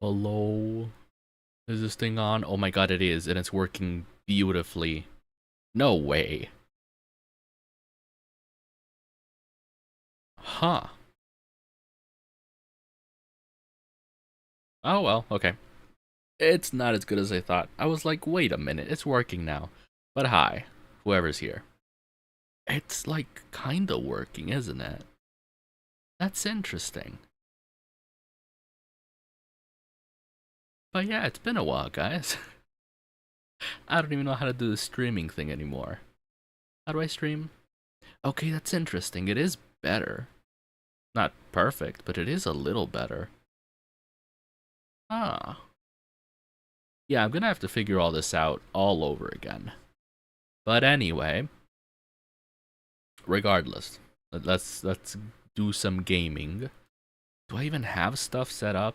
Hello? Is this thing on? Oh my god, it is, and it's working beautifully. No way. Huh. Oh well, okay. It's not as good as I thought. I was like, wait a minute, it's working now. But hi, whoever's here. It's like kinda working, isn't it? That's interesting. But yeah, it's been a while, guys. I don't even know how to do the streaming thing anymore. How do I stream? Okay, that's interesting. It is better. Not perfect, but it is a little better. Ah. Yeah, I'm gonna have to figure all this out all over again. But anyway, regardless, let's do some gaming. Do I even have stuff set up?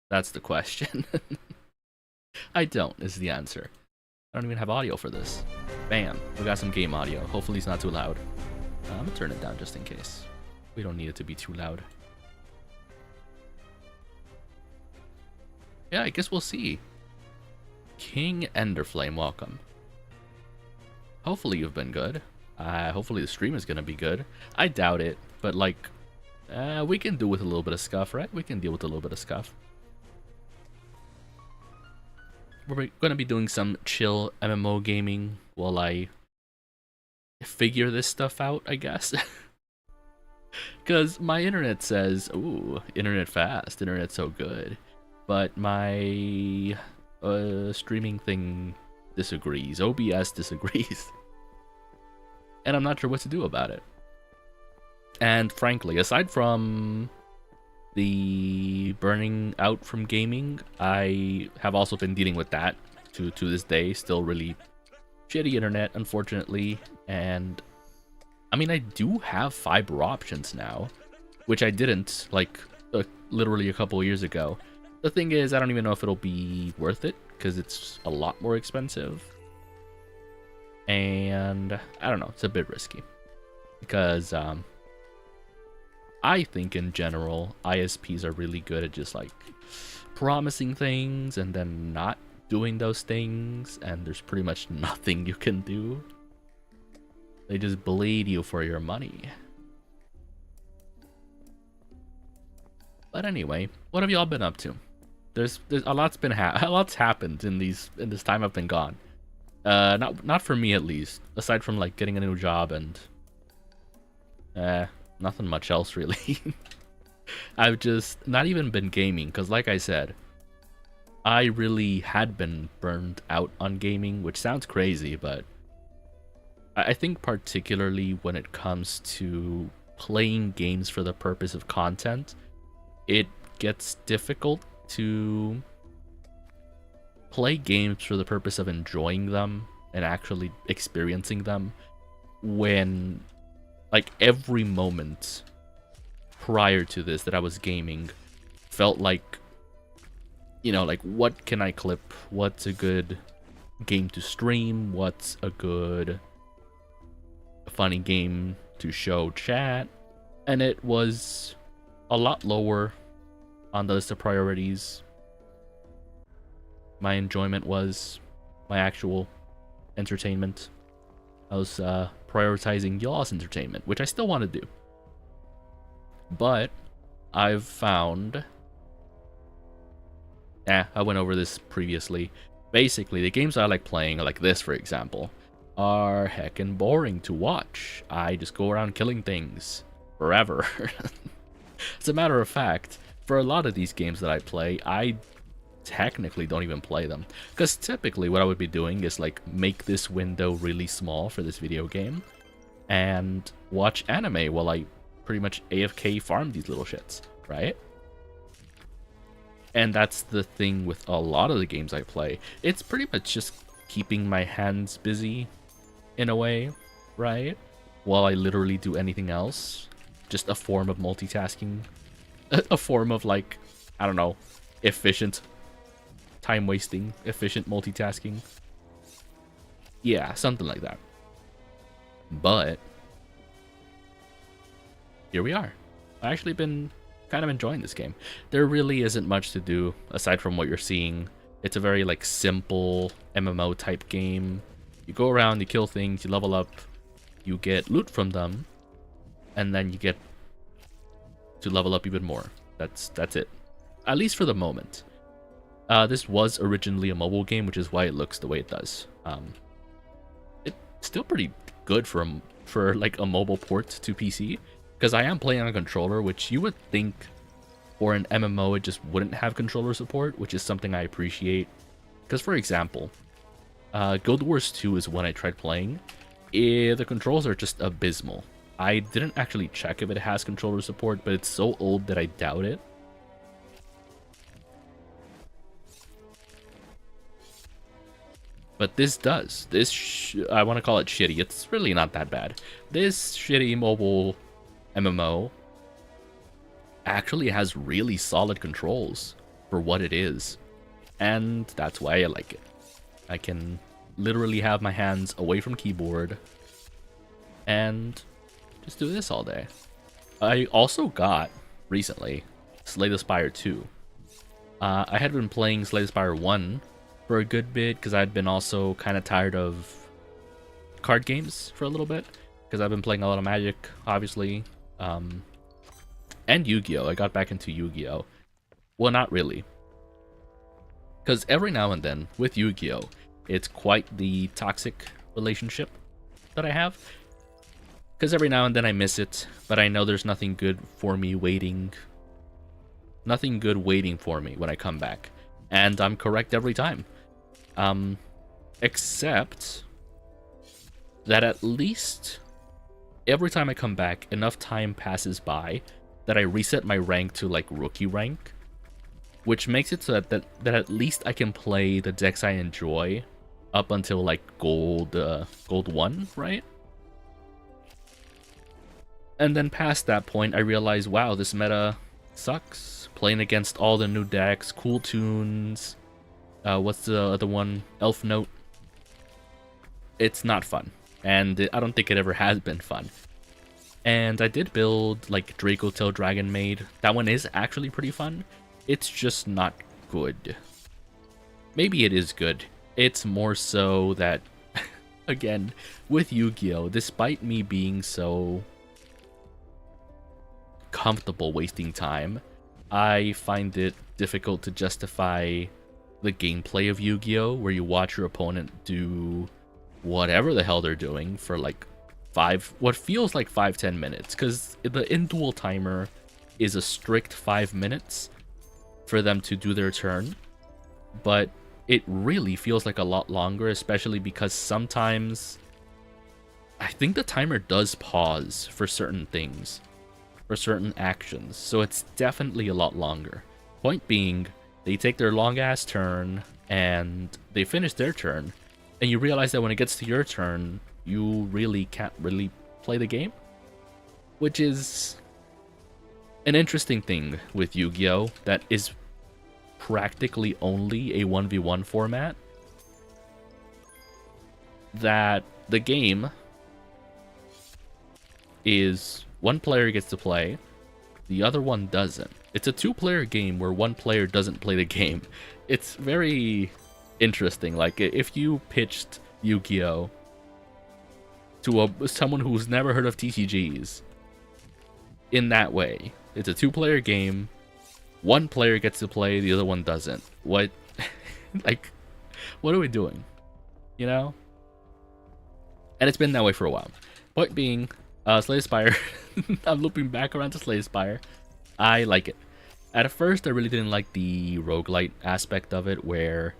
That's the question. I don't, is the answer. I don't even have audio for this. Bam, we got some game audio. Hopefully it's not too loud. I'm gonna turn it down just in case. We don't need it to be too loud. Yeah, I guess we'll see. King Enderflame, welcome. Hopefully you've been good. Hopefully the stream is gonna be good. I doubt it, but like, we can do with a little bit of scuff, right? We can deal with a little bit of scuff. We're gonna be doing some chill MMO gaming while I figure this stuff out, I guess. Because my internet says, ooh, internet fast, internet so good. But my streaming thing disagrees. OBS disagrees. And I'm not sure what to do about it. And frankly, aside from the burning out from gaming, I have also been dealing with that to this day. Still really shitty internet, unfortunately. And I mean, I do have fiber options now, which I didn't, like, literally a couple years ago. The thing is, I don't even know if it'll be worth it, because it's a lot more expensive. And I don't know, it's a bit risky. Because I think in general, ISPs are really good at just like promising things and then not doing those things, and there's pretty much nothing you can do. They just bleed you for your money. But anyway, what have y'all been up to? There's a lot's been a lot's happened in this time I've been gone. Not for me at least. Aside from like getting a new job and nothing much else really. I've just not even been gaming because, like I said, I really had been burned out on gaming, which sounds crazy, but I think particularly when it comes to playing games for the purpose of content, it gets difficult to play games for the purpose of enjoying them and actually experiencing them when, like, every moment prior to this that I was gaming felt like, you know, like, what can I clip? What's a good game to stream? What's a good funny game to show chat? And it was a lot lower on the list of priorities. My enjoyment was my actual entertainment. I was prioritizing y'all's entertainment, which I still want to do. But I've found... I went over this previously. Basically, the games I like playing, like this for example, are heckin' boring to watch. I just go around killing things forever. As a matter of fact, for a lot of these games that I play, I technically don't even play them. Because typically what I would be doing is like make this window really small for this video game and watch anime while I pretty much AFK farm these little shits, right? And that's the thing with a lot of the games I play. It's pretty much just keeping my hands busy in a way, right? While I literally do anything else. Just a form of multitasking. A form of, like, I don't know, efficient time wasting, efficient multitasking. Yeah, something like that. But here we are. I've actually been kind of enjoying this game. There really isn't much to do aside from what you're seeing. It's a very like simple MMO type game. You go around, you kill things, you level up, you get loot from them, and then you get to level up even more. That's it. At least for the moment. This was originally a mobile game, which is why it looks the way it does. It's still pretty good for like a mobile port to PC, because I am playing on a controller, which you would think for an MMO it just wouldn't have controller support, which is something I appreciate. Because for example, Guild Wars 2 is one I tried playing. The controls are just abysmal. I didn't actually check if it has controller support, but it's so old that I doubt it. But this does. I want to call it shitty. It's really not that bad. This shitty mobile MMO actually has really solid controls for what it is. And that's why I like it. I can literally have my hands away from keyboard and just do this all day. I also got, recently, Slay the Spire 2. I had been playing Slay the Spire 1 for a good bit, because I'd been also kind of tired of card games for a little bit, because I've been playing a lot of Magic, obviously, and Yu-Gi-Oh! I got back into Yu-Gi-Oh! Well, not really, because every now and then, with Yu-Gi-Oh! It's quite the toxic relationship that I have, because every now and then I miss it, but I know there's nothing good for me waiting for me when I come back, and I'm correct every time. Except that at least every time I come back, enough time passes by that I reset my rank to like rookie rank, which makes it so that at least I can play the decks I enjoy up until like gold 1, right? And then past that point, I realize, wow, this meta sucks. Playing against all the new decks, cool tunes. What's the other one? Elf Note. It's not fun, and I don't think it ever has been fun. And I did build like Draco Tail Dragon Maid. That one is actually pretty fun. It's just not good. Maybe it is good. It's more so that, again, with Yu-Gi-Oh!, despite me being so comfortable wasting time, I find it difficult to justify the gameplay of Yu-Gi-Oh! Where you watch your opponent do whatever the hell they're doing for like what feels like 5-10 minutes, because the in-duel timer is a strict 5 minutes for them to do their turn, but it really feels like a lot longer, especially because sometimes I think the timer does pause for certain things, for certain actions, so it's definitely a lot longer. Point being, they take their long-ass turn, and they finish their turn, and you realize that when it gets to your turn, you really can't really play the game, which is an interesting thing with Yu-Gi-Oh! That is practically only a 1v1 format, that the game is one player gets to play, the other one doesn't. It's a two-player game where one player doesn't play the game. It's very interesting. Like, if you pitched Yu-Gi-Oh! To someone who's never heard of TCGs in that way, it's a two-player game, one player gets to play, the other one doesn't. What? Like, what are we doing? You know? And it's been that way for a while. Point being, Slay the Spire, I'm looping back around to Slay the Spire. I like it. At first, I really didn't like the roguelite aspect of it, where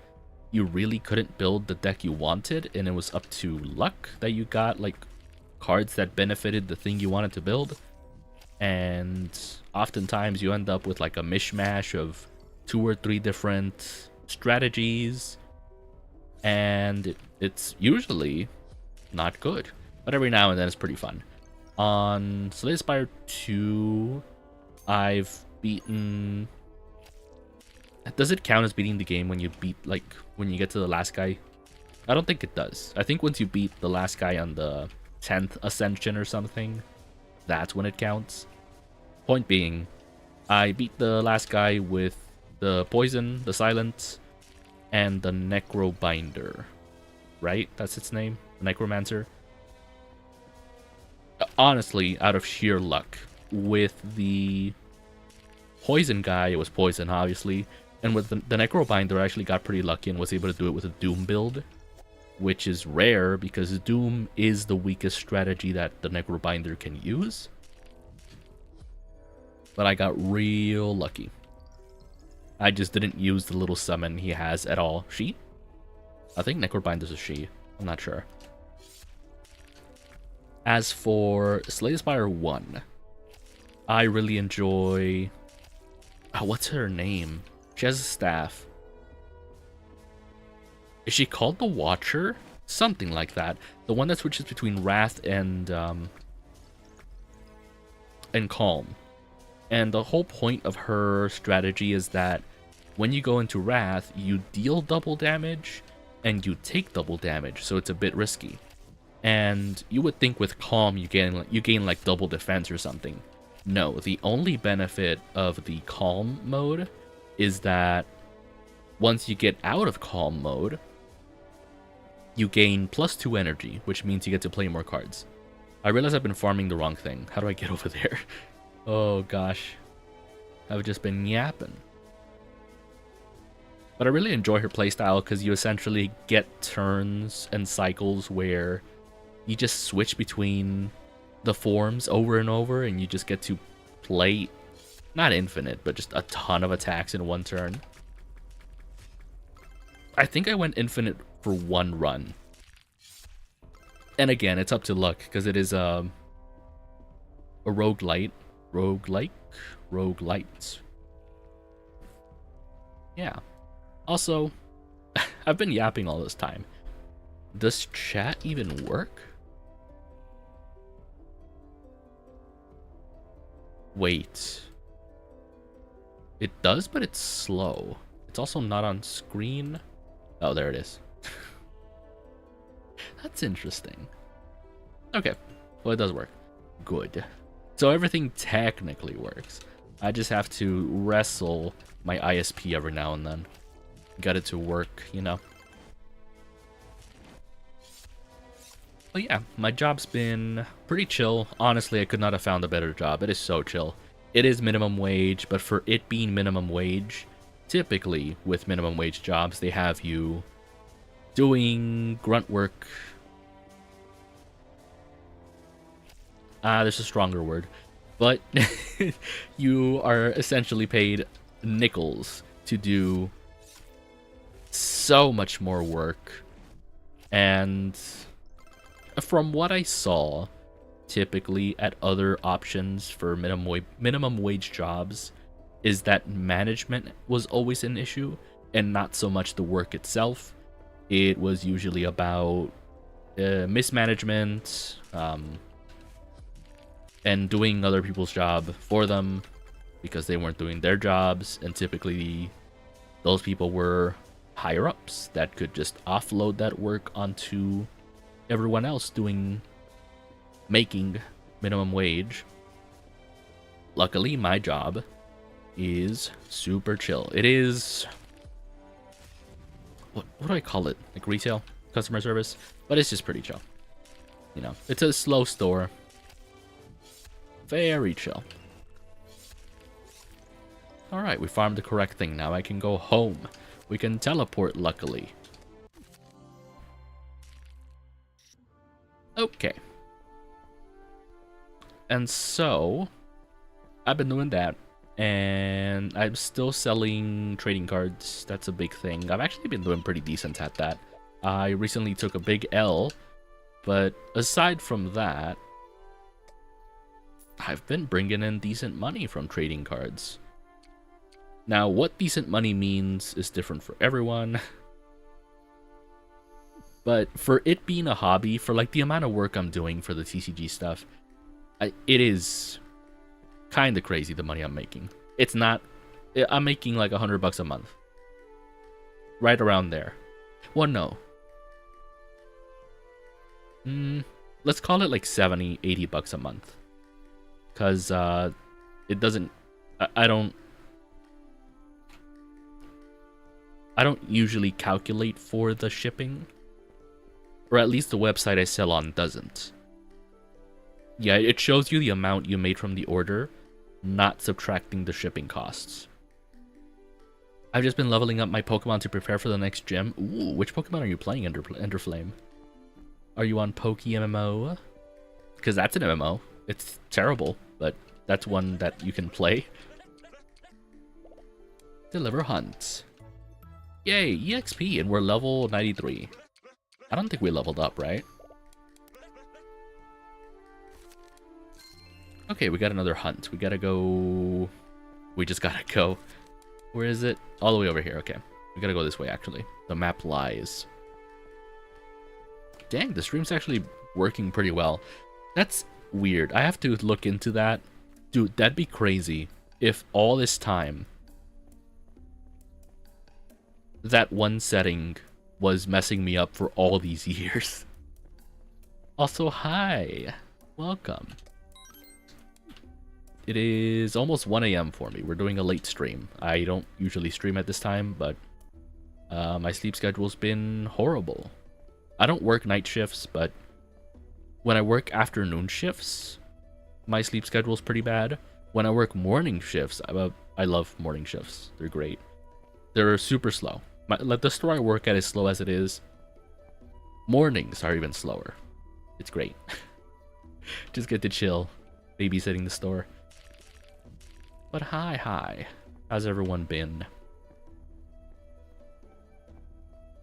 you really couldn't build the deck you wanted, and it was up to luck that you got like cards that benefited the thing you wanted to build. And oftentimes you end up with like a mishmash of 2 or 3 different strategies, and it's usually not good, but every now and then it's pretty fun. On Slay the Spire 2, I've beaten... Does it count as beating the game when you beat, like, when you get to the last guy? I don't think it does. I think once you beat the last guy on the 10th Ascension or something, that's when it counts. Point being, I beat the last guy with the poison, the silence, and the necrobinder. Right? That's its name? The necromancer. Honestly, out of sheer luck. With the poison guy, it was poison, obviously. And with the necrobinder, I actually got pretty lucky and was able to do it with a Doom build. Which is rare, because Doom is the weakest strategy that the necrobinder can use. But I got real lucky. I just didn't use the little summon he has at all. She? I think necrobinder's a she. I'm not sure. As for Slay the Spire 1, I really enjoy... Oh, what's her name? She has a staff. Is she called the Watcher? Something like that. The one that switches between Wrath and Calm. And the whole point of her strategy is that when you go into Wrath, you deal double damage and you take double damage, so it's a bit risky. And you would think with Calm you gain like double defense or something. No, the only benefit of the Calm mode is that once you get out of Calm mode, you gain +2 energy, which means you get to play more cards. I realize I've been farming the wrong thing. How do I get over there? Oh gosh. I've just been yapping. But I really enjoy her playstyle because you essentially get turns and cycles where you just switch between the forms over and over, and you just get to play, not infinite, but just a ton of attacks in one turn. I think I went infinite for one run. And again, it's up to luck, because it is a roguelite. Roguelite. Yeah. Also, I've been yapping all this time. Does chat even work? Wait. It does, but it's slow. It's also not on screen. Oh, there it is. That's interesting. Okay. Well, it does work. Good. So everything technically works. I just have to wrestle my ISP every now and then. Get it to work, you know. But yeah, my job's been pretty chill. Honestly, I could not have found a better job. It is so chill. It is minimum wage, but for it being minimum wage, typically with minimum wage jobs, they have you doing grunt work. There's a stronger word. But you are essentially paid nickels to do so much more work. And from what I saw, typically at other options for minimum wage jobs, is that management was always an issue and not so much the work itself. It was usually about mismanagement and doing other people's job for them because they weren't doing their jobs, and typically those people were higher ups that could just offload that work onto everyone else making minimum wage. Luckily, my job is super chill. It is, what do I call it? Like retail customer service, but it's just pretty chill. You know, it's a slow store. Very chill. Alright, we farmed the correct thing. Now I can go home. We can teleport, luckily. Okay. And so, I've been doing that. And I'm still selling trading cards. That's a big thing. I've actually been doing pretty decent at that. I recently took a big L. But aside from that, I've been bringing in decent money from trading cards. Now, what decent money means is different for everyone. But for it being a hobby, for like the amount of work I'm doing for the TCG stuff, it is kind of crazy the money I'm making. It's not, I'm making like $100 a month. Right around there. Well, no. Let's call it like $70, $80 a month. Because it doesn't I don't usually calculate for the shipping, or at least the website I sell on doesn't. Yeah, it shows you the amount you made from the order, not subtracting the shipping costs. I've just been leveling up my Pokemon to prepare for the next gym. Ooh, which Pokemon are you playing, Enderflame? Are you on Poke MMO? Because that's an MMO. It's terrible, but that's one that you can play. Deliver hunt. Yay, EXP, and we're level 93. I don't think we leveled up, right? Okay, we got another hunt. We gotta go... We just gotta go. Where is it? All the way over here, okay. We gotta go this way, actually. The map lies. Dang, the stream's actually working pretty well. That's weird. I have to look into that. Dude, that'd be crazy if all this time that one setting was messing me up for all these years. Also, hi. Welcome. It is almost 1 a.m. for me. We're doing a late stream. I don't usually stream at this time, but my sleep schedule's been horrible. I don't work night shifts, but when I work afternoon shifts, my sleep schedule's pretty bad. When I work morning shifts, I love morning shifts. They're great. They're super slow. The store I work at is slow as it is. Mornings are even slower. It's great. Just get to chill, babysitting the store. But hi. How's everyone been?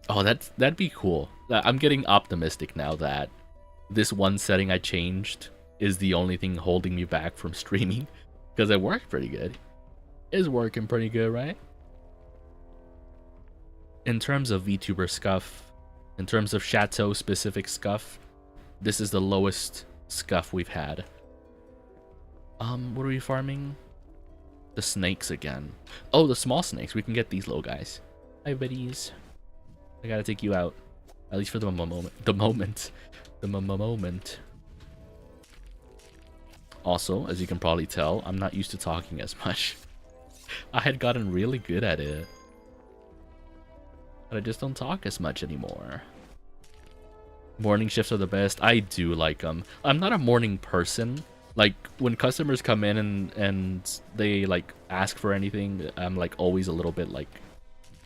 Oh, that'd be cool. I'm getting optimistic now that this one setting I changed is the only thing holding me back from streaming, because it worked pretty good. It's working pretty good, right? In terms of VTuber scuff, in terms of Chateau specific scuff, this is the lowest scuff we've had. What are we farming? The snakes again. Oh, the small snakes. We can get these little guys. Hi, buddies. I gotta take you out. At least for the moment. The moment. Also, as you can probably tell, I'm not used to talking as much. I had gotten really good at it. But I just don't talk as much anymore. Morning shifts are the best. I do like them. I'm not a morning person. Like, when customers come in and they, like, ask for anything, I'm, like, always a little bit, like,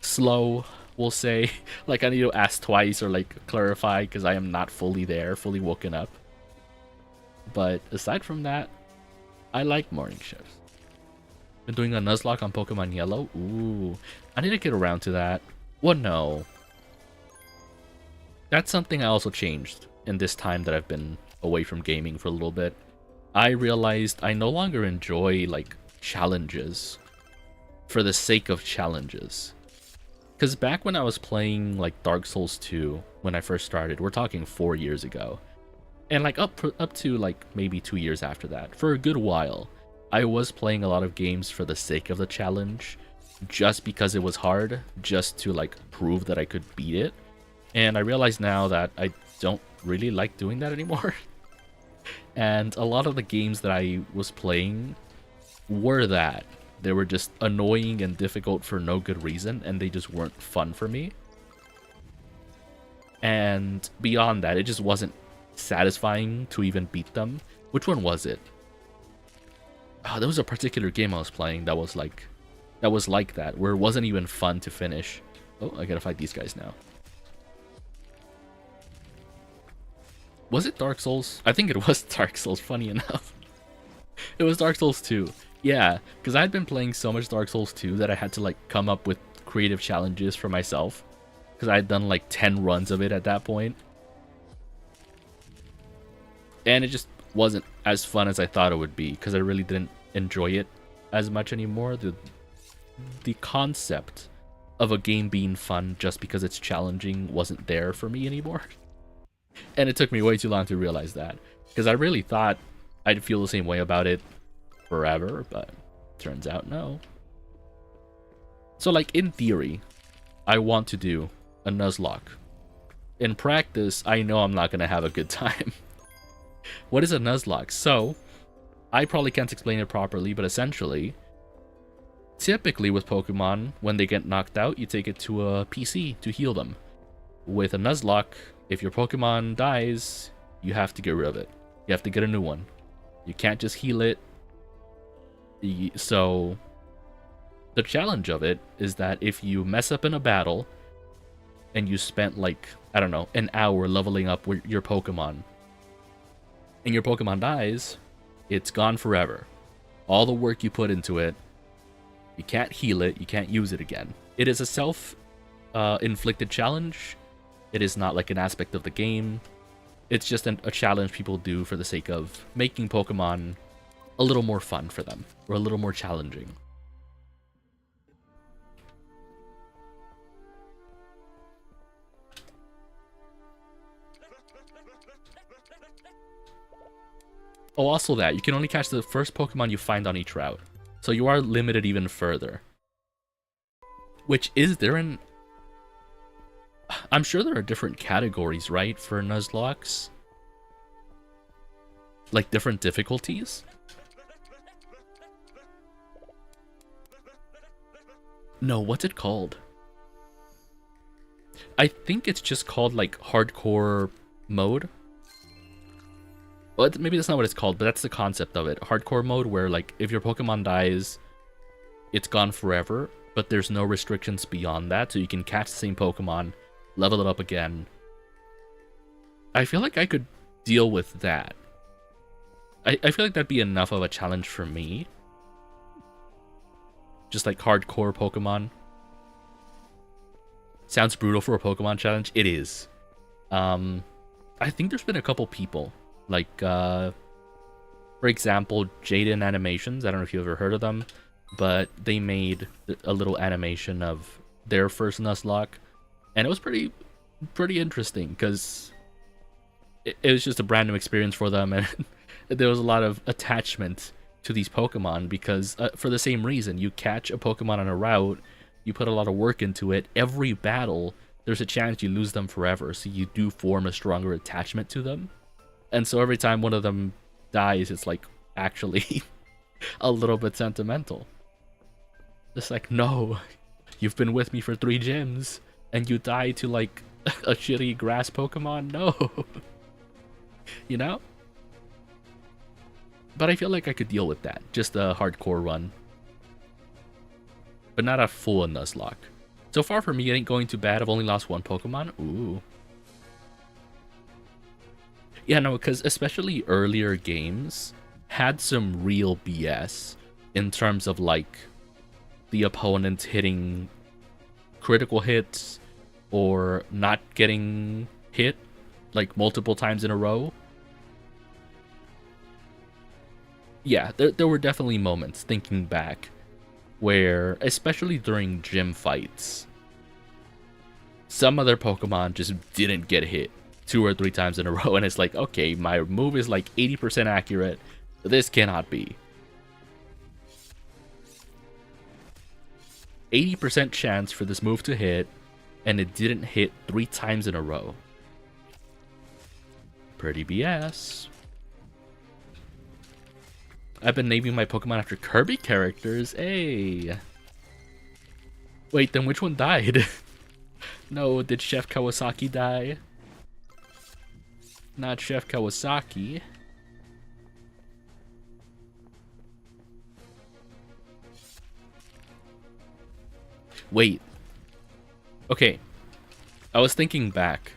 slow, we'll say. Like, I need to ask twice or, like, clarify, because I am not fully there, fully woken up. But aside from that, I like morning shifts. Been doing a Nuzlocke on Pokemon Yellow? Ooh, I need to get around to that. Well, no. That's something I also changed in this time that I've been away from gaming for a little bit. I realized I no longer enjoy, like, challenges for the sake of challenges. Because back when I was playing, like, Dark Souls 2, when I first started, we're talking 4 years ago, and, like, up to, like, maybe 2 years after that, for a good while, I was playing a lot of games for the sake of the challenge, just because it was hard, just to, like, prove that I could beat it. And I realize now that I don't really like doing that anymore. And a lot of the games that I was playing were that. They were just annoying and difficult for no good reason, and they just weren't fun for me. And beyond that, it just wasn't satisfying to even beat them. Which one was it? Oh, there was a particular game I was playing that was like that, where it wasn't even fun to finish. Oh, I gotta fight these guys now. Was it Dark Souls? I think it was Dark Souls, funny enough. It was Dark Souls 2. Yeah, because I had been playing so much Dark Souls 2 that I had to, like, come up with creative challenges for myself. Because I had done, like, 10 runs of it at that point. And it just wasn't as fun as I thought it would be, because I really didn't enjoy it as much anymore. The concept of a game being fun just because it's challenging wasn't there for me anymore. And it took me way too long to realize that, because I really thought I'd feel the same way about it forever, but turns out no. So, like, in theory, I want to do a Nuzlocke. In practice, I know I'm not going to have a good time. What is a Nuzlocke? So, I probably can't explain it properly, but essentially, Typically with Pokemon, when they get knocked out, you take it to a PC to heal them. With a Nuzlocke, if your Pokemon dies, you have to get rid of it. You have to get a new one. You can't just heal it. So the challenge of it is that if you mess up in a battle and you spent like, I don't know, an hour leveling up your Pokemon and your Pokemon dies, it's gone forever. All the work you put into it, you can't heal it, you can't use it again. It is a self-inflicted challenge. It is not like an aspect of the game. It's just a challenge people do for the sake of making Pokemon a little more fun for them, or a little more challenging. Oh, also that, you can only catch the first Pokemon you find on each route. So you are limited even further. Which is there in... I'm sure there are different categories, right, for Nuzlockes? Like different difficulties? No, what's it called? I think it's just called like hardcore mode. Well, maybe that's not what it's called, but that's the concept of it. Hardcore mode, where like if your Pokemon dies, it's gone forever, but there's no restrictions beyond that, so you can catch the same Pokemon, level it up again. I feel like I could deal with that. I feel like that'd be enough of a challenge for me. Just like hardcore Pokemon. Sounds brutal for a Pokemon challenge. It is. I think there's been a couple people. Like, for example, Jaden Animations. I don't know if you've ever heard of them, but they made a little animation of their first Nuzlocke, and it was pretty interesting because it was just a brand new experience for them, and there was a lot of attachment to these Pokemon because for the same reason, you catch a Pokemon on a route, you put a lot of work into it. Every battle, there's a chance you lose them forever, so you do form a stronger attachment to them. And so every time one of them dies, it's like actually a little bit sentimental. It's like, no, you've been with me for 3 gyms and you die to like a shitty grass Pokemon? No. You know? But I feel like I could deal with that. Just a hardcore run. But not a full Nuzlocke. So far for me, it ain't going too bad. I've only lost 1 Pokemon. Ooh. Yeah, no, because especially earlier games had some real BS in terms of like the opponent hitting critical hits or not getting hit like multiple times in a row. Yeah, there were definitely moments, thinking back, where, especially during gym fights, some other Pokemon just didn't get hit 2 or 3 times in a row, and it's like, okay, my move is like 80% accurate. This cannot be. 80% chance for this move to hit, and it didn't hit 3 times in a row. Pretty BS. I've been naming my Pokemon after Kirby characters. Hey. Wait, then which one died? No, did Chef Kawasaki die? Not Chef Kawasaki. Wait. Okay. I was thinking back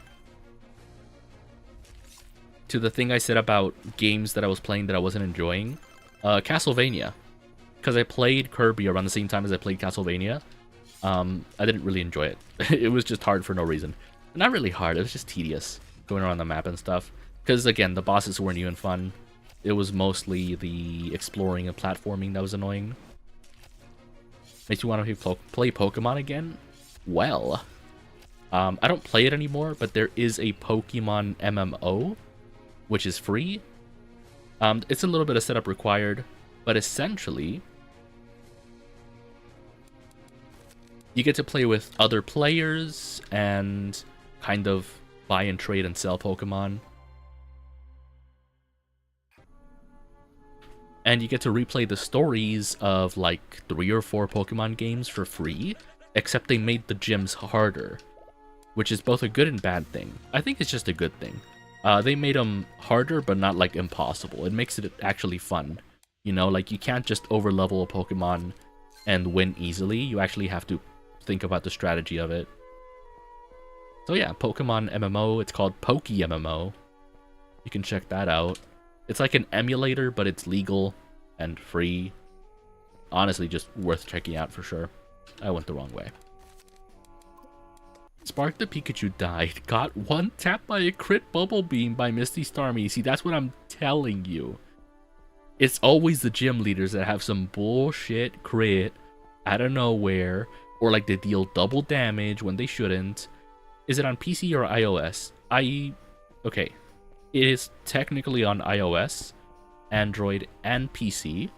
to the thing I said about games that I was playing that I wasn't enjoying. Castlevania. Because I played Kirby around the same time as I played Castlevania. I didn't really enjoy it. It was just hard for no reason. Not really hard, it was just tedious. Going around the map and stuff. Because again, the bosses weren't even fun. It was mostly the exploring and platforming that was annoying. Makes you want to play Pokemon again? Well, I don't play it anymore, but there is a Pokemon MMO, which is free. It's a little bit of setup required, but essentially, you get to play with other players and kind of buy and trade and sell Pokemon. and you get to replay the stories of like 3 or 4 Pokemon games for free, except they made the gyms harder, which is both a good and bad thing. I think it's just a good thing. They made them harder, but not like impossible. It makes it actually fun. You know, like you can't just overlevel a Pokemon and win easily. You actually have to think about the strategy of it. So yeah, Pokemon MMO. It's called Poke MMO. You can check that out. It's like an emulator, but it's legal and free. Honestly, just worth checking out for sure. I went the wrong way. Spark the Pikachu died. Got one tapped by a crit Bubble Beam by Misty Starmie. See, that's what I'm telling you. It's always the gym leaders that have some bullshit crit out of nowhere, or like they deal double damage when they shouldn't. Is it on PC or iOS? Okay. It is technically on iOS, Android, and PC,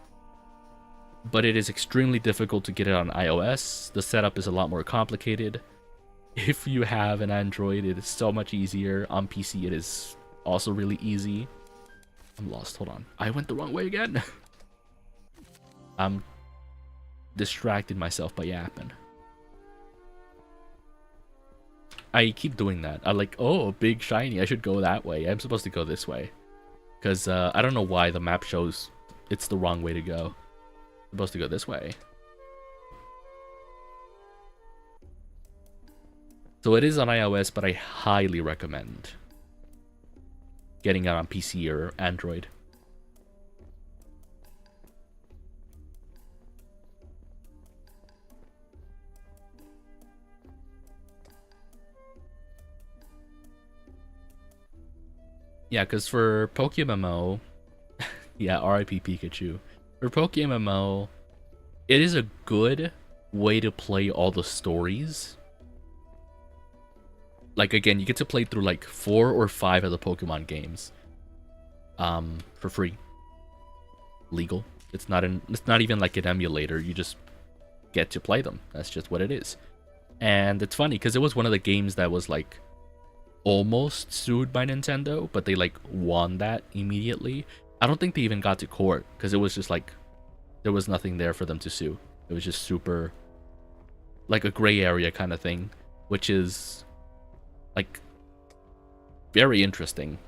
but it is extremely difficult to get it on iOS. The setup is a lot more complicated. If you have an Android, it is so much easier. On PC, it is also really easy. I'm lost. Hold on. I went the wrong way again. I'm distracted myself by yapping. I keep doing that. I'm like, oh, big shiny. I should go that way. I'm supposed to go this way. Because I don't know why the map shows it's the wrong way to go. I'm supposed to go this way. So it is on iOS, but I highly recommend getting it on PC or Android. Yeah, because for PokeMMO, yeah, RIP Pikachu. For PokeMMO, it is a good way to play all the stories. Like, again, you get to play through like 4 or 5 of the Pokemon games for free. Legal. It's not even like an emulator. You just get to play them. That's just what it is. And it's funny because it was one of the games that was like almost sued by Nintendo, but they like won that immediately. I don't think they even got to court because it was just like there was nothing there for them to sue. It was just super like a gray area kind of thing, which is like very interesting.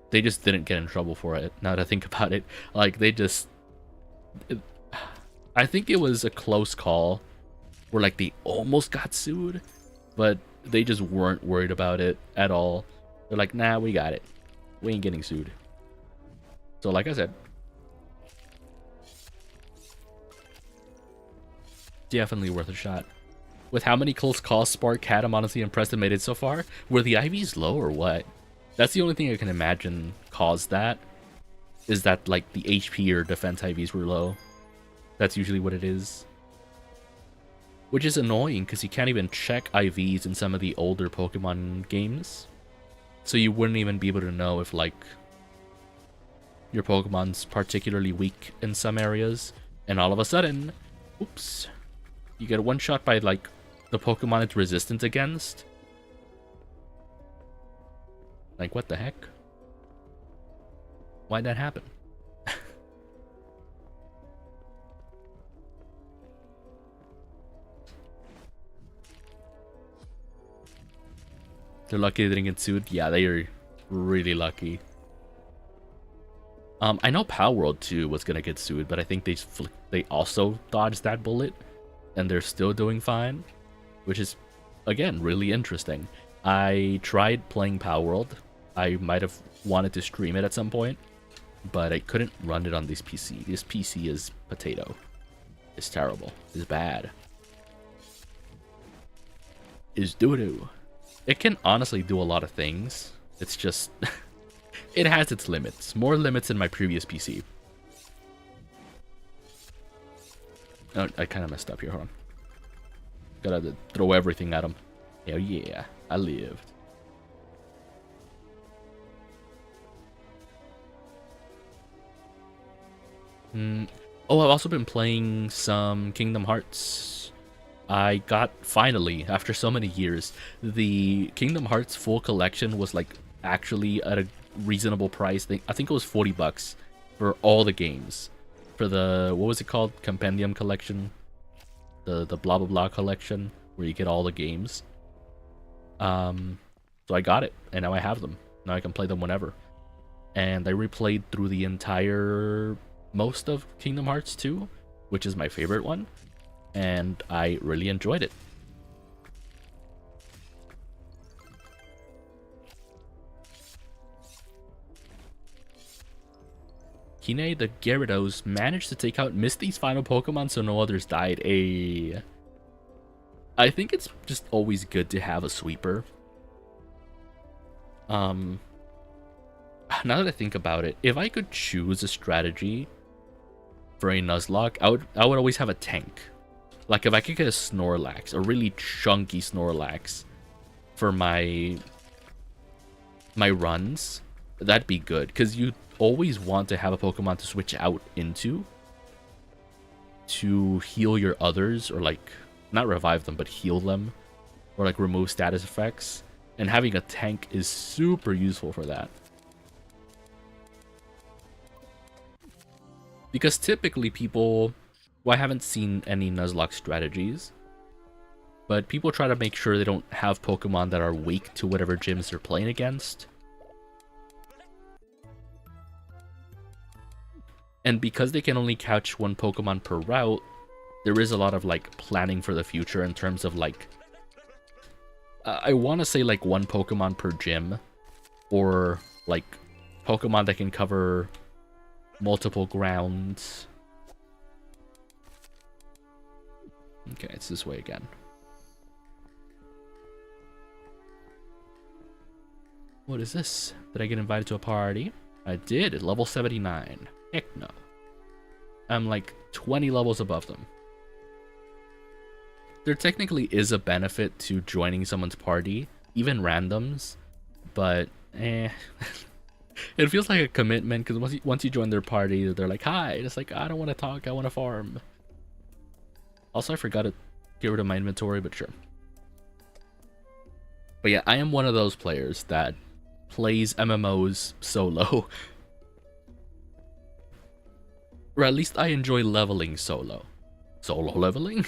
They just didn't get in trouble for it. Now that I think about it, like they just I think it was a close call where like they almost got sued, but they just weren't worried about it at all. They're like, nah, we got it. We ain't getting sued. So like I said, definitely worth a shot. With how many close calls Spark had, I'm honestly impressed and made it so far. Were the IVs low or what? That's the only thing I can imagine caused that. Is that like the HP or defense IVs were low. That's usually what it is. Which is annoying because you can't even check IVs in some of the older Pokemon games. So you wouldn't even be able to know if like your Pokemon's particularly weak in some areas. And all of a sudden, oops, you get one shot by like the Pokemon it's resistant against. Like, what the heck? Why'd that happen? They're lucky they didn't get sued. Yeah, they are really lucky. I know Power World 2 was gonna get sued, but I think they also dodged that bullet, and they're still doing fine, which is, again, really interesting. I tried playing Power World. I might have wanted to stream it at some point, but I couldn't run it on this PC. This PC is potato. It's terrible. It's bad. It's doo-doo. It can honestly do a lot of things. It's just... it has its limits. More limits than my previous PC. Oh, I kind of messed up here. Hold on. Gotta throw everything at him. Hell yeah. I lived. Oh, I've also been playing some Kingdom Hearts. I got, finally, after so many years, the Kingdom Hearts full collection was like actually at a reasonable price. I think it was $40. for all the games. For the, what was it called? Compendium collection? The blah blah blah collection, where you get all the games. So I got it, and now I have them. Now I can play them whenever. And I replayed through the entire, most of Kingdom Hearts 2, which is my favorite one, and I really enjoyed it. Kine the Gyarados managed to take out Misty's final Pokemon so no others died. I think it's just always good to have a sweeper. Now that I think about it, if I could choose a strategy for a Nuzlocke, I would always have a tank. Like if I could get a Snorlax, a really chunky Snorlax for my runs, that'd be good, because you always want to have a Pokemon to switch out into to heal your others, or like not revive them but heal them, or like remove status effects, and having a tank is super useful for that. Because typically people, well, I haven't seen any Nuzlocke strategies, but people try to make sure they don't have Pokemon that are weak to whatever gyms they're playing against. And because they can only catch one Pokemon per route, there is a lot of like planning for the future in terms of like, I want to say like one Pokemon per gym, or like Pokemon that can cover multiple grounds. Okay, it's this way again. What is this? Did I get invited to a party? I did, at level 79. Heck no. I'm like 20 levels above them. There technically is a benefit to joining someone's party, even randoms, but It feels like a commitment, because once you join their party, they're like, hi, and it's like, I don't want to talk, I want to farm. Also, I forgot to get rid of my inventory, but sure. But yeah, I am one of those players that plays MMOs solo. Or at least I enjoy leveling solo. Solo leveling?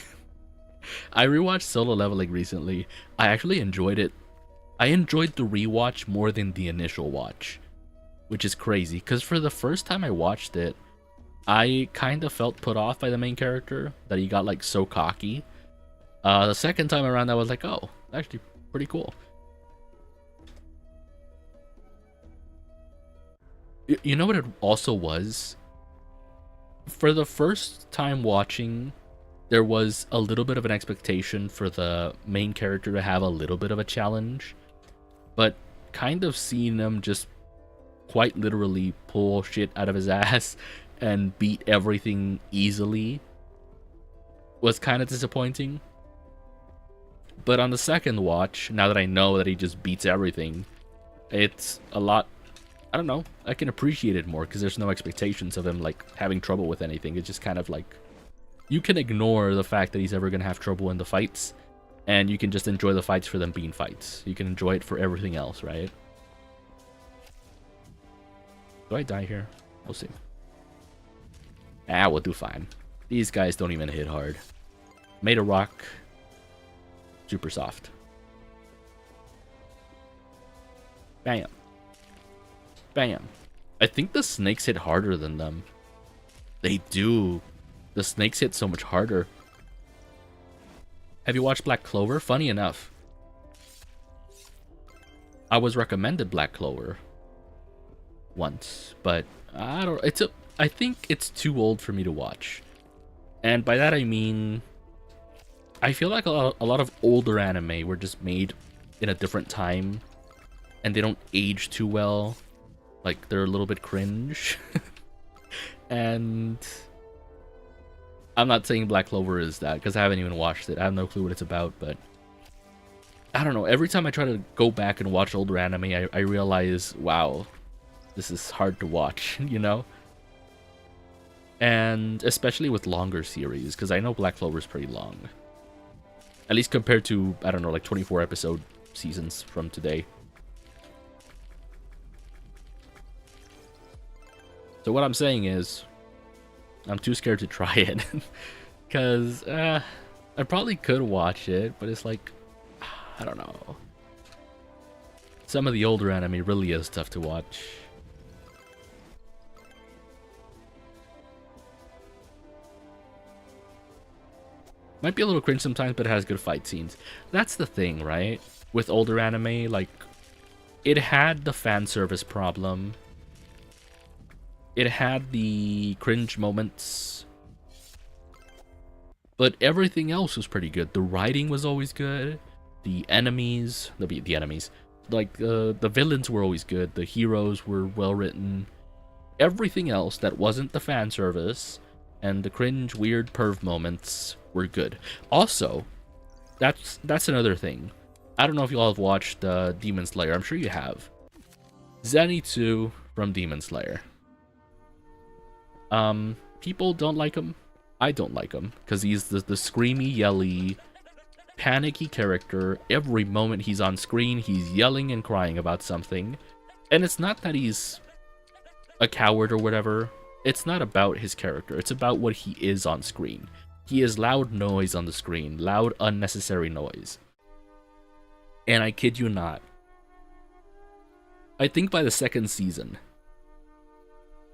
I rewatched Solo Leveling recently. I actually enjoyed it. I enjoyed the rewatch more than the initial watch, which is crazy, because for the first time I watched it, I kind of felt put off by the main character, that he got like so cocky. The second time around, I was like, oh, actually pretty cool. You know what it also was? For the first time watching, there was a little bit of an expectation for the main character to have a little bit of a challenge, but kind of seeing him just quite literally pull shit out of his ass and beat everything easily was kind of disappointing. But on the second watch, now that I know that he just beats everything, it's a lot, I don't know, I can appreciate it more, because there's no expectations of him like having trouble with anything. It's just kind of like, you can ignore the fact that he's ever going to have trouble in the fights, and you can just enjoy the fights for them being fights. You can enjoy it for everything else, right? Do I die here? We'll see. Ah, we'll do fine. These guys don't even hit hard. Made a rock. Super soft. Bam. Bam. I think the snakes hit harder than them. They do. The snakes hit so much harder. Have you watched Black Clover? Funny enough, I was recommended Black Clover once, but I think it's too old for me to watch. And by that I mean, I feel like a lot of older anime were just made in a different time, and they don't age too well. Like, they're a little bit cringe. And I'm not saying Black Clover is that, because I haven't even watched it. I have no clue what it's about, but I don't know. Every time I try to go back and watch older anime, I realize, wow, this is hard to watch, you know? And especially with longer series, because I know Black Clover is pretty long. At least compared to, I don't know, like 24 episode seasons from today. So what I'm saying is, I'm too scared to try it. Because, I probably could watch it, but it's like, I don't know. Some of the older anime really is tough to watch. Might be a little cringe sometimes, but it has good fight scenes. That's the thing, right? With older anime, like, it had the fan service problem. It had the cringe moments. But everything else was pretty good. The writing was always good. The enemies, the enemies, like the villains were always good. The heroes were well written. Everything else that wasn't the fan service and the cringe, weird perv moments were good. Also, that's another thing. I don't know if you all have watched Demon Slayer. I'm sure you have. Zenitsu from Demon Slayer. People don't like him. I don't like him because he's the screamy, yelly, panicky character. Every moment he's on screen, he's yelling and crying about something. And it's not that he's a coward or whatever. It's not about his character. It's about what he is on screen. He is loud noise on the screen. Loud, unnecessary noise. And I kid you not. I think by the second season,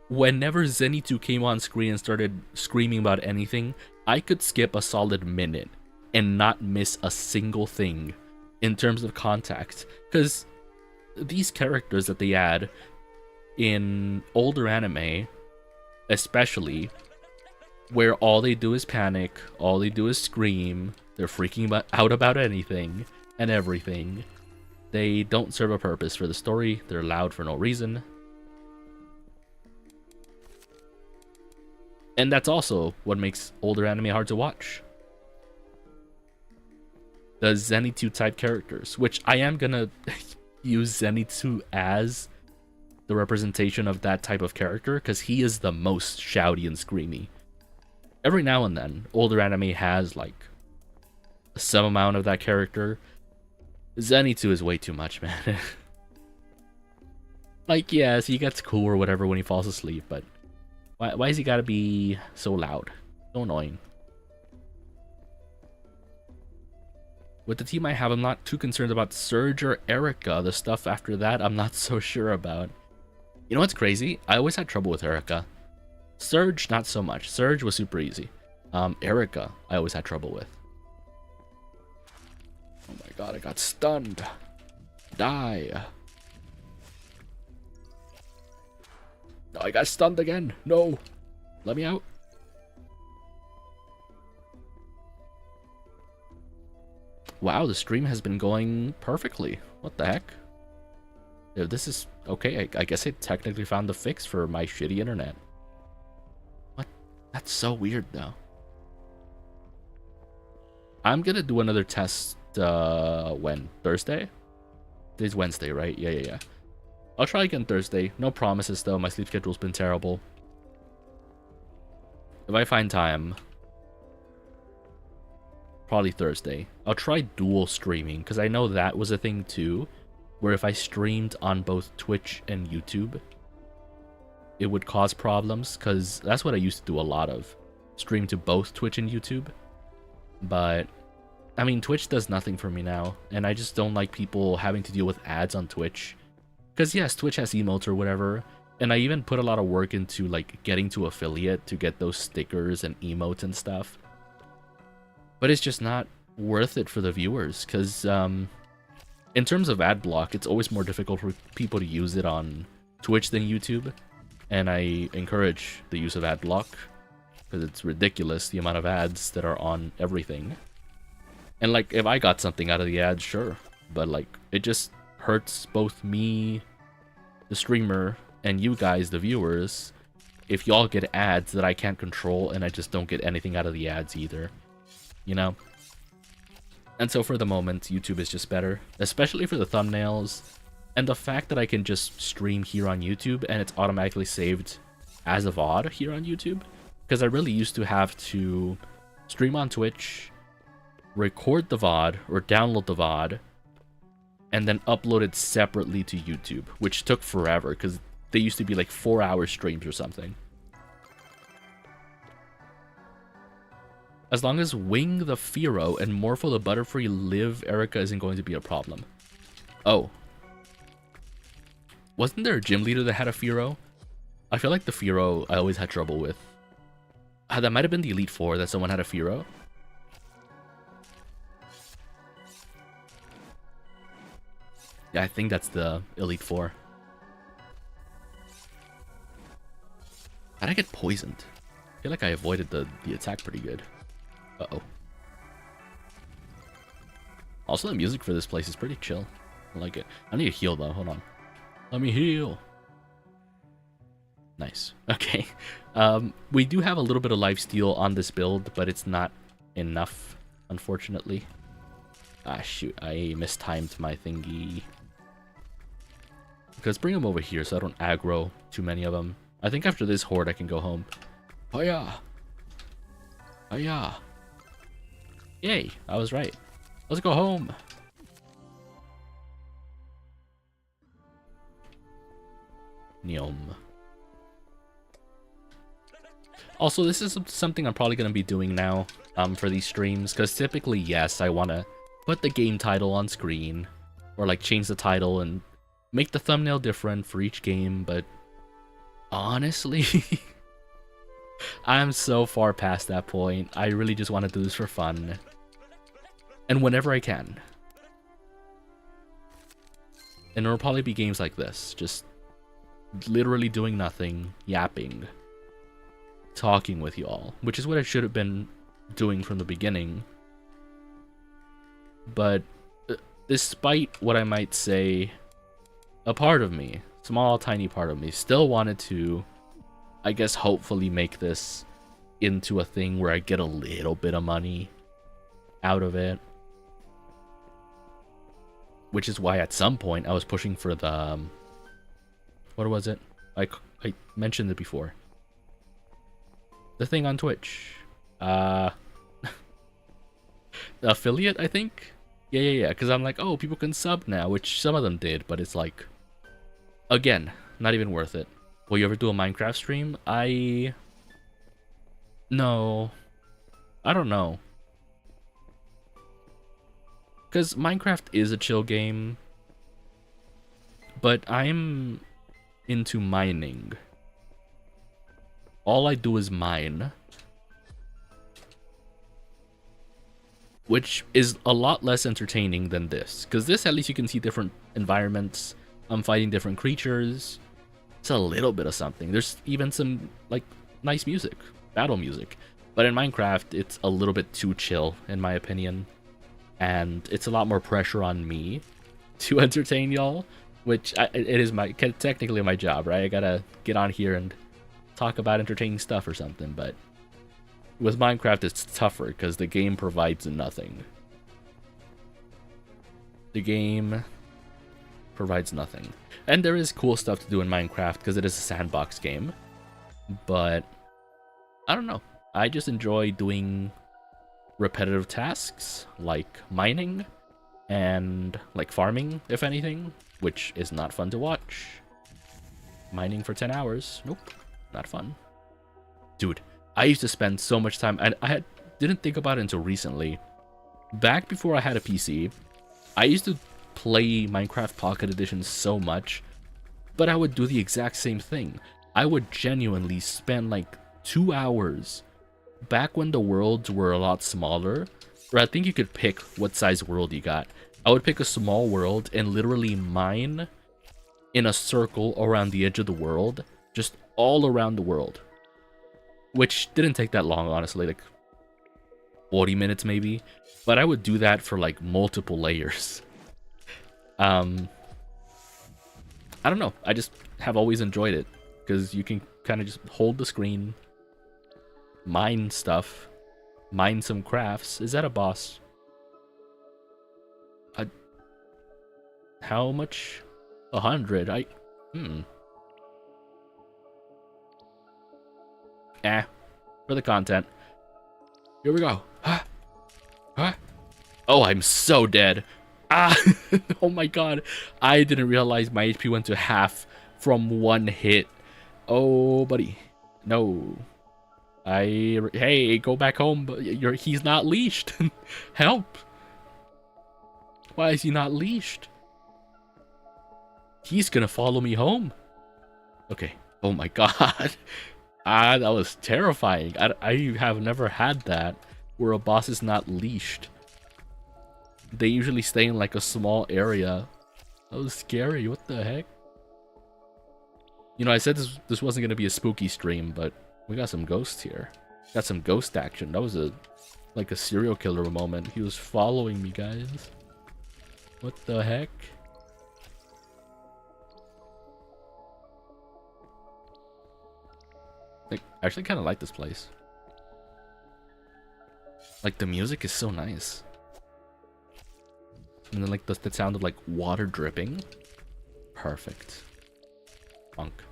whenever Zenitsu came on screen and started screaming about anything, I could skip a solid minute and not miss a single thing in terms of context. Because these characters that they add in older anime, especially, where all they do is panic, all they do is scream, they're freaking out about anything and everything. They don't serve a purpose for the story, they're loud for no reason. And that's also what makes older anime hard to watch. The Zenitsu type characters, which I am gonna use Zenitsu as the representation of that type of character, because he is the most shouty and screamy. Every now and then, older anime has like some amount of that character. Zenitsu is way too much, man. Like, yes, he gets cool or whatever when he falls asleep, but why is he gotta be so loud? So annoying. With the team I have, I'm not too concerned about Surge or Erica. The stuff after that, I'm not so sure about. You know what's crazy? I always had trouble with Erica. Surge, not so much. Surge was super easy. Erica, I always had trouble with. Oh my god, I got stunned. Die. No, I got stunned again. No. Let me out. Wow, the stream has been going perfectly. What the heck? If this is okay, I guess I technically found the fix for my shitty internet. What? That's so weird, though. I'm gonna do another test, when? Thursday? Today's Wednesday, right? Yeah. I'll try again Thursday. No promises, though. My sleep schedule's been terrible. If I find time, probably Thursday. I'll try dual streaming, because I know that was a thing, too. Where if I streamed on both Twitch and YouTube, it would cause problems, because that's what I used to do a lot of. Stream to both Twitch and YouTube. But, I mean, Twitch does nothing for me now, and I just don't like people having to deal with ads on Twitch. Because yes, Twitch has emotes or whatever, and I even put a lot of work into like getting to affiliate to get those stickers and emotes and stuff. But it's just not worth it for the viewers, because in terms of ad block, it's always more difficult for people to use it on Twitch than YouTube, and I encourage the use of ad block, because it's ridiculous the amount of ads that are on everything. And like, if I got something out of the ads, sure, but like, it just hurts both me, the streamer, and you guys, the viewers, if y'all get ads that I can't control and I just don't get anything out of the ads either, you know? And so for the moment, YouTube is just better, especially for the thumbnails, and the fact that I can just stream here on YouTube and it's automatically saved as a VOD here on YouTube, because I really used to have to stream on Twitch, record the VOD, or download the VOD, and then upload it separately to YouTube, which took forever, because they used to be like 4-hour streams or something. As long as Wing the Firo and Morpho the Butterfree live, Erica isn't going to be a problem. Oh. Wasn't there a gym leader that had a Firo? I feel like the Firo I always had trouble with. That might have been the Elite Four that someone had a Firo. Yeah, I think that's the Elite Four. How'd I get poisoned? I feel like I avoided the attack pretty good. Uh-oh. Also, the music for this place is pretty chill. I like it. I need to heal, though. Hold on. Let me heal. Nice. Okay. We do have a little bit of lifesteal on this build, but it's not enough, unfortunately. Ah, shoot. I mistimed my thingy. Let's bring them over here so I don't aggro too many of them. I think after this horde, I can go home. Oh, yeah. Oh, yeah. Yay, I was right. Let's go home. Neom. Also, this is something I'm probably going to be doing now for these streams, because typically, yes, I want to put the game title on screen, or like change the title and make the thumbnail different for each game, but honestly, I'm so far past that point. I really just want to do this for fun. And whenever I can. And there will probably be games like this. Just literally doing nothing, yapping, talking with you all. Which is what I should have been doing from the beginning. But despite what I might say, a part of me, small tiny part of me, still wanted to, I guess, hopefully make this into a thing where I get a little bit of money out of it. Which is why at some point I was pushing for the, what was it? I mentioned it before. The thing on Twitch. The affiliate, I think? Yeah. Because I'm like, oh, people can sub now, which some of them did, but it's like, again, not even worth it. Will you ever do a Minecraft stream? No. I don't know. Because Minecraft is a chill game, but I'm into mining. All I do is mine. Which is a lot less entertaining than this. Because this, at least you can see different environments. I'm fighting different creatures. It's a little bit of something. There's even some, like, nice music. Battle music. But in Minecraft, it's a little bit too chill, in my opinion. And it's a lot more pressure on me to entertain y'all, which it is technically my job, right? I gotta get on here and talk about entertaining stuff or something, but with Minecraft it's tougher because the game provides nothing. The game provides nothing. And there is cool stuff to do in Minecraft because it is a sandbox game, but I don't know. I just enjoy doing repetitive tasks like mining and like farming, if anything, which is not fun to watch. Mining for 10 hours, nope, not fun. Dude, I used to spend so much time, and I didn't think about it until recently. Back before I had a PC, I used to play Minecraft Pocket Edition so much, but I would do the exact same thing. I would genuinely spend like 2 hours back when the worlds were a lot smaller, or I think you could pick what size world you got. I would pick a small world and literally mine in a circle around the edge of the world, just all around the world. Which didn't take that long, honestly, like 40 minutes maybe. But I would do that for like multiple layers. I don't know, I just have always enjoyed it, because you can kind of just hold the screen, mine stuff, mine some crafts. Is that a boss? How much? 100. For the content. Here we go. Oh, I'm so dead. Oh my god. I didn't realize my HP went to half from one hit. Oh, buddy. No. Hey, go back home. But he's not leashed. Help. Why is he not leashed? He's gonna follow me home. Okay. Oh my god. That was terrifying. I have never had that where a boss is not leashed. They usually stay in like a small area. That was scary. What the heck? You know, I said this wasn't gonna be a spooky stream, but we got some ghosts here. Got some ghost action. That was like a serial killer moment. He was following me, guys. What the heck? Like, I actually kind of like this place. Like, the music is so nice. And then, like, the sound of, like, water dripping. Perfect. Funk.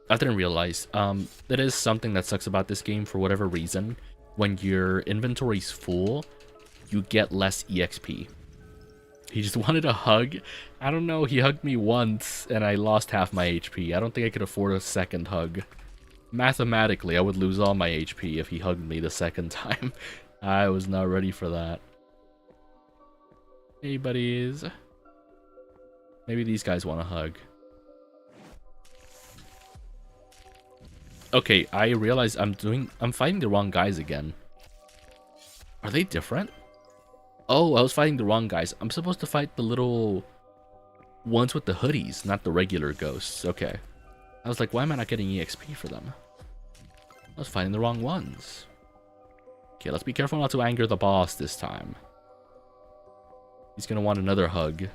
I didn't realize, that is something that sucks about this game for whatever reason. When your inventory's full, you get less EXP. He just wanted a hug. I don't know, he hugged me once, and I lost half my HP. I don't think I could afford a second hug. Mathematically, I would lose all my HP if he hugged me the second time. I was not ready for that. Hey, buddies. Maybe these guys want a hug. Okay, I realize I'm fighting the wrong guys again. Are they different? Oh, I was fighting the wrong guys. I'm supposed to fight the little ones with the hoodies, not the regular ghosts. Okay. I was like, why am I not getting EXP for them? I was fighting the wrong ones. Okay, let's be careful not to anger the boss this time. He's gonna want another hug.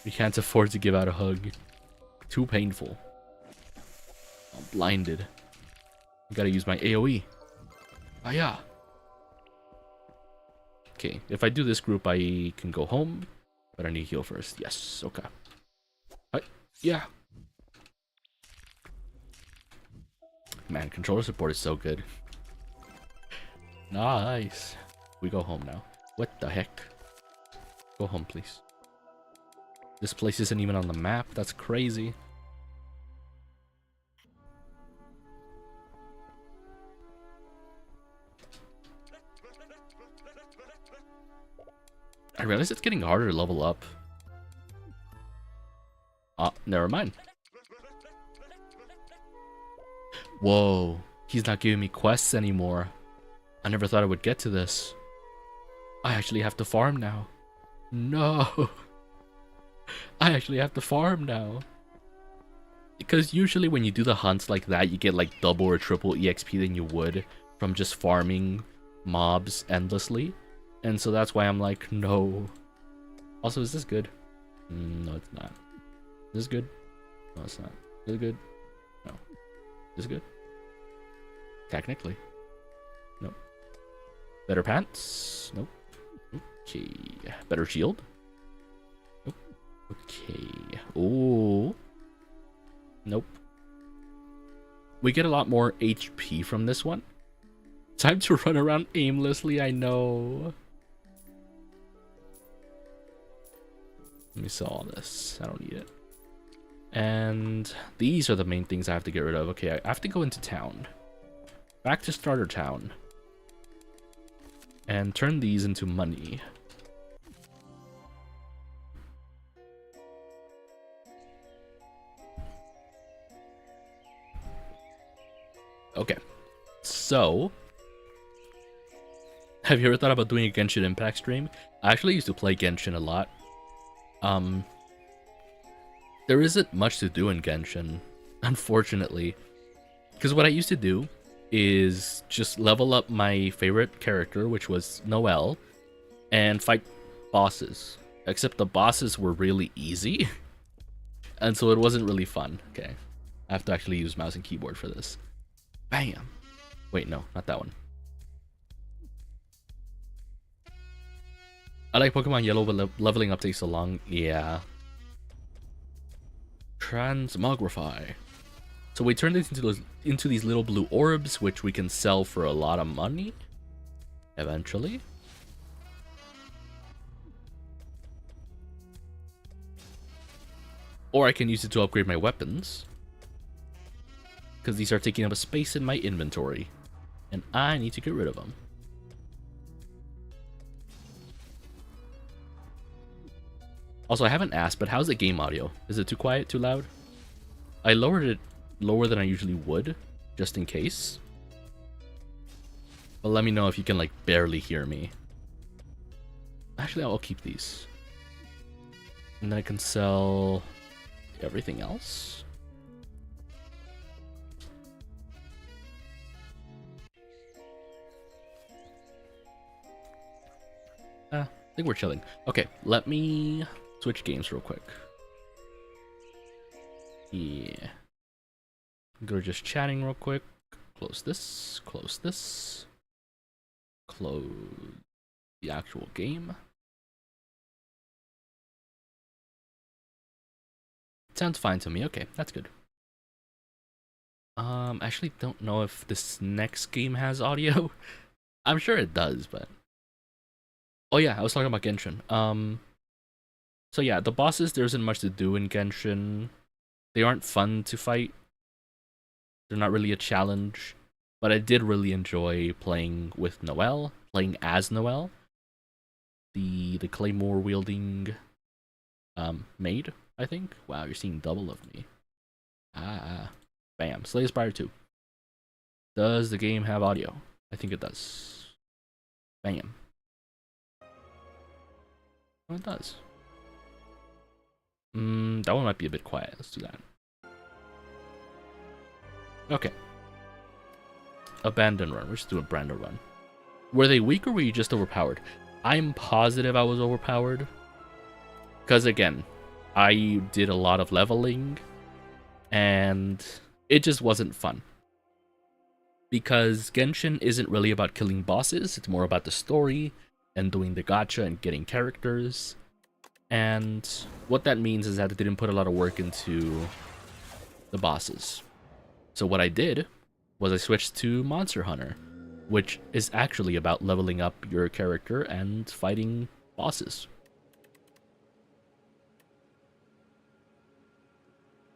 We can't afford to give out a hug. Too painful. I'm blinded. I gotta use my AoE. Ah, yeah. Okay, if I do this group, I can go home. But I need to heal first. Yes, okay. Yeah. Man, controller support is so good. Nice. We go home now. What the heck? Go home, please. This place isn't even on the map. That's crazy. I realize it's getting harder to level up. Ah, never mind. Whoa, he's not giving me quests anymore. I never thought I would get to this. I actually have to farm now. No. I actually have to farm now. Because usually when you do the hunts like that, you get like double or triple EXP than you would from just farming mobs endlessly. And so that's why I'm like, no. Also, is this good? No, it's not. Is this good? No, it's not. Is it good? No. Is it good? Technically. Nope. Better pants? Nope. Okay. Better shield? Nope. Okay. Oh. Nope. We get a lot more HP from this one. Time to run around aimlessly, I know. Let me sell all this. I don't need it. And these are the main things I have to get rid of. Okay, I have to go into town. Back to starter town. And turn these into money. Okay. So, have you ever thought about doing a Genshin Impact stream? I actually used to play Genshin a lot. There isn't much to do in Genshin, unfortunately. Because what I used to do is just level up my favorite character, which was Noelle, and fight bosses. Except the bosses were really easy, and so it wasn't really fun. Okay, I have to actually use mouse and keyboard for this. Bam! Wait, no, not that one. I like Pokemon Yellow, but leveling up takes so long. Yeah. Transmogrify. So we turn these into these little blue orbs, which we can sell for a lot of money. Eventually. Or I can use it to upgrade my weapons, because these are taking up a space in my inventory, and I need to get rid of them. Also, I haven't asked, but how's the game audio? Is it too quiet, too loud? I lowered it lower than I usually would, just in case. But let me know if you can, like, barely hear me. Actually, I'll keep these. And then I can sell everything else. I think we're chilling. Okay, let me switch games real quick. Yeah. Go just chatting real quick. Close this. Close this. Close the actual game. Sounds fine to me. Okay, that's good. Actually don't know if this next game has audio. I'm sure it does, but... Oh yeah, I was talking about Genshin. So yeah, the bosses, there isn't much to do in Genshin. They aren't fun to fight. They're not really a challenge. But I did really enjoy playing with Noelle, playing as Noelle. The claymore wielding maid, I think. Wow, you're seeing double of me. Bam. Slay Spire 2. Does the game have audio? I think it does. Bam. Oh, it does. That one might be a bit quiet. Let's do that. Okay. Abandon run. We're just doing Brando run. Were they weak or were you just overpowered? I'm positive I was overpowered. Because again, I did a lot of leveling and it just wasn't fun. Because Genshin isn't really about killing bosses, it's more about the story and doing the gacha and getting characters. And what that means is that it didn't put a lot of work into the bosses. So what I did was I switched to Monster Hunter, which is actually about leveling up your character and fighting bosses.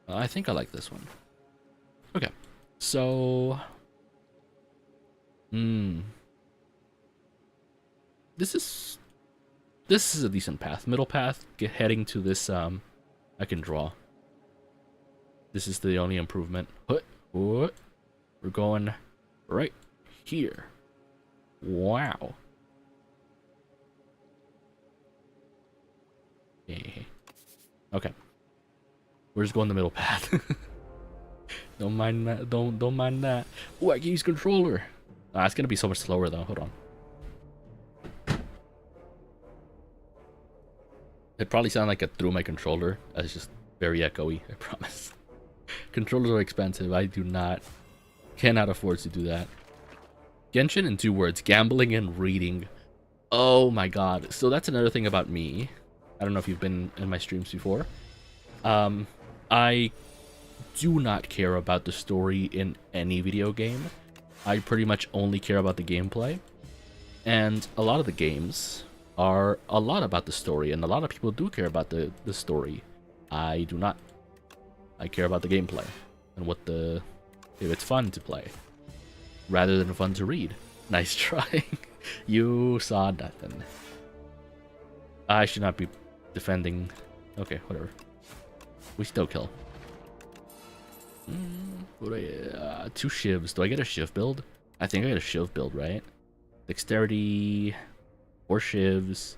I think I like this one. Okay, so... This is a decent path. Middle path, heading to this, I can draw. This is the only improvement. We're going right here. Wow. Okay. We're just going the middle path. Don't mind that. Don't mind that. Oh, I can use controller. It's gonna be so much slower though. Hold on. It probably sounded like I threw my controller. It's just very echoey, I promise. Controllers are expensive. I cannot afford to do that. Genshin in 2 words, gambling and reading. Oh my god. So that's another thing about me. I don't know if you've been in my streams before. I do not care about the story in any video game. I pretty much only care about the gameplay. And a lot of the games are a lot about the story, and a lot of people do care about the story. I do not. I care about the gameplay and if it's fun to play rather than fun to read. Nice try. You saw nothing. I should not be defending. Okay, whatever. We still kill. 2 shivs. Do I get a shiv build? I think I get a shiv build, right? Dexterity, 4 shivs.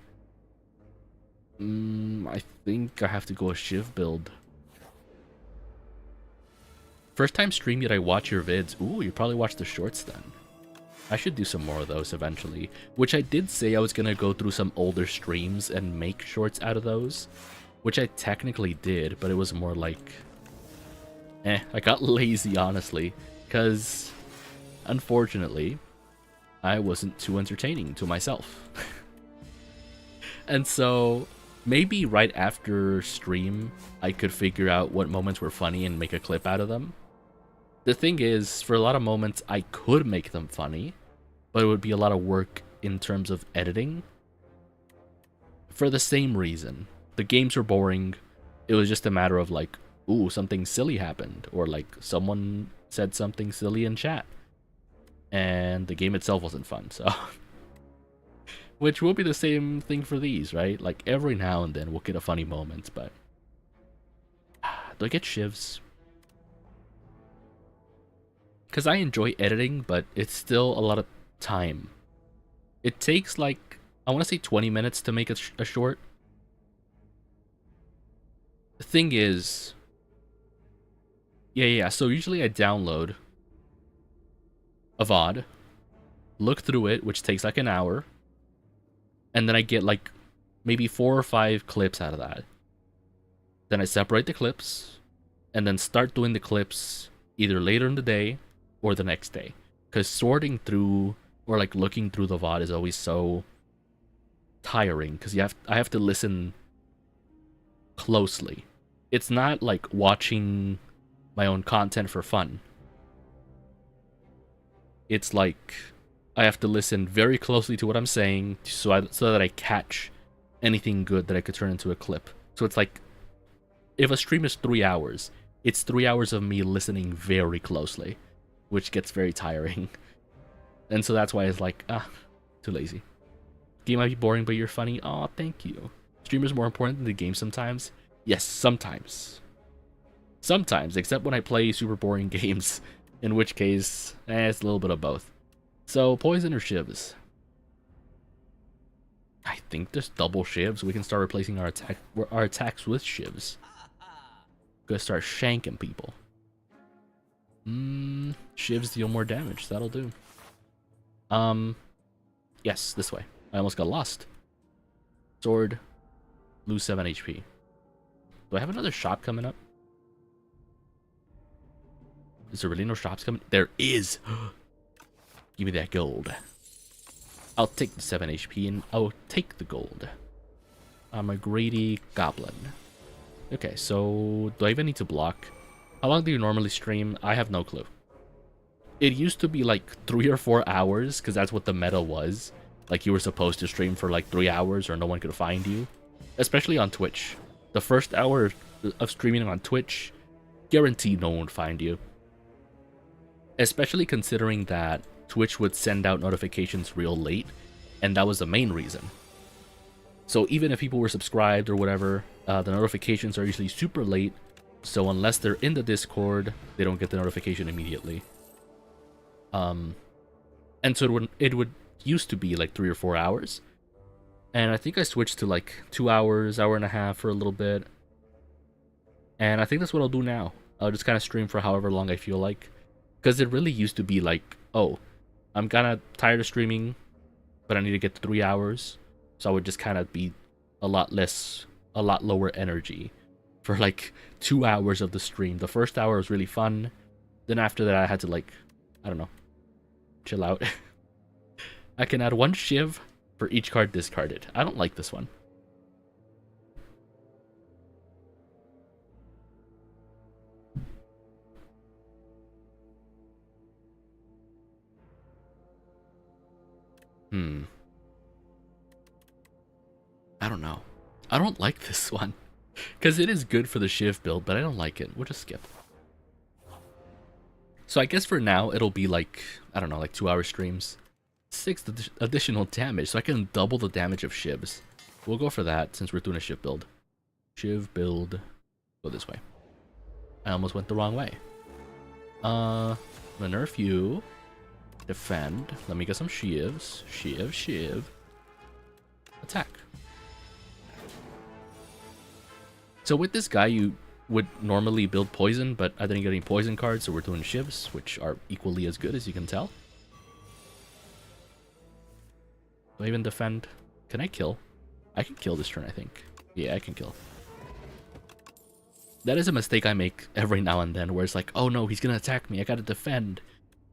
I think I have to go a shiv build. First time stream yet I watch your vids. Ooh, you probably watch the shorts then. I should do some more of those eventually. Which I did say I was gonna go through some older streams and make shorts out of those. Which I technically did, but it was more like... I got lazy, honestly. Because, unfortunately, I wasn't too entertaining to myself. And so, maybe right after stream, I could figure out what moments were funny and make a clip out of them. The thing is, for a lot of moments, I could make them funny, but it would be a lot of work in terms of editing. For the same reason. The games were boring, It was just a matter of like, ooh, something silly happened, or like someone said something silly in chat, and the game itself wasn't fun. So, which will be the same thing for these, right? Like every now and then we'll get a funny moment, but do I get shivs? Because I enjoy editing, but it's still a lot of time. It takes like, I want to say 20 minutes to make a short. The thing is, yeah, so usually I download a VOD, look through it, which takes like an hour, and then I get like maybe 4 or 5 clips out of that. Then I separate the clips, and then start doing the clips either later in the day or the next day. Because sorting through or like looking through the VOD is always so tiring, because I have to listen closely. It's not like watching my own content for fun. It's like I have to listen very closly to what I'm saying so that I catch anything good that I could turn into a clip. So it's like, if a stream is 3 hours, it's 3 hours of me listening very closely, which gets very tiring. And so that's why it's like, too lazy. Game might be boring, but you're funny. Aw, thank you. Streamer's more important than the game sometimes. Yes, sometimes. Sometimes, except when I play super boring games, in which case, it's a little bit of both. So, poison or shivs? I think there's double shivs. We can start replacing our attacks with shivs. Gonna start shanking people. Shivs deal more damage. That'll do. Yes, this way. I almost got lost. Sword, lose 7 HP. Do I have another shop coming up? Is there really no shops coming? There is! Give me that gold. I'll take the 7 HP and I'll take the gold. I'm a greedy goblin. Okay, so do I even need to block? How long do you normally stream? I have no clue. It used to be like 3 or 4 hours, because that's what the meta was. Like, you were supposed to stream for like 3 hours or no one could find you. Especially on Twitch. The first hour of streaming on Twitch, guaranteed no one would find you. Especially considering that Twitch would send out notifications real late, and that was the main reason. So even if people were subscribed or whatever, the notifications are usually super late, so unless they're in the Discord, they don't get the notification immediately. And so it would used to be like 3 or 4 hours, and I think I switched to like 2 hours, hour and a half for a little bit, and I think that's what I'll do now. I'll just kind of stream for however long I feel like, because it really used to be like, oh, I'm kind of tired of streaming, but I need to get to 3 hours, so I would just kind of be a lot lower energy for like 2 hours of the stream. The first hour was really fun, then after that I had to, like, I don't know, chill out. I can add 1 shiv for each card discarded. I don't like this one. I don't know. I don't like this one. Because it is good for the shiv build, but I don't like it. We'll just skip. So I guess for now, it'll be like, I don't know, like 2 hour streams. 6 additional damage, so I can double the damage of shivs. We'll go for that since we're doing a shiv build. Shiv build. Go this way. I almost went the wrong way. I'm gonna nerf you. Defend. Let me get some shivs. Shiv. Attack. So with this guy, you would normally build poison, but I didn't get any poison cards, so we're doing shivs, which are equally as good, as you can tell. Do I even defend? Can I kill? I can kill this turn, I think. Yeah, I can kill. That is a mistake I make every now and then, where it's like, oh no, he's gonna attack me, I gotta defend.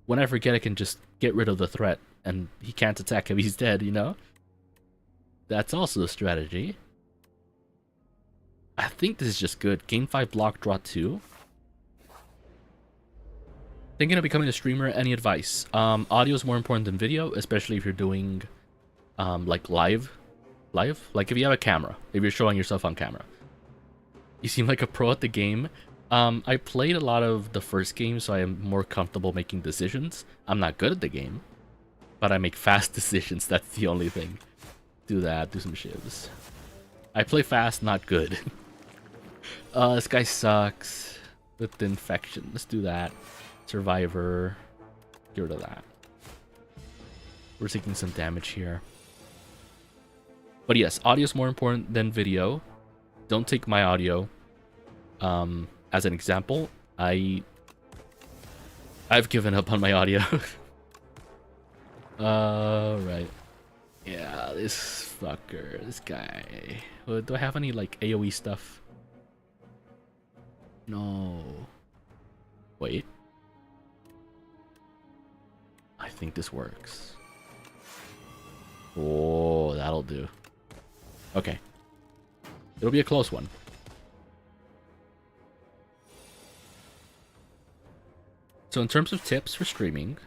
When I forget, I can just get rid of the threat, and he can't attack him, he's dead, you know? That's also a strategy. I think this is just good. Game 5 block, draw 2. Thinking of becoming a streamer, any advice? Audio is more important than video, especially if you're doing like live. Like if you have a camera, if you're showing yourself on camera. You seem like a pro at the game. I played a lot of the first game, so I am more comfortable making decisions. I'm not good at the game, but I make fast decisions. That's the only thing. Do that, do some shivs. I play fast, not good. This guy sucks. With the infection. Let's do that. Survivor. Get rid of that. We're taking some damage here. But yes, audio is more important than video. Don't take my audio as an example. I've given up on my audio. Right. Yeah, this fucker, this guy. Do I have any like AoE stuff? No. Wait. I think this works. Oh, that'll do. Okay. It'll be a close one. So in terms of tips for streaming,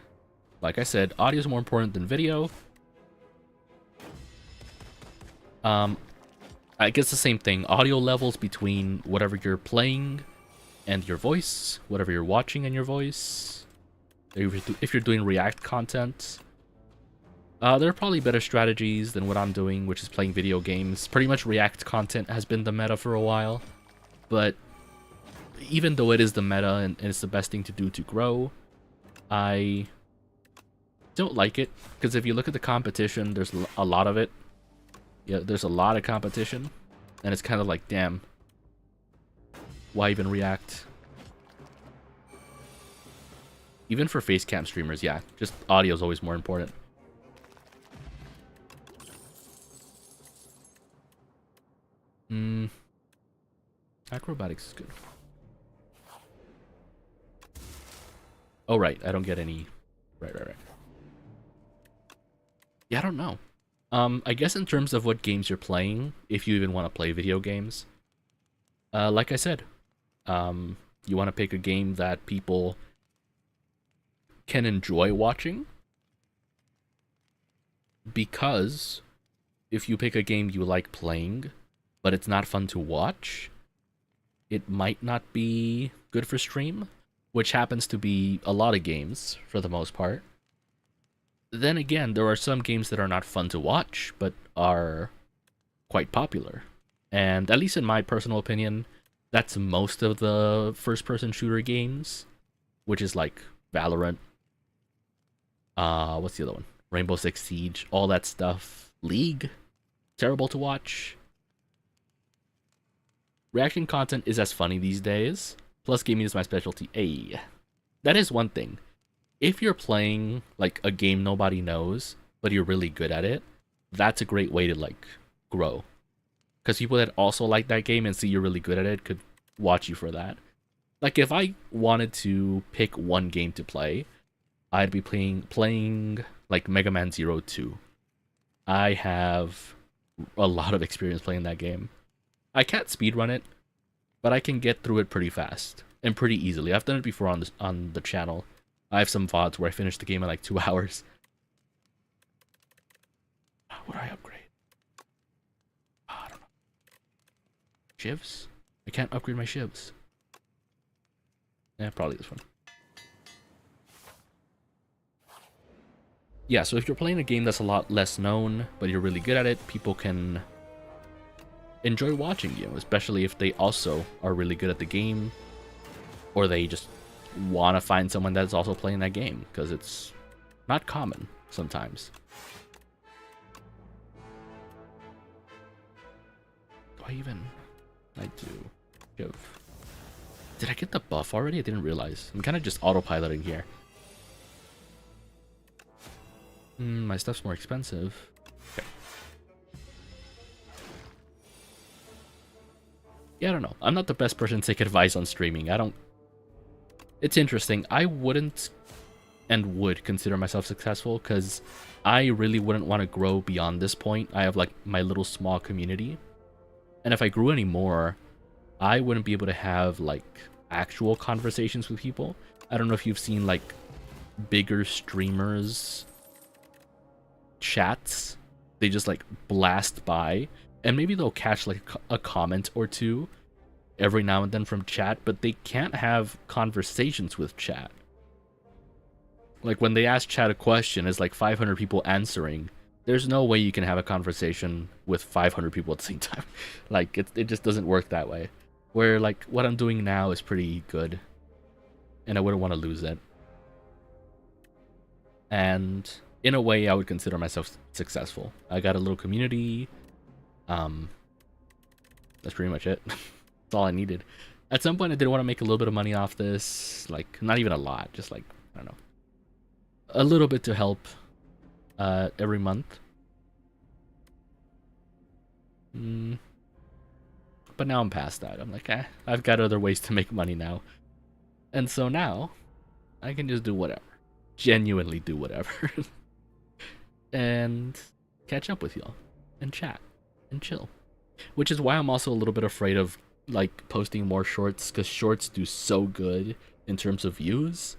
like I said, audio is more important than video. I guess the same thing. Audio levels between whatever you're playing and your voice, whatever you're watching and your voice. If you're doing React content, there are probably better strategies than what I'm doing, which is playing video games. Pretty much React content has been the meta for a while, but even though it is the meta and it's the best thing to do to grow, I don't like it, because if you look at the competition, there's a lot of it. Yeah, there's a lot of competition, and it's kind of like, damn, why even React? Even for facecam streamers, yeah, just audio is always more important. Acrobatics is good. Oh, right, I don't get any... Right. Yeah, I don't know. I guess in terms of what games you're playing, if you even want to play video games, like I said, you want to pick a game that people can enjoy watching, because if you pick a game you like playing, but it's not fun to watch, it might not be good for stream, which happens to be a lot of games for the most part. Then again, there are some games that are not fun to watch, but are quite popular. And at least in my personal opinion, that's most of the first-person shooter games, which is like Valorant, what's the other one? Rainbow Six Siege, all that stuff. League, terrible to watch. Reaction content is as funny these days, plus gaming is my specialty. Ay. That is one thing. If you're playing like a game nobody knows, but you're really good at it, that's a great way to like grow. Because people that also like that game and see you're really good at it could watch you for that. Like if I wanted to pick one game to play, I'd be playing like Mega Man 2. I have a lot of experience playing that game. I can't speedrun it, but I can get through it pretty fast and pretty easily. I've done it before on the channel. I have some VODs where I finished the game in like 2 hours. What do I upgrade? I don't know. Shivs? I can't upgrade my shivs. Yeah, probably this one. Yeah, so if you're playing a game that's a lot less known, but you're really good at it, people can enjoy watching you, especially if they also are really good at the game, or they just want to find someone that's also playing that game, because it's not common sometimes. Do I even... I do. Give. Did I get the buff already? I didn't realize. I'm kind of just autopiloting here. My stuff's more expensive. Okay. Yeah, I don't know. I'm not the best person to take advice on streaming. It's interesting. I wouldn't and would consider myself successful because I really wouldn't want to grow beyond this point. I have like my little small community. And if I grew any more, I wouldn't be able to have like actual conversations with people. I don't know if you've seen like bigger streamers chats. They just like blast by and maybe they'll catch like a comment or two, every now and then from chat, but they can't have conversations with chat. Like when they ask chat a question, it's like 500 people answering. There's no way you can have a conversation with 500 people at the same time. Like it just doesn't work that way. Where like what I'm doing now is pretty good, and I wouldn't want to lose it. And in a way, I would consider myself successful. I got a little community. That's pretty much it. That's all I needed. At some point, I did want to make a little bit of money off this. Like, not even a lot. Just like, I don't know. A little bit to help every month. But now I'm past that. I'm like, I've got other ways to make money now. And so now, I can just do whatever. Genuinely do whatever. And catch up with y'all. And chat. And chill. Which is why I'm also a little bit afraid of like posting more shorts, because shorts do so good in terms of views.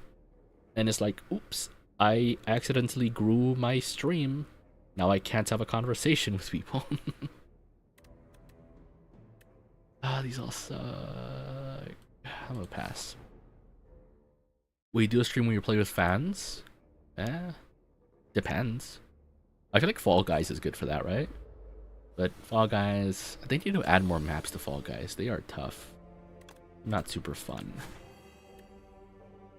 And it's like, oops, I accidentally grew my stream. Now I can't have a conversation with people. These all suck. I'm gonna pass. Will you do a stream when you play with fans? Depends. I feel like Fall Guys is good for that, right? But Fall Guys, I think you need to add more maps to Fall Guys. They are tough. Not super fun.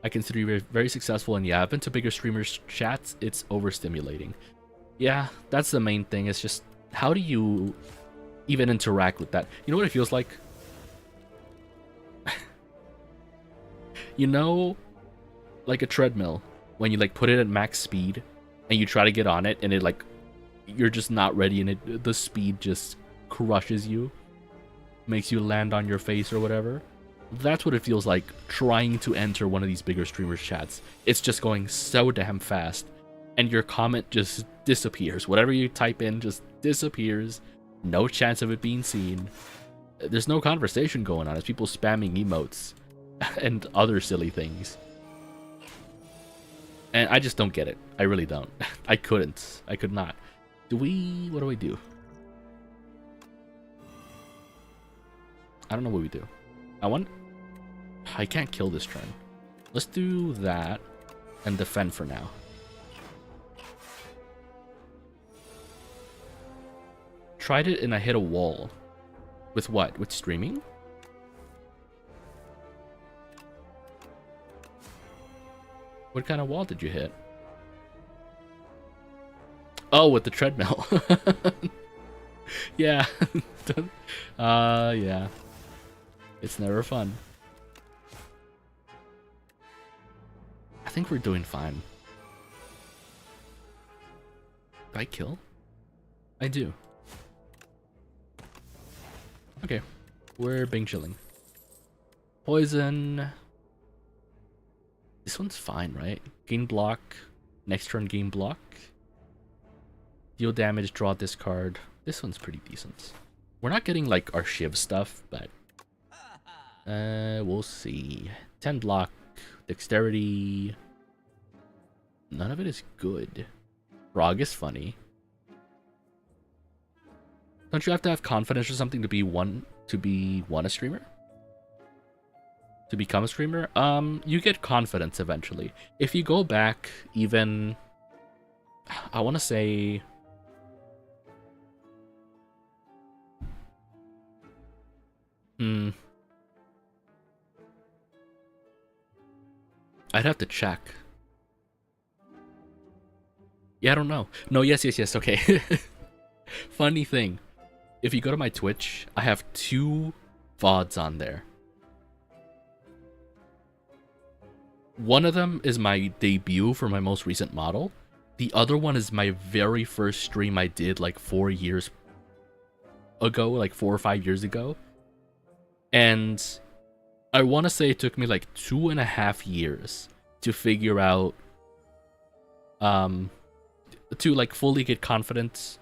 I consider you very, very successful, and yeah, I've been to bigger streamers' chats. It's overstimulating. Yeah, that's the main thing. It's just, how do you even interact with that? You know what it feels like? You know, like a treadmill, when you like put it at max speed, and you try to get on it, and it like, you're just not ready, and the speed just crushes you, makes you land on your face or whatever. That's what it feels like trying to enter one of these bigger streamers' chats. It's just going so damn fast, and your comment just disappears. Whatever you type in just disappears. No chance of it being seen. There's no conversation going on. It's people spamming emotes and other silly things. And I just don't get it. I really don't. I couldn't. I could not. What do we do? I don't know what we do. I can't kill this turn. Let's do that and defend for now. Tried it and I hit a wall. With what? With streaming? What kind of wall did you hit? Oh, with the treadmill. Yeah. Yeah. It's never fun. I think we're doing fine. Did I kill? I do. Okay. We're Bing chilling. Poison. This one's fine, right? Gain block. Next turn gain block. Deal damage, draw this card. This one's pretty decent. We're not getting like our Shiv stuff, but we'll see. 10 block, dexterity. None of it is good. Frog is funny. Don't you have to have confidence or something to be a streamer? To become a streamer? You get confidence eventually. If you go back even, I want to say, I'd have to check. Yeah, I don't know. No, yes, okay. Funny thing. If you go to my Twitch, I have 2 VODs on there. One of them is my debut for my most recent model. The other one is my very first stream I did like 4 years ago, like 4 or 5 years ago. And I want to say it took me like 2.5 years to figure out, to like fully get confidence.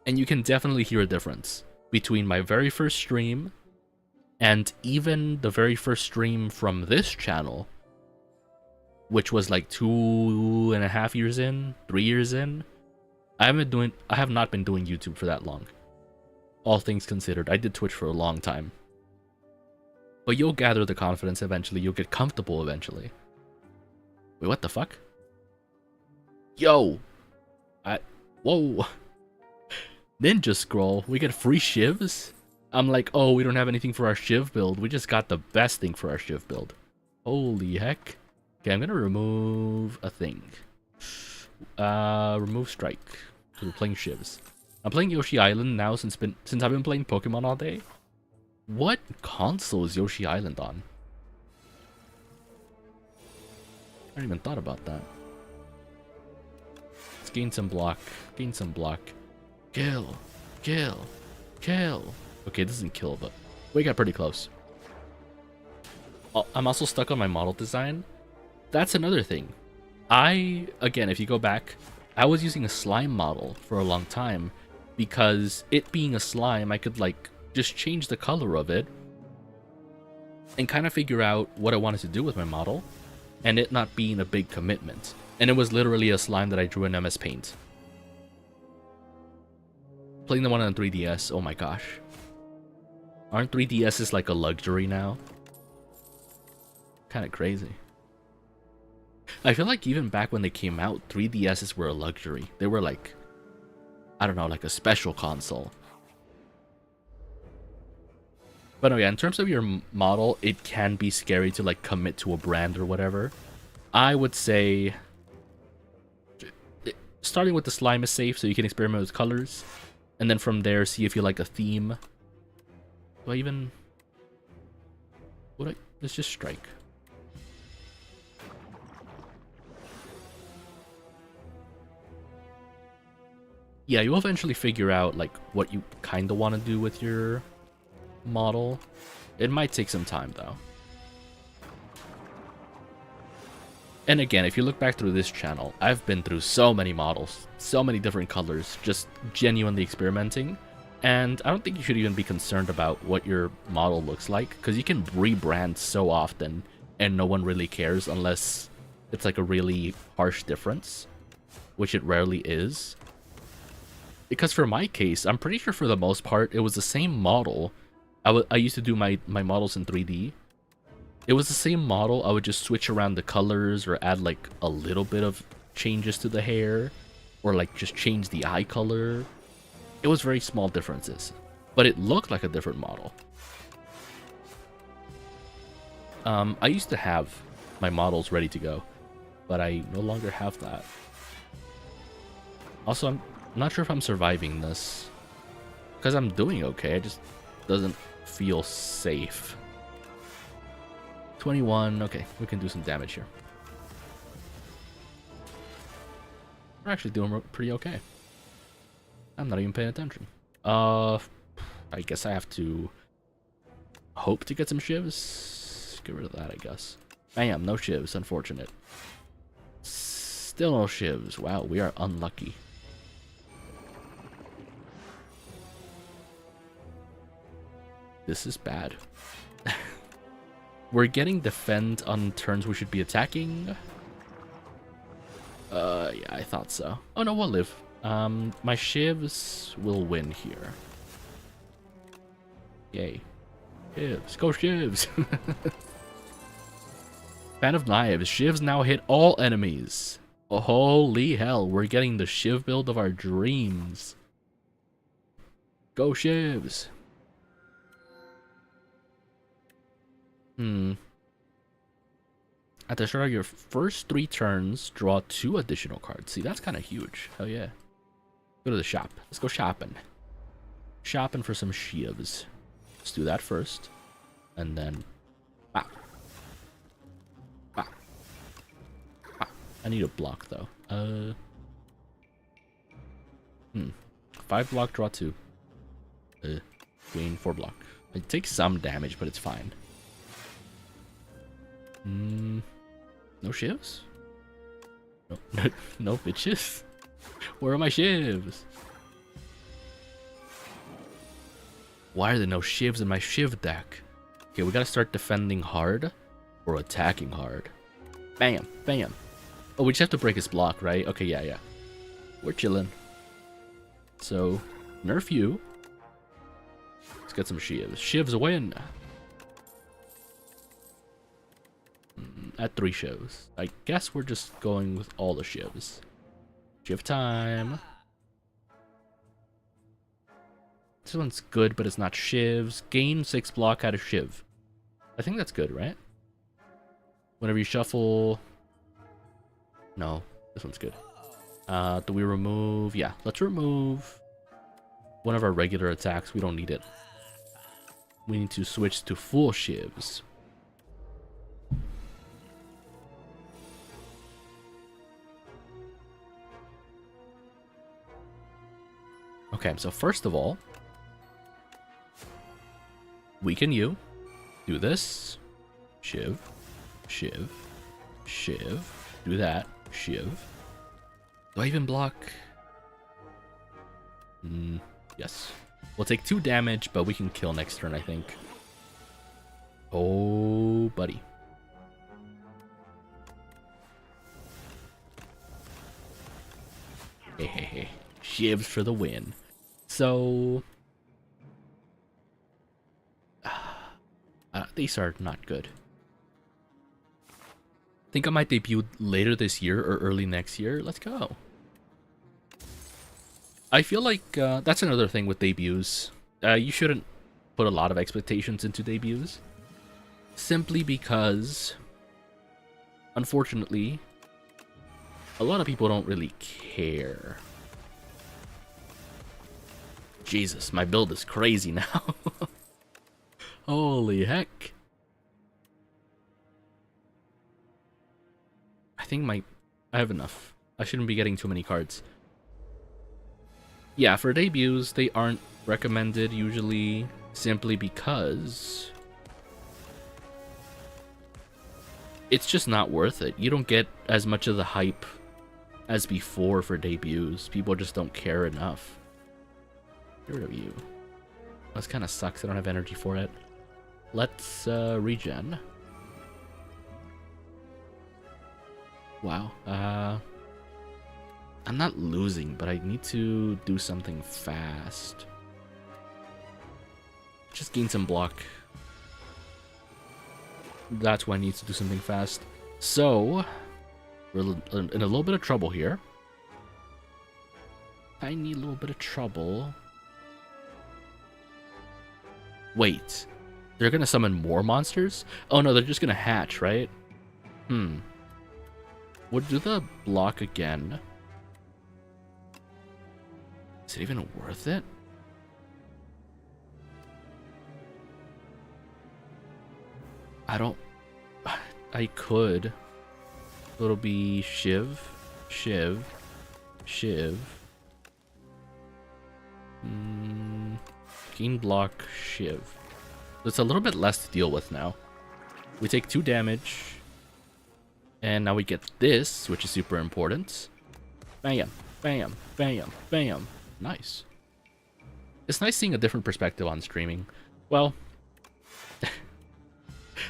And you can definitely hear a difference between my very first stream and even the very first stream from this channel, which was like 2.5 years in, 3 years in. I have not been doing YouTube for that long. All things considered, I did Twitch for a long time. But you'll gather the confidence eventually. You'll get comfortable eventually. Wait, what the fuck? Yo! Whoa! Ninja Scroll. We get free shivs? I'm like, oh, we don't have anything for our shiv build. We just got the best thing for our shiv build. Holy heck. Okay, I'm gonna remove a thing. Remove strike. We're playing shivs. I'm playing Yoshi Island now since I've been playing Pokemon all day. What console is Yoshi Island on? I hadn't even thought about that. Let's gain some block. Gain some block. Kill. Kill. Kill. Okay, this isn't kill, but we got pretty close. Oh, I'm also stuck on my model design. That's another thing. Again, if you go back, I was using a slime model for a long time because it being a slime, I could like just change the color of it and kind of figure out what I wanted to do with my model and it not being a big commitment. And it was literally a slime that I drew in MS Paint. Playing the one on 3DS, oh my gosh. Aren't 3DSs like a luxury now? Kind of crazy. I feel like even back when they came out, 3DSs were a luxury. They were like, I don't know, like a special console. But no, yeah, in terms of your model, it can be scary to like commit to a brand or whatever. I would say starting with the slime is safe, so you can experiment with colors. And then from there, see if you like a theme. Do I even... Let's just strike. Yeah, you'll eventually figure out like what you kind of want to do with your model. It might take some time though. And again, if you look back through this channel, I've been through so many models, so many different colors, just genuinely experimenting. And I don't think you should even be concerned about what your model looks like, because you can rebrand so often and no one really cares unless it's like a really harsh difference, which it rarely is. Because for my case, I'm pretty sure for the most part, it was the same model. I used to do my models in 3D. It was the same model. I would just switch around the colors or add like a little bit of changes to the hair or like just change the eye color. It was very small differences, but it looked like a different model. I used to have my models ready to go, but I no longer have that. Also, I'm not sure if I'm surviving this because I'm doing okay. It just doesn't feel safe. 21. Okay, we can do some damage here. We're actually doing pretty okay. I'm not even paying attention. I guess I have to hope to get some shivs. Get rid of that, I guess. Bam, no shivs, unfortunate. Still no shivs. Wow, we are unlucky. This is bad. We're getting defend on turns we should be attacking. Yeah, I thought so. Oh no, we'll live. My shivs will win here. Yay. Shivs. Go shivs! Fan of knives. Shivs now hit all enemies. Oh, holy hell, we're getting the shiv build of our dreams. Go shivs! At the start of your first 3 turns, draw 2 additional cards. See, that's kind of huge. Hell yeah. Go to the shop. Let's go shopping. Shopping for some shivs. Let's do that first. And then... Ah. Ah. Ah. I need a block, though. 5 block, draw 2. Gain 4 block. It takes some damage, but it's fine. No shivs? No, no bitches? Where are my shivs? Why are there no shivs in my shiv deck? Okay, we gotta start defending hard or attacking hard. Bam, bam. Oh, we just have to break his block, right? Okay, yeah. We're chilling. So, nerf you. Let's get some shivs. Shivs win. at 3 shivs. I guess we're just going with all the shivs. Shiv time. This one's good, but it's not shivs. Gain 6 block out of shiv. I think that's good, right? Whenever you shuffle... No, this one's good. Do we remove... Yeah, let's remove one of our regular attacks. We don't need it. We need to switch to full shivs. Okay, so first of all, weaken you. Do this. Shiv. Shiv. Shiv. Do that. Shiv. Do I even block? Yes. We'll take 2 damage, but we can kill next turn, I think. Oh, buddy. Hey, hey, hey. Shivs for the win. So... these are not good. Think I might debut later this year or early next year. Let's go. I feel like that's another thing with debuts. You shouldn't put a lot of expectations into debuts. Simply because, unfortunately, a lot of people don't really care. Jesus, my build is crazy now. Holy heck. I think I have enough. I shouldn't be getting too many cards. Yeah, for debuts, they aren't recommended usually simply because it's just not worth it. You don't get as much of the hype as before for debuts. People just don't care enough. Get rid of you. This kind of sucks. I don't have energy for it. Let's regen. Wow. I'm not losing, but I need to do something fast. Just gain some block. That's why I need to do something fast. So, we're in a little bit of trouble here. Tiny little bit of trouble. Wait. They're gonna summon more monsters? Oh no, they're just gonna hatch, right? We'll do the block again. Is it even worth it? I could. It'll be Shiv, Shiv, Shiv. Gain block, Shiv. It's a little bit less to deal with now. We take 2 damage. And now we get this, which is super important. Bam, bam, bam, bam. Nice. It's nice seeing a different perspective on streaming. Well,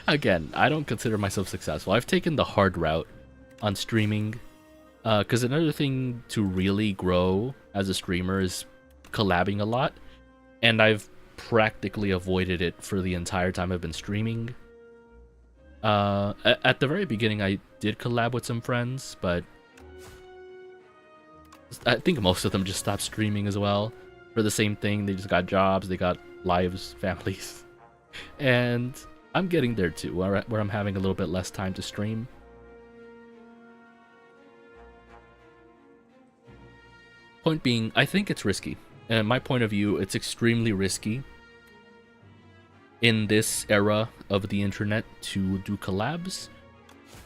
again, I don't consider myself successful. I've taken the hard route on streaming. Because another thing to really grow as a streamer is collabing a lot. And I've practically avoided it for the entire time I've been streaming. At the very beginning, I did collab with some friends, but I think most of them just stopped streaming as well for the same thing. They just got jobs, they got lives, families. And I'm getting there too, where I'm having a little bit less time to stream. Point being, I think it's risky. And in my point of view, it's extremely risky in this era of the internet to do collabs,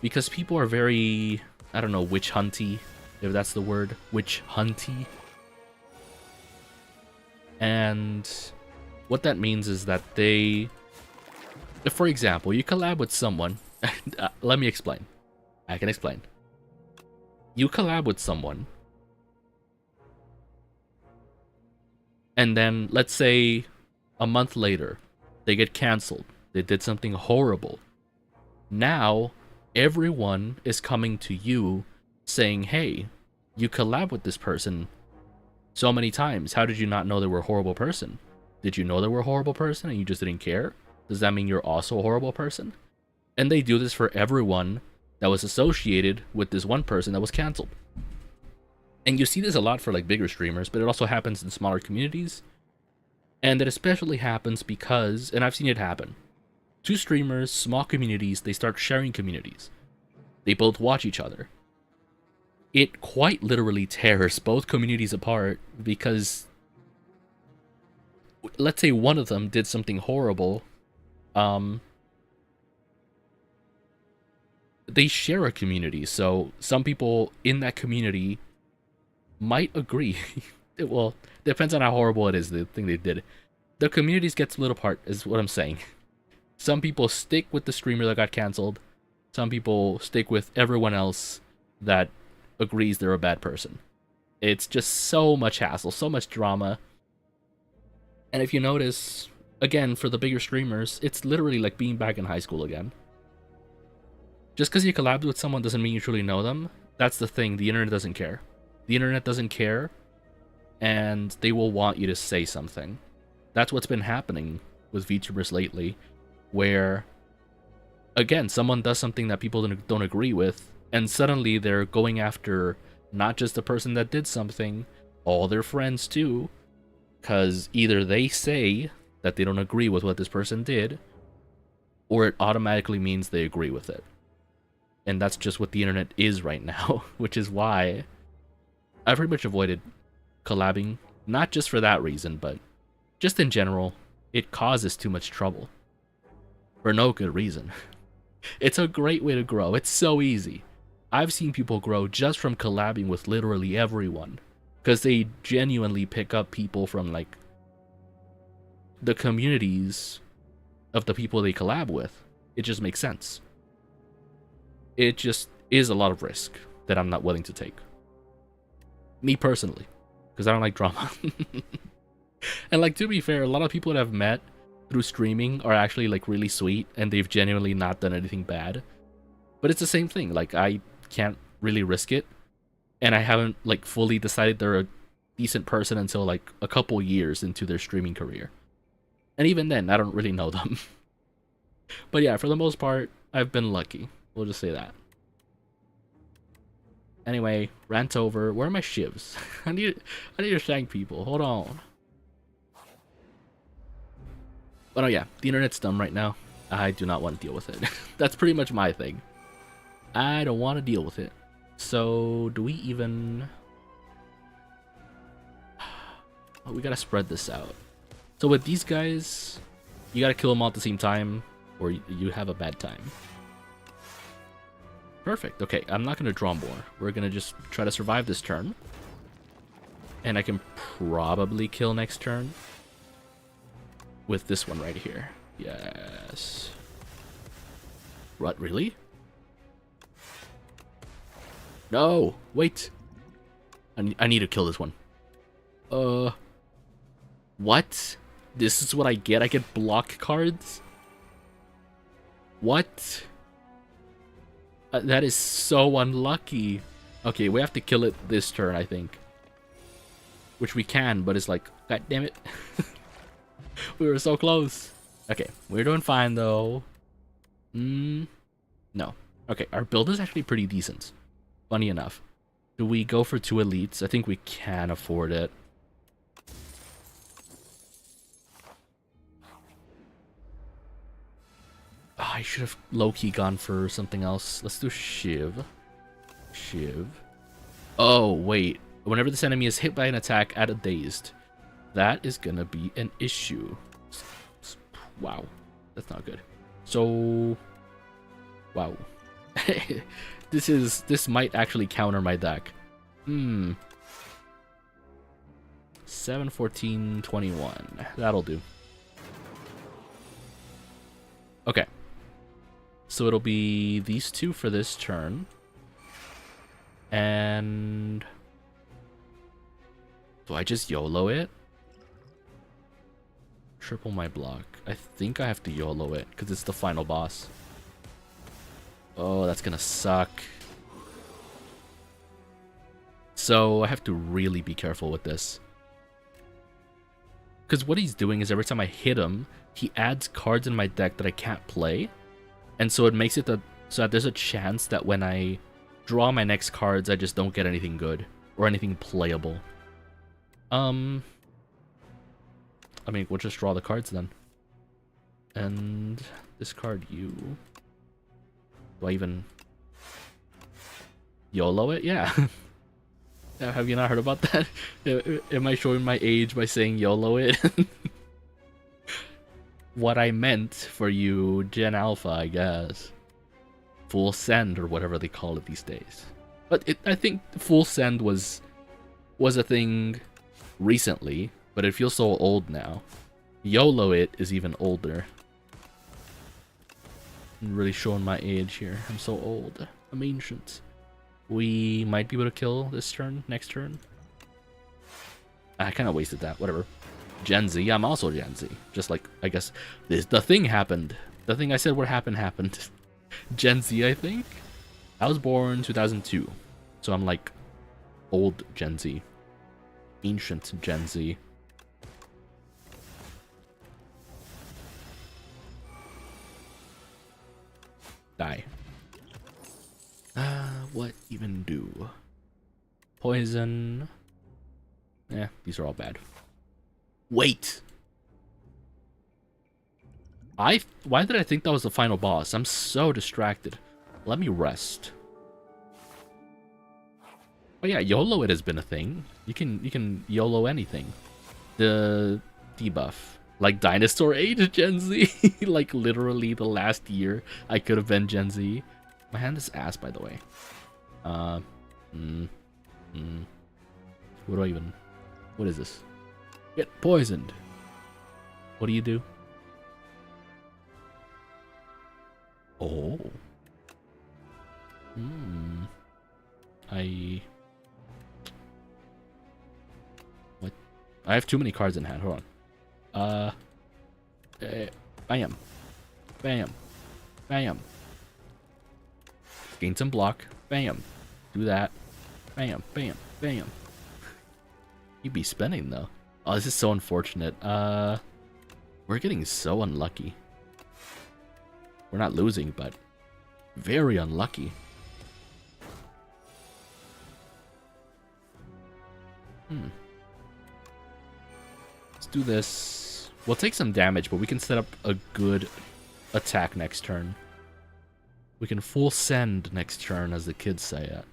because people are very, I don't know, witch hunty, if that's the word, witch hunty. And what that means is that they, for example, you collab with someone. Let me explain. I can explain. You collab with someone, and then let's say a month later they get canceled. They did something horrible. Now everyone is coming to you saying, hey, you collab with this person so many times. How did you not know they were a horrible person? Did you know they were a horrible person and you just didn't care? Does that mean you're also a horrible person? And they do this for everyone that was associated with this one person that was canceled. And you see this a lot for like bigger streamers, but it also happens in smaller communities. And it especially happens because, and I've seen it happen, two streamers, small communities, they start sharing communities. They both watch each other. It quite literally tears both communities apart because, let's say one of them did something horrible, they share a community, so some people in that community might agree. Well, depends on how horrible it is, the thing they did. The communities get split apart, is what I'm saying. Some people stick with the streamer that got canceled. Some people stick with everyone else that agrees they're a bad person. It's just so much hassle, so much drama. And if you notice, again, for the bigger streamers, it's literally like being back in high school again. Just because you collabed with someone doesn't mean you truly know them. That's the thing, the internet doesn't care. The internet doesn't care, and they will want you to say something. That's what's been happening with VTubers lately, where, again, someone does something that people don't agree with, and suddenly they're going after not just the person that did something, all their friends too, because either they say that they don't agree with what this person did, or it automatically means they agree with it. And that's just what the internet is right now, which is why I've pretty much avoided collabing, not just for that reason, but just in general. It causes too much trouble for no good reason. It's a great way to grow. It's so easy. I've seen people grow just from collabing with literally everyone, because they genuinely pick up people from like the communities of the people they collab with. It just makes sense. It just is a lot of risk that I'm not willing to take. Me personally, because I don't like drama. And like, to be fair, a lot of people that I've met through streaming are actually like really sweet, and they've genuinely not done anything bad. But it's the same thing, like I can't really risk it, and I haven't like fully decided they're a decent person until like a couple years into their streaming career. And even then, I don't really know them. But yeah, for the most part, I've been lucky. We'll just say that. Anyway, rant over. Where are my shivs? I need to shank people. Hold on. But oh yeah, the internet's dumb right now. I do not want to deal with it. That's pretty much my thing. I don't want to deal with it. So, do we even... Oh, we gotta spread this out. So with these guys, you gotta kill them all at the same time, or you have a bad time. Perfect. Okay, I'm not gonna draw more. We're gonna just try to survive this turn. And I can probably kill next turn with this one right here. Yes. What, really? No, wait. I need to kill this one. What? This is what I get? I get block cards? What? That is so unlucky. Okay, we have to kill it this turn, I think. Which we can, but it's like, god damn it. We were so close. Okay, we're doing fine though. No. Okay, our build is actually pretty decent. Funny enough. Do we go for 2 elites? I think we can afford it. Oh, I should have low-key gone for something else. Let's do Shiv. Shiv. Oh, wait. Whenever this enemy is hit by an attack at a dazed, that is gonna be an issue. Wow. That's not good. So... Wow. This might actually counter my deck. 7, 14, 21. That'll do. Okay. So it'll be these two for this turn. And... do I just YOLO it? Triple my block. I think I have to YOLO it, because it's the final boss. Oh, that's gonna suck. So I have to really be careful with this. Because what he's doing is every time I hit him, he adds cards in my deck that I can't play. And so it makes it that so that there's a chance that when I draw my next cards, I just don't get anything good or anything playable. I mean, we'll just draw the cards then. And discard you. Do I even YOLO it? Yeah. Have you not heard about that? Am I showing my age by saying YOLO it? What I meant for you, Gen Alpha, I guess. Full send or whatever they call it these days. But I think full send was a thing recently, but it feels so old now. YOLO it is even older. I'm really showing my age here. I'm so old. I'm ancient. We might be able to kill this turn, next turn. I kind of wasted that, whatever. Gen Z, I'm also Gen Z. Just like, I guess, the thing happened. The thing I said would happen, happened. Gen Z, I think? I was born 2002. So I'm like, old Gen Z. Ancient Gen Z. Die. What even do? Poison. Yeah, these are all bad. Wait! Why did I think that was the final boss? I'm so distracted. Let me rest. Oh yeah, YOLO it has been a thing. You can YOLO anything. The debuff. Like Dinosaur Age Gen Z. Like literally the last year I could have been Gen Z. My hand is ass, by the way. What do I even... What is this? Get poisoned. What do you do? Oh. What? I have too many cards in hand. Hold on. Bam. Bam. Bam. Gain some block. Bam. Do that. Bam. Bam. Bam. You'd be spinning though. Oh, this is so unfortunate. We're getting so unlucky. We're not losing, but very unlucky. Let's do this. We'll take some damage, but we can set up a good attack next turn. We can full send next turn, as the kids say it.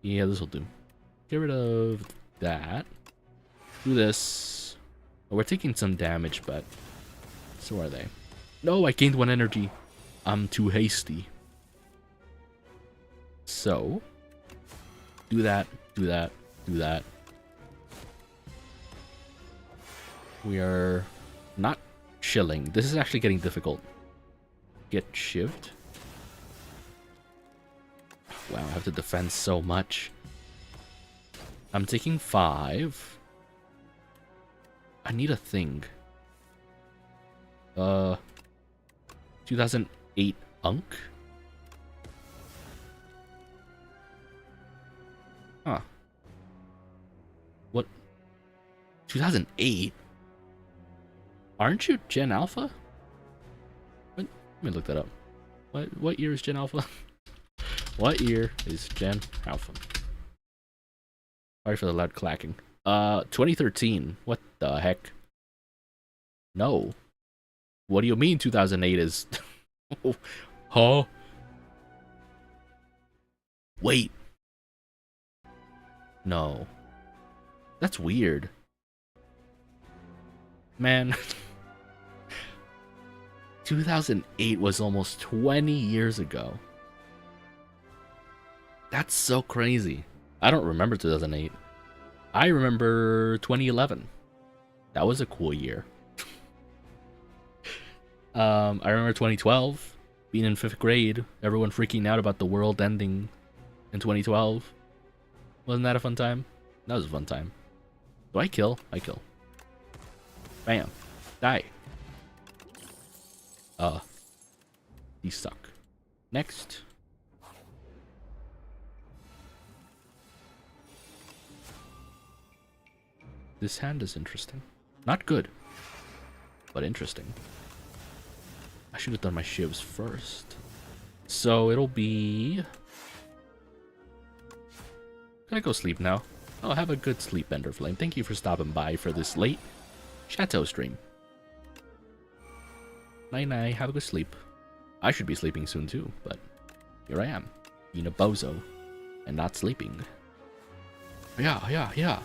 Yeah, this will do. Get rid of that. Do this. Oh, we're taking some damage, but so are they. No, I gained 1 energy. I'm too hasty. So, do that, do that, do that. We are not chilling. This is actually getting difficult. Get shivved. Wow, I have to defend so much. I'm taking 5. I need a thing. 2008 Unk? Huh. What? 2008? Aren't you Gen Alpha? What? Let me look that up. What year is Gen Alpha? What year is Gen Alpha? Sorry for the loud clacking. 2013. What the heck? No. What do you mean 2008 is... Huh? Wait. No. That's weird. Man. 2008 was almost 20 years ago. That's so crazy. I don't remember 2008. I remember 2011. That was a cool year. I remember 2012, being in 5th grade, everyone freaking out about the world ending in 2012. Wasn't that a fun time? That was a fun time. Do I kill? I kill. Bam. Die. These suck. Next. This hand is interesting. Not good, but interesting. I should have done my shivs first. So it'll be... Gonna go sleep now. Oh, have a good sleep, Ender Flame. Thank you for stopping by for this late Chateau stream. Night-night, have a good sleep. I should be sleeping soon too, but here I am, being a bozo and not sleeping. Yeah.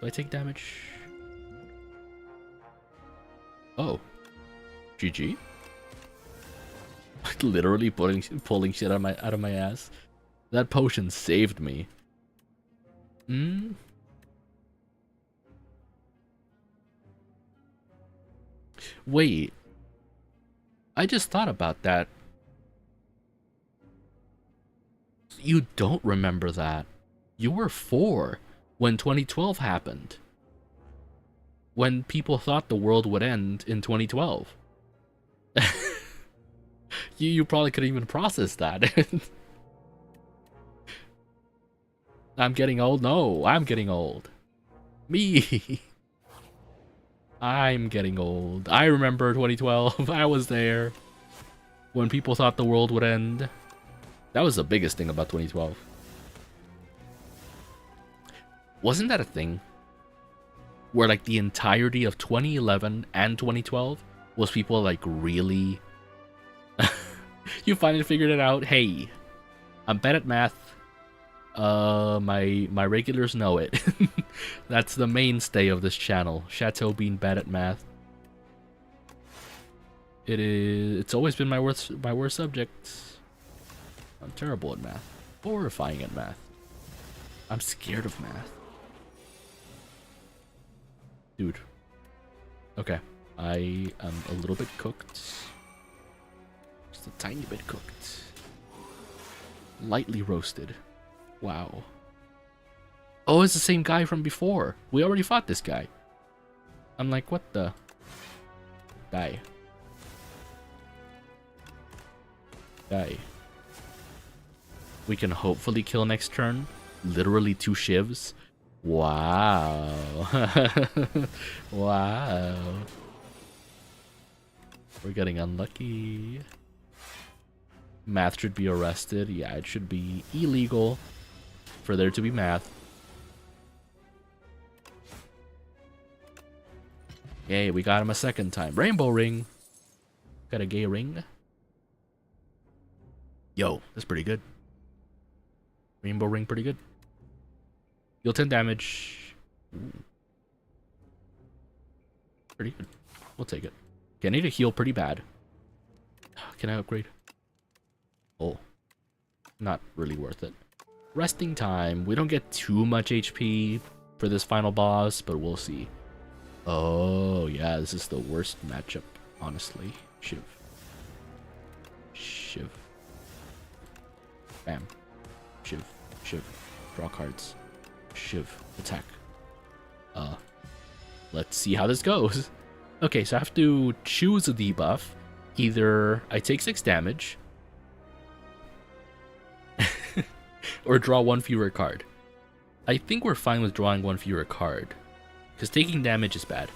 Do I take damage? Oh. GG. Literally pulling shit out of my ass. That potion saved me. Wait. I just thought about that. You don't remember that. You were 4 when 2012 happened. When people thought the world would end in 2012. You probably couldn't even process that. I'm getting old? No, I'm getting old. Me. I'm getting old. I remember 2012. I was there. When people thought the world would end. That was the biggest thing about 2012. Wasn't that a thing? Where like the entirety of 2011 and 2012 was people like really... You finally figured it out. Hey, I'm bad at math. My regulars know it. That's the mainstay of this channel. Chateau being bad at math. It's always been my worst subject. I'm terrible at math. Horrifying at math. I'm scared of math. Dude. Okay. I am a little bit cooked. Just a tiny bit cooked. Lightly roasted. Wow. Oh, it's the same guy from before. We already fought this guy. I'm like, what the? Die. Die. We can hopefully kill next turn. Literally 2 shivs. Wow. Wow. We're getting unlucky. Math should be arrested. Yeah, it should be illegal for there to be math. Yay, we got him a second time. Rainbow ring. Got a gay ring. Yo, that's pretty good. Rainbow ring pretty good. Deal 10 damage. Ooh. Pretty good. We'll take it. Okay, I need to heal pretty bad. Can I upgrade? Oh. Not really worth it. Resting time. We don't get too much HP for this final boss, but we'll see. Oh, yeah, this is the worst matchup, honestly. Shiv. Shiv. Bam. Shiv. Shiv. Draw cards. Shiv. Attack. Let's see how this goes. Okay, so I have to choose a debuff. Either I take 6 damage, or draw 1 fewer card. I think we're fine with drawing 1 fewer card, because taking damage is bad.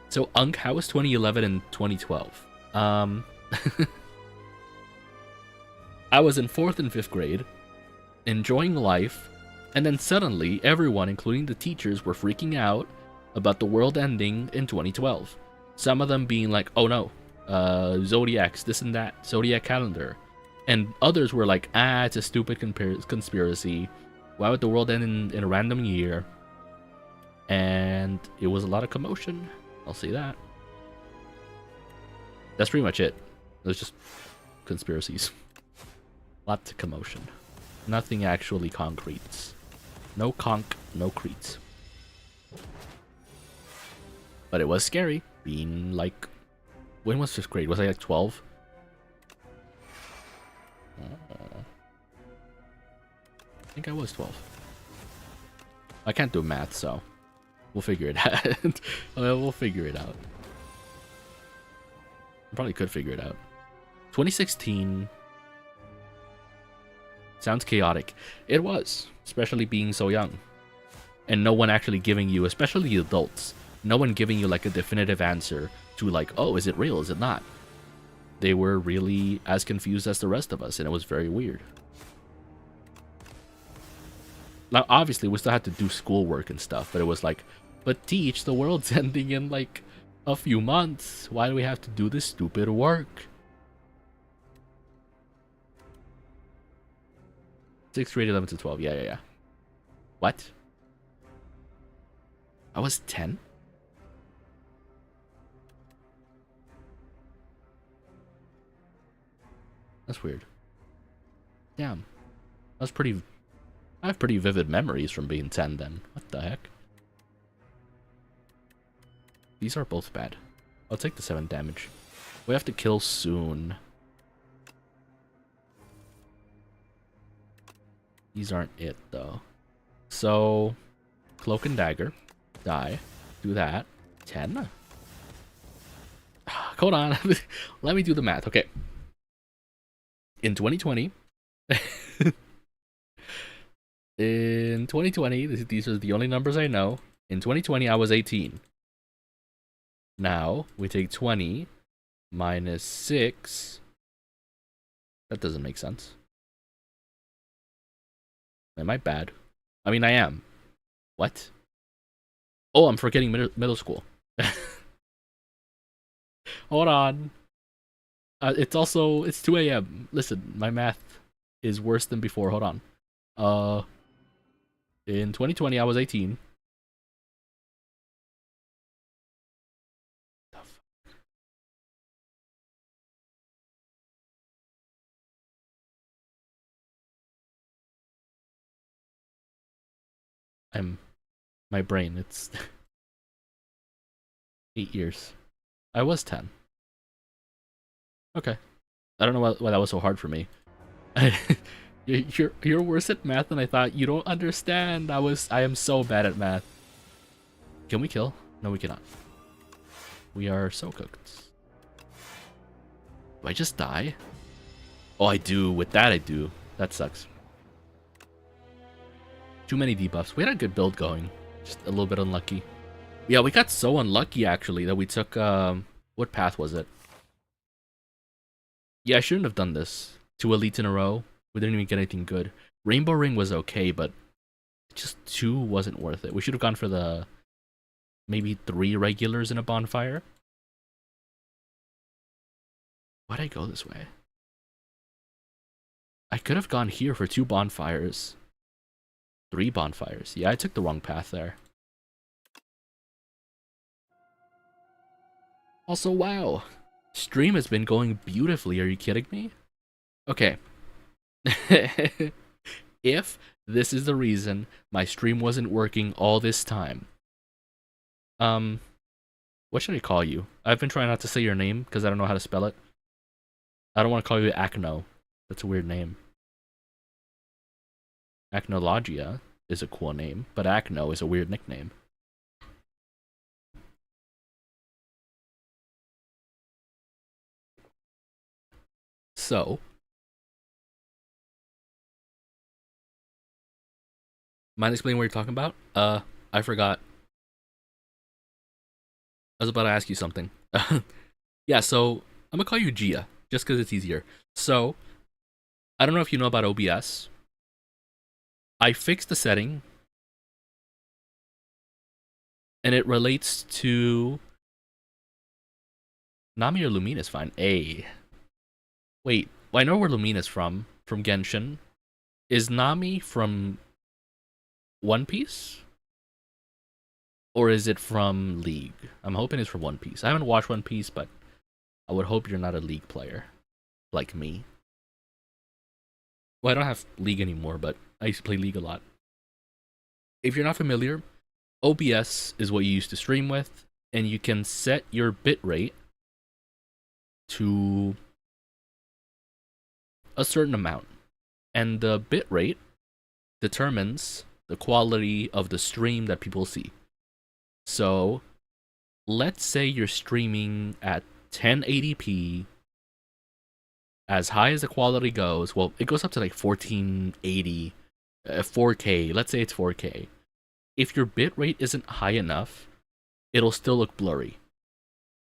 So, Unk, how was 2011 and 2012? I was in 4th and 5th grade, enjoying life, and then suddenly everyone, including the teachers, were freaking out about the world ending in 2012. Some of them being like, oh no, Zodiacs, this and that, Zodiac calendar. And others were like, it's a stupid conspiracy. Why would the world end in a random year? And it was a lot of commotion. I'll say that. That's pretty much it. It was just conspiracies. Lots of commotion. Nothing actually concrete. No conk, no crete. But it was scary. Being like... When was 5th grade? Was I like 12? I think I was 12. I can't do math, so we'll figure it out. We'll figure it out. I probably could figure it out. 2016 sounds chaotic. It was, especially being so young, and no one actually giving you, especially adults, no one giving you like a definitive answer to like, oh, is it real? Is it not? they were really as confused as the rest of us, and it was very weird. Now, obviously, we still had to do schoolwork and stuff, but it was like, but teach, the world's ending in like a few months. Why do we have to do this stupid work? 6th grade, 11 to 12. Yeah. What? I was 10? That's weird. Damn. That's pretty... I have pretty vivid memories from being 10 then. What the heck? These are both bad. I'll take the 7 damage. We have to kill soon. These aren't it, though. So, Cloak and Dagger. Die. Do that. 10? Hold on. Let me do the math. Okay. In 2020... In 2020, these are the only numbers I know. In 2020, I was 18. Now, we take 20 minus 6. That doesn't make sense. Am I bad? I mean, I am. What? Oh, I'm forgetting middle school. Hold on. It's 2 a.m. Listen, my math is worse than before. Hold on. In 2020, I was 18. My brain, it's 8 years. I was 10. Okay. I don't know why that was so hard for me. You're worse at math than I thought. You don't understand. I am so bad at math. Can we kill? No, we cannot. We are so cooked. Do I just die? Oh, I do. With that, I do. That sucks. Too many debuffs. We had a good build going. Just a little bit unlucky. Yeah, we got so unlucky, actually, that we took... what path was it? Yeah, I shouldn't have done this. 2 elites in a row. We didn't even get anything good. Rainbow Ring was okay, but just 2 wasn't worth it. We should have gone for the maybe 3 regulars in a bonfire. Why'd I go this way? I could have gone here for 2 bonfires. 3 bonfires. Yeah, I took the wrong path there. Also, wow. Stream has been going beautifully. Are you kidding me? Okay. If this is the reason my stream wasn't working all this time, what should I call you? I've been trying not to say your name because I don't know how to spell it. I don't want to call you Acno. That's a weird name. Acnologia is a cool name, but Acno is a weird nickname. So, mind explaining what you're talking about? I forgot. I was about to ask you something. Yeah, so I'm gonna call you Gia, just because it's easier. So, I don't know if you know about OBS. I fixed the setting, and it relates to Nami or Lumina is fine. Wait, well, I know where Lumina's from Genshin. Is Nami from One Piece? Or is it from League? I'm hoping it's from One Piece. I haven't watched One Piece, but I would hope you're not a League player. Like me. Well, I don't have League anymore, but I used to play League a lot. If you're not familiar, OBS is what you used to stream with, and you can set your bitrate to a certain amount. And the bitrate determines the quality of the stream that people see. So, let's say you're streaming at 1080p, as high as the quality goes. Well, it goes up to like 1480, 4K. Let's say it's 4K. If your bitrate isn't high enough, it'll still look blurry.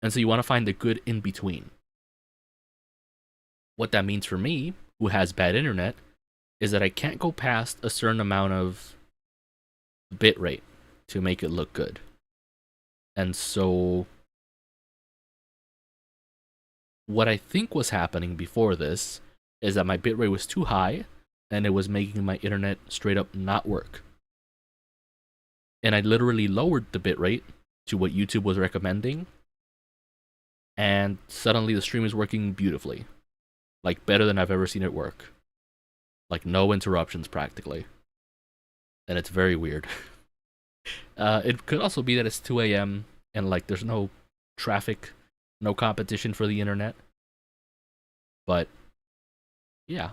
And so you want to find a good in between. What that means for me, who has bad internet, is that I can't go past a certain amount of bit rate to make it look good. And so what I think was happening before this is that my bitrate was too high and it was making my internet straight up not work. And I literally lowered the bitrate to what YouTube was recommending, and suddenly the stream is working beautifully. Like, better than I've ever seen it work. Like, no interruptions practically. And it's very weird. It could also be that it's 2 a.m. and like there's no traffic, no competition for the internet. But yeah.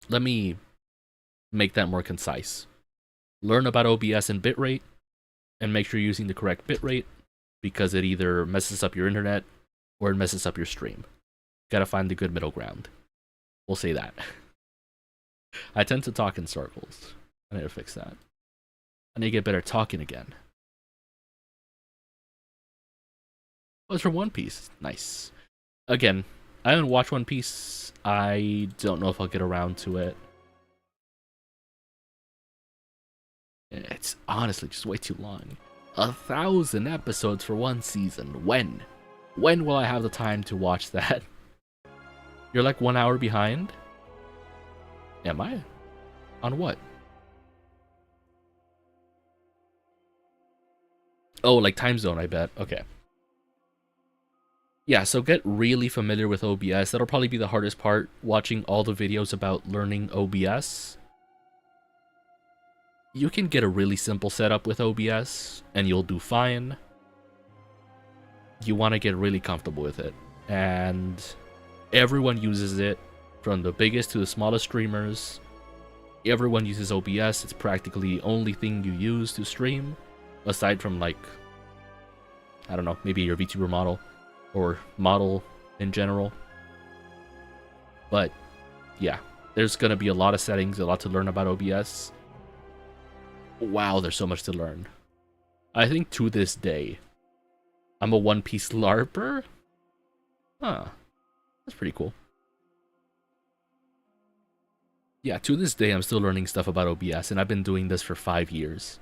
Let me make that more concise. Learn about OBS and bitrate, and make sure you're using the correct bitrate, because it either messes up your internet or it messes up your stream. Gotta find the good middle ground. We'll say that. I tend to talk in circles. I need to fix that. I need to get better talking again. Oh, it's from One Piece. Nice. Again, I haven't watched One Piece. I don't know if I'll get around to it. It's honestly just way too long. 1,000 episodes for one season. When? When will I have the time to watch that? You're like 1 hour behind? Am I? On what? Oh, like time zone, I bet. Okay. Yeah, so get really familiar with OBS. That'll probably be the hardest part, watching all the videos about learning OBS. You can get a really simple setup with OBS, and you'll do fine. You want to get really comfortable with it. And everyone uses it, from the biggest to the smallest streamers. Everyone uses OBS. It's practically the only thing you use to stream, aside from, like, I don't know, maybe your VTuber model, or model in general. But yeah, there's gonna be a lot of settings, a lot to learn about OBS. Wow, there's so much to learn. I think to this day, I'm a One Piece LARPer? Huh. That's pretty cool. Yeah, to this day, I'm still learning stuff about OBS, and I've been doing this for 5 years.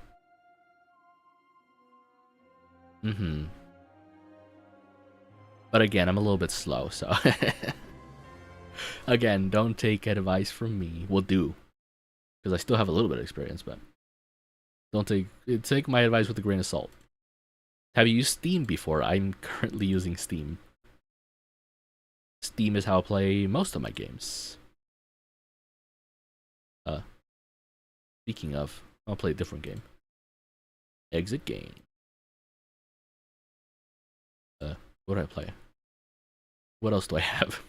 But again, I'm a little bit slow, so... Again, don't take advice from me. Well, do. Because I still have a little bit of experience, but... Don't take my advice with a grain of salt. Have you used Steam before? I'm currently using Steam. Steam is how I play most of my games. Speaking of, I'll play a different game. Exit game. What do I play? What else do I have?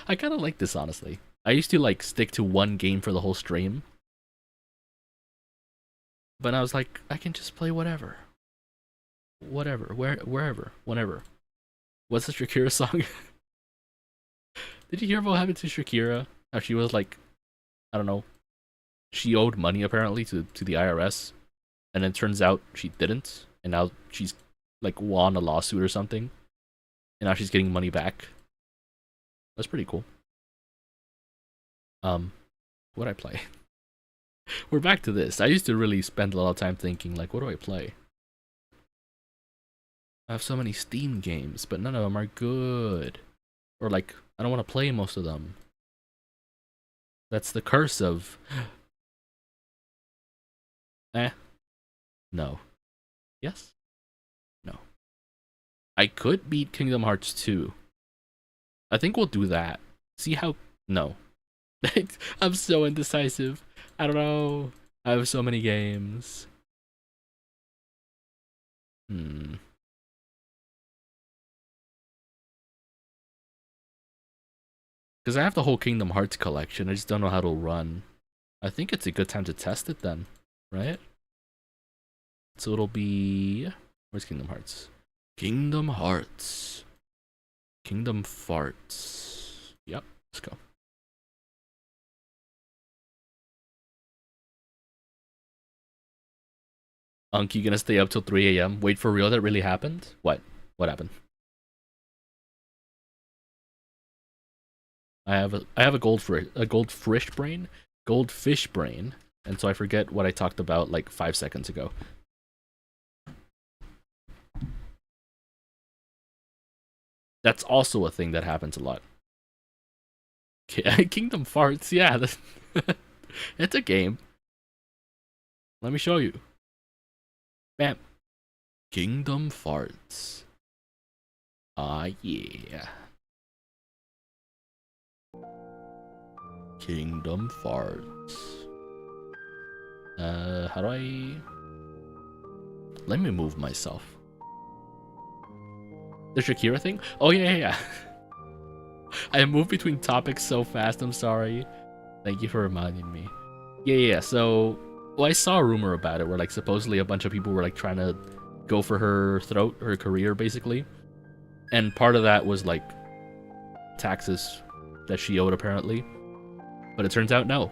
I kind of like this, honestly. I used to, like, stick to one game for the whole stream. But I was like, I can just play whatever. Whatever. Wherever. Whenever. What's the Shakira song? Did you hear about what happened to Shakira? How she was, like, I don't know. She owed money, apparently, to the IRS. And it turns out she didn't. And now she's, like, won a lawsuit or something. And now she's getting money back. That's pretty cool. What'd I play? We're back to this. I used to really spend a lot of time thinking, like, what do I play? I have so many Steam games, but none of them are good. Or, like, I don't want to play most of them. That's the curse of... No. Yes? No. I could beat Kingdom Hearts 2. I think we'll do that. See how... No. I'm so indecisive. I don't know. I have so many games. Because I have the whole Kingdom Hearts collection. I just don't know how to run. I think it's a good time to test it then, right? So it'll be... Where's Kingdom Hearts? Kingdom Hearts. Kingdom Farts. Yep, let's go. Unc, you gonna stay up till 3 a.m.? Wait, for real? That really happened? What? What happened? I have a goldfish brain, and so I forget what I talked about like 5 seconds ago. That's also a thing that happens a lot. Kingdom Farts, yeah, it's a game. Let me show you. Bam. Kingdom Farts. Ah, yeah. Kingdom Farts. How do I... Let me move myself. The Shakira thing? Oh, yeah. I moved between topics so fast, I'm sorry. Thank you for reminding me. Yeah, so... Well, I saw a rumor about it where, like, supposedly a bunch of people were, like, trying to go for her throat, her career, basically. And part of that was, like, taxes that she owed, apparently. But it turns out, no.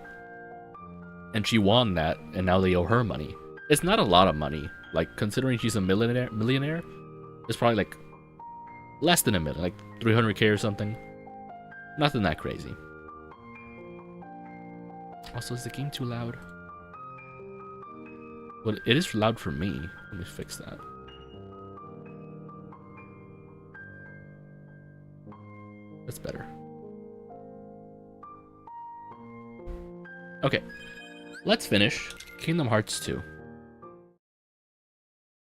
And she won that, and now they owe her money. It's not a lot of money. Like, considering she's a millionaire, it's probably, like, less than a million, like 300k or something. Nothing that crazy. Also, is the game too loud? Well, it is loud for me. Let me fix that. That's better. Okay. Let's finish Kingdom Hearts 2.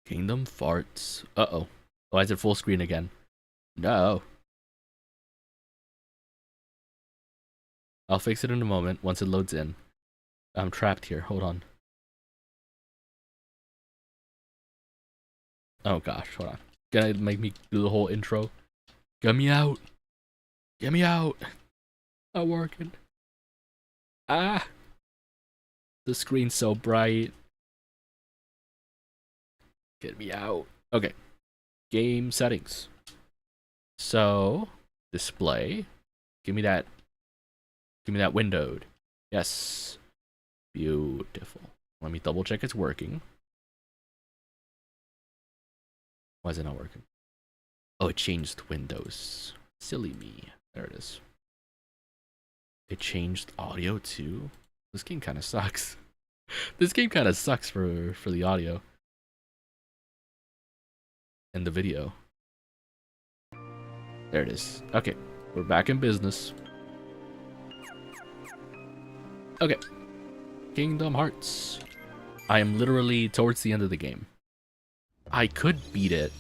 Kingdom Farts. Uh-oh. Why is it full screen again? No. I'll fix it in a moment once it loads in. I'm trapped here. Hold on. Oh gosh, hold on. Gonna make me do the whole intro. Get me out. Get me out. Not working. Ah. The screen's so bright. Get me out. Okay. Game settings. So, display. Give me that windowed. Yes. Beautiful. Let me double check it's working. Why is it not working? Oh, it changed windows. Silly me. There it is. It changed audio too. This game kind of sucks. This game kind of sucks for the audio and the video. There it is. Okay, we're back in business. Okay, Kingdom Hearts. I am literally towards the end of the game. I could beat it.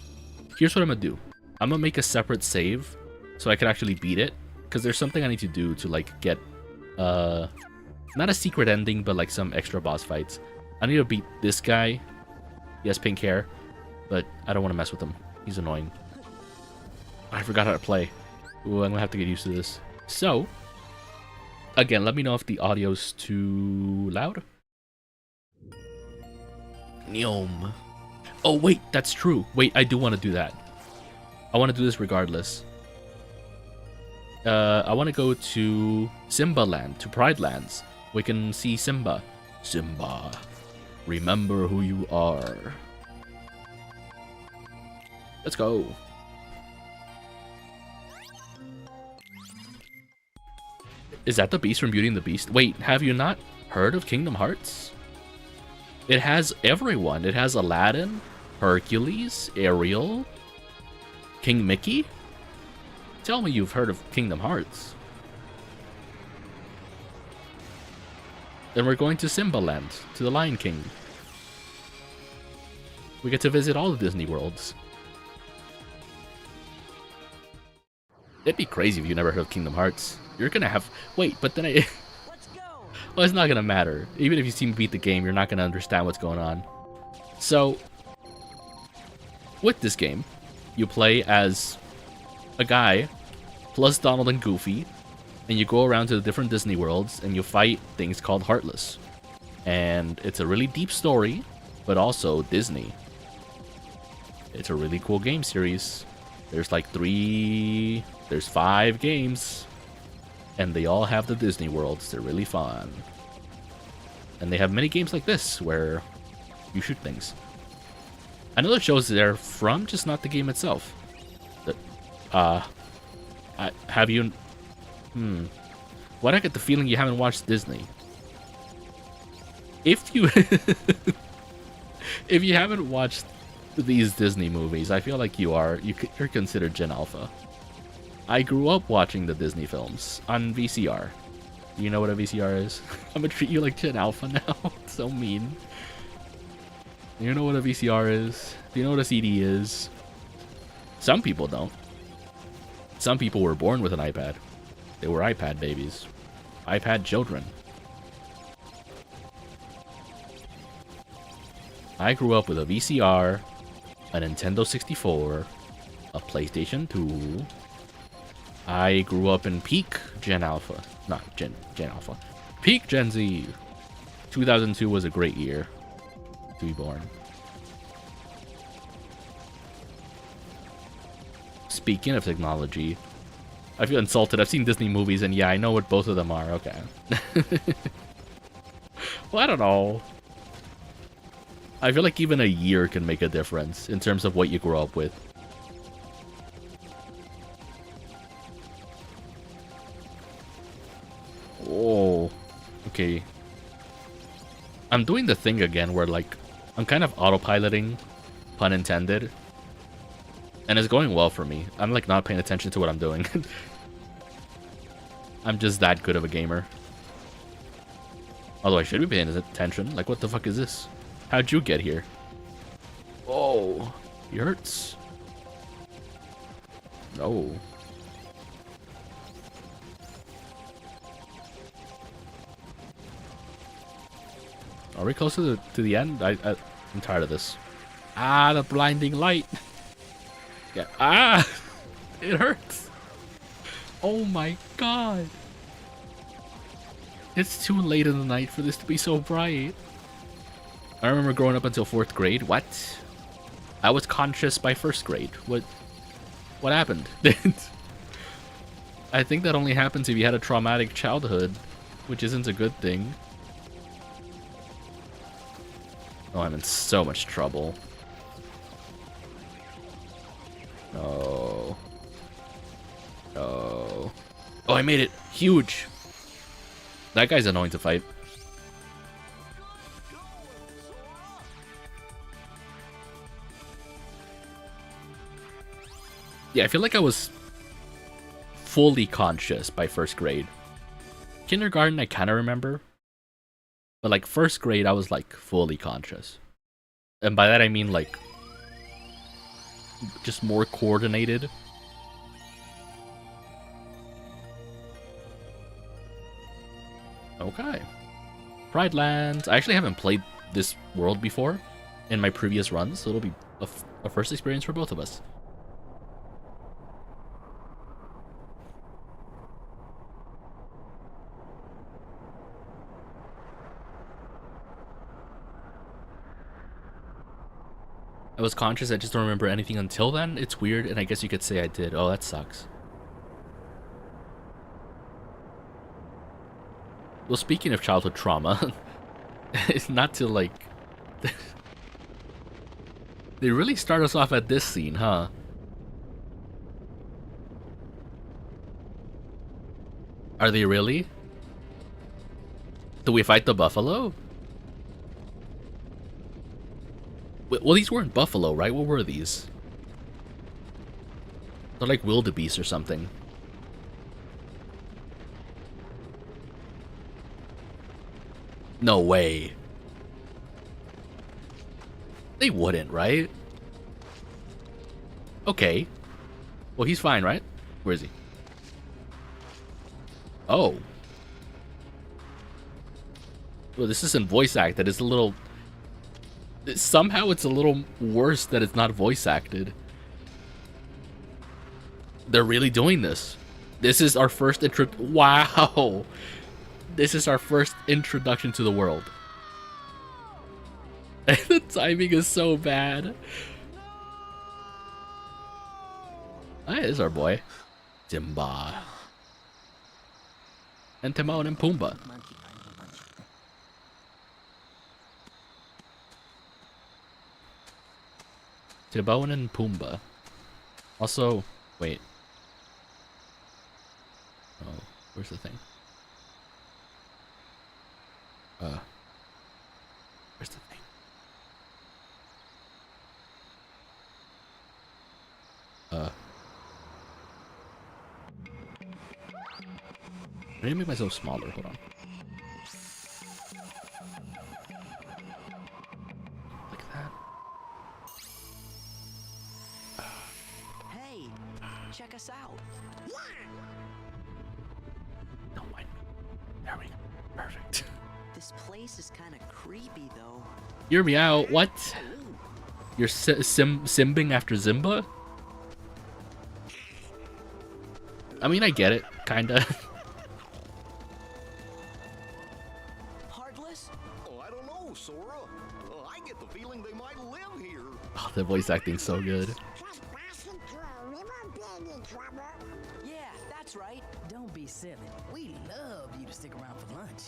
Here's what I'm gonna do. I'm gonna make a separate save so I can actually beat it, because there's something I need to do to like get not a secret ending, but like some extra boss fights. I need to beat this guy. He has pink hair, but I don't want to mess with him. He's annoying. I forgot how to play. Ooh, I'm gonna have to get used to this. So, again, let me know if the audio's too loud. Neom. Oh, wait, that's true. Wait, I do want to do that. I want to do this regardless. I want to go to Simba Land, to Pride Lands. We can see Simba. Simba, remember who you are. Let's go. Is that the beast from Beauty and the Beast? Wait, have you not heard of Kingdom Hearts? It has everyone. It has Aladdin, Hercules, Ariel, King Mickey. Tell me you've heard of Kingdom Hearts. Then we're going to Simba Land, to the Lion King. We get to visit all the Disney worlds. It'd be crazy if you never heard of Kingdom Hearts. You're gonna have... Wait, but then I... Let's go. Well, it's not gonna matter. Even if you see me beat the game, you're not gonna understand what's going on. So, with this game, you play as a guy, plus Donald and Goofy, and you go around to the different Disney worlds, and you fight things called Heartless. And it's a really deep story, but also Disney. It's a really cool game series. There's like there's 5 games, and they all have the Disney worlds. They're really fun. And they have many games like this, where you shoot things. I know the shows they're from, just not the game itself. Have you Why do I get the feeling you haven't watched Disney? If you if you haven't watched these Disney movies, I feel like you're considered Gen Alpha. I grew up watching the Disney films on VCR. Do you know what a VCR is? I'm gonna treat you like Gen Alpha now. So mean. You know what a VCR is? Do you know what a CD is? Some people don't. Some people were born with an iPad. They were iPad babies. iPad children. I grew up with a VCR, a Nintendo 64, a PlayStation 2. I grew up in peak Gen Alpha. Not Gen Alpha. Peak Gen Z. 2002 was a great year to be born. Speaking of technology, I feel insulted. I've seen Disney movies, and yeah, I know what both of them are. Okay. Well, I don't know. I feel like even a year can make a difference in terms of what you grow up with. Oh, okay. I'm doing the thing again where, like, I'm kind of autopiloting, pun intended. And it's going well for me. I'm, like, not paying attention to what I'm doing. I'm just that good of a gamer. Although I should be paying attention. Like, what the fuck is this? How'd you get here? Oh, he hurts. No. Are we close to the end? I'm tired of this. Ah, the blinding light. Yeah. Ah, it hurts. Oh my god. It's too late in the night for this to be so bright. I remember growing up until 4th grade. What? I was conscious by 1st grade. What happened? I think that only happens if you had a traumatic childhood, which isn't a good thing. Oh, I'm in so much trouble. No. No. Oh, I made it. Huge. That guy's annoying to fight. Yeah, I feel like I was fully conscious by 1st grade. Kindergarten, I kind of remember. But, like, 1st grade, I was, like, fully conscious. And by that, I mean, like, just more coordinated. Okay. Pride Lands. I actually haven't played this world before in my previous runs, so it'll be a first experience for both of us. I was conscious, I just don't remember anything until then. It's weird, and I guess you could say I did. Oh, that sucks. Well, speaking of childhood trauma, it's not to, like... They really start us off at this scene, huh? Are they really? Do we fight the buffalo? Well, these weren't buffalo, right? What were these? They're like wildebeest or something. No way. They wouldn't, right? Okay. Well, he's fine, right? Where is he? Oh. Well, this isn't voice acted. It's a little... Somehow it's a little worse that it's not voice acted. They're really doing this. This is our first intro... Wow! This is our first introduction to the world. The timing is so bad. That is our boy. Simba. And Timon and Pumbaa. Timon and Pumbaa. Also, wait. Oh. Where's the thing? Where's the thing? I need to make myself smaller. Hold on. Like that. Hey, check us out. Don't mind me. There we go. Perfect. This place is kind of creepy, though. Hear me out. What? You're simbing after Zimba? I mean, I get it, kinda. Heartless? Oh, I don't know, Sora. I get the feeling they might live here. Oh, the voice acting's so good. Yeah, that's right. Don't be silly. We love you to stick around for lunch.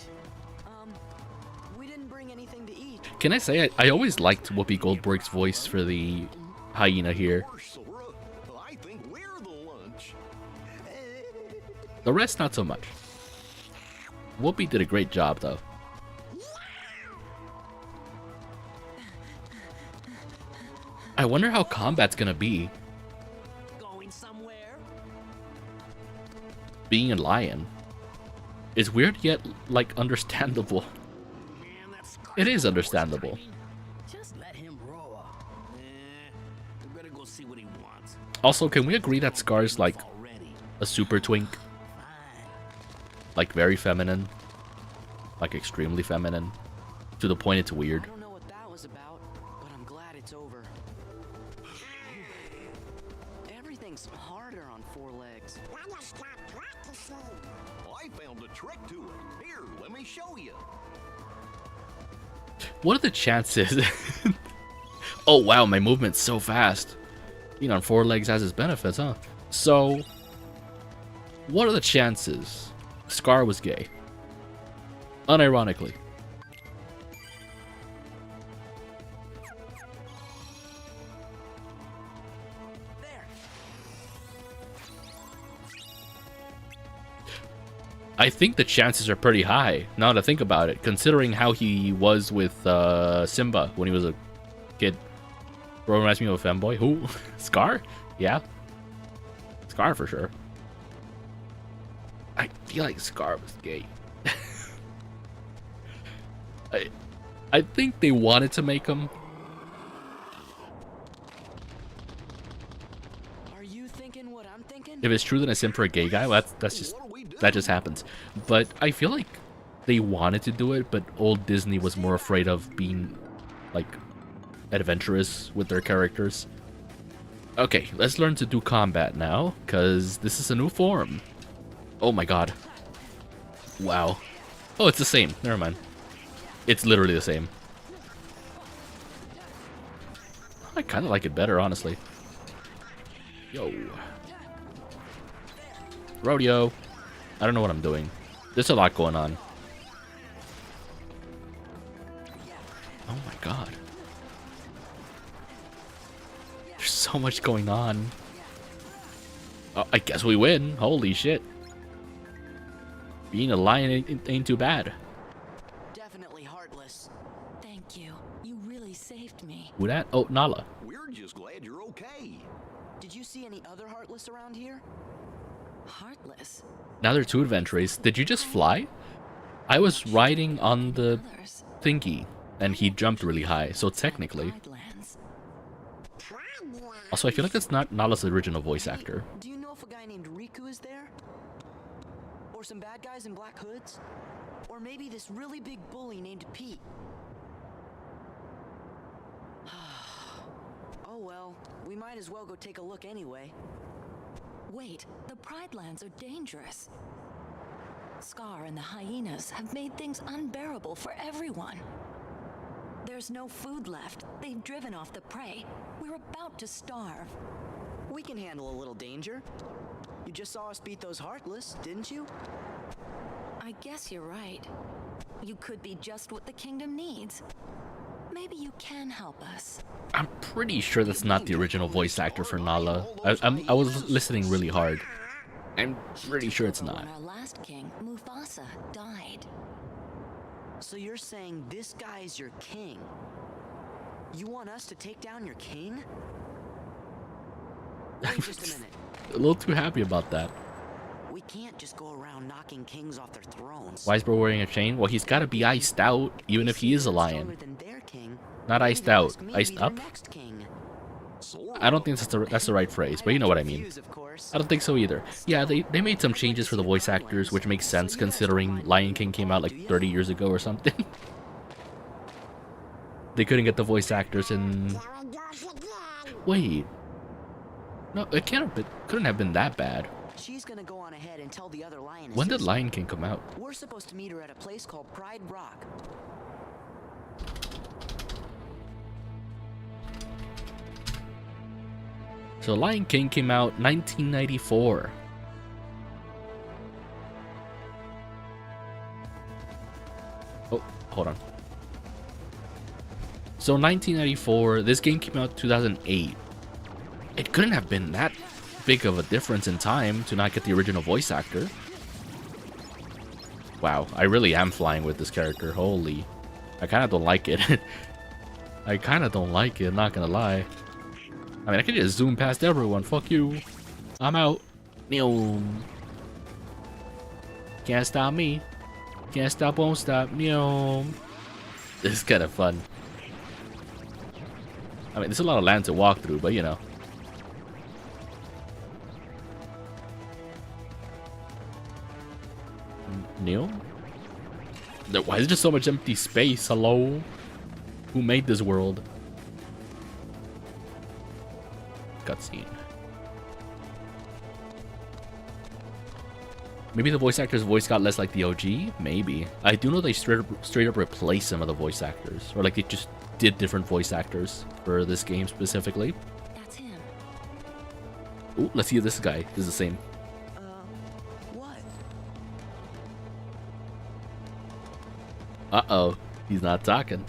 We didn't bring anything to eat. Can I say I always liked Whoopi Goldberg's voice for the hyena here. Sora, I think we're the lunch. The rest, not so much. Whoopi did a great job, though. I wonder how combat's gonna be. Going somewhere? Being a lion is weird yet, like, understandable. Man, that's It is understandable. Just let him roar. we better go see what he wants. Also, can we agree that Scar's like Already. a super twink? Like very feminine? Like extremely feminine? To the point it's weird. I don't know what that was about, but I'm glad it's over. Everything's harder on four legs. I found a trick to it. Here, let me show you. What are the chances? Oh wow, my movement's so fast. Being on four legs has its benefits, huh? So, what are the chances Scar was gay? Unironically. There. I think the chances are pretty high, now that I think about it, considering how he was with Simba when he was a kid. Bro reminds me of a femboy. Who? Scar? Yeah. Scar for sure. I feel like Scar was gay. I think they wanted to make him. Are you thinking what I'm thinking? If it's true that I simp for a gay guy, well, that just happens. But I feel like they wanted to do it, but old Disney was more afraid of being like adventurous with their characters. Okay, let's learn to do combat now, because this is a new form. Oh my god. Wow. Oh, it's the same. Never mind. It's literally the same. I kind of like it better, honestly. Yo. Rodeo. I don't know what I'm doing. There's a lot going on. Oh my god. There's so much going on. Oh, I guess we win. Holy shit. Being a lion ain't too bad. Definitely heartless. Thank you. You really saved me. Who that? Oh, Nala. We're just glad you're okay. Did you see any other heartless around here? Heartless. Now there are two adventurers. Did you just fly? I was riding on the Others. thingy, and he jumped really high, so technically. Tidelands. Also, I feel like that's not Nala's original voice actor. Do you know if a guy named Riku is there? Or some bad guys in black hoods? Or maybe this really big bully named Pete? Oh well, we might as well go take a look anyway. Wait, the Pride Lands are dangerous. Scar and the hyenas have made things unbearable for everyone. There's no food left. They've driven off the prey. We're about to starve. We can handle a little danger. You just saw us beat those heartless, didn't you? I guess you're right. You could be just what the kingdom needs. Maybe you can help us. I'm pretty sure that's not the original voice actor for Nala. I was listening really hard. I'm pretty sure it's not. When our last king, Mufasa, died. So you're saying this guy's your king? You want us to take down your king? Wait just a minute. A little too happy about that. We can't just go around knocking kings off their thrones. Why is bro wearing a chain? Well, he's got to be iced out, even if he is a lion. Stronger than their king. Not Maybe iced they'll out, ask me to iced be their up? next king. I don't think that's the right phrase, but you know what I mean. Confused, of course. I don't think so either. Yeah, they made some changes for the voice actors, which makes sense considering Lion King came out like 30 years ago or something. They couldn't get the voice actors in... Wait. No, it couldn't have been that bad. She's gonna go on ahead and tell the other lionesses. When did Lion King come out? We're supposed to meet her at a place called Pride Rock. So Lion King came out 1994. Oh, hold on. So 1994, this game came out 2008. It couldn't have been that big of a difference in time to not get the original voice actor. Wow, I really am flying with this character. Holy. I kind of don't like it. I kind of don't like it, not gonna lie. I mean, I could just zoom past everyone. Fuck you. I'm out. Meow. Can't stop me. Can't stop, won't stop. Meow. This is kind of fun. I mean, there's a lot of land to walk through, but you know. Neil? Why is there so much empty space? Hello? Who made this world? Cutscene. Maybe the voice actor's voice got less like the OG? Maybe. I do know they straight up replaced some of the voice actors. Or like they just did different voice actors for this game specifically. That's him. Ooh, let's see if this guy is the same. What? Uh-oh. He's not talking.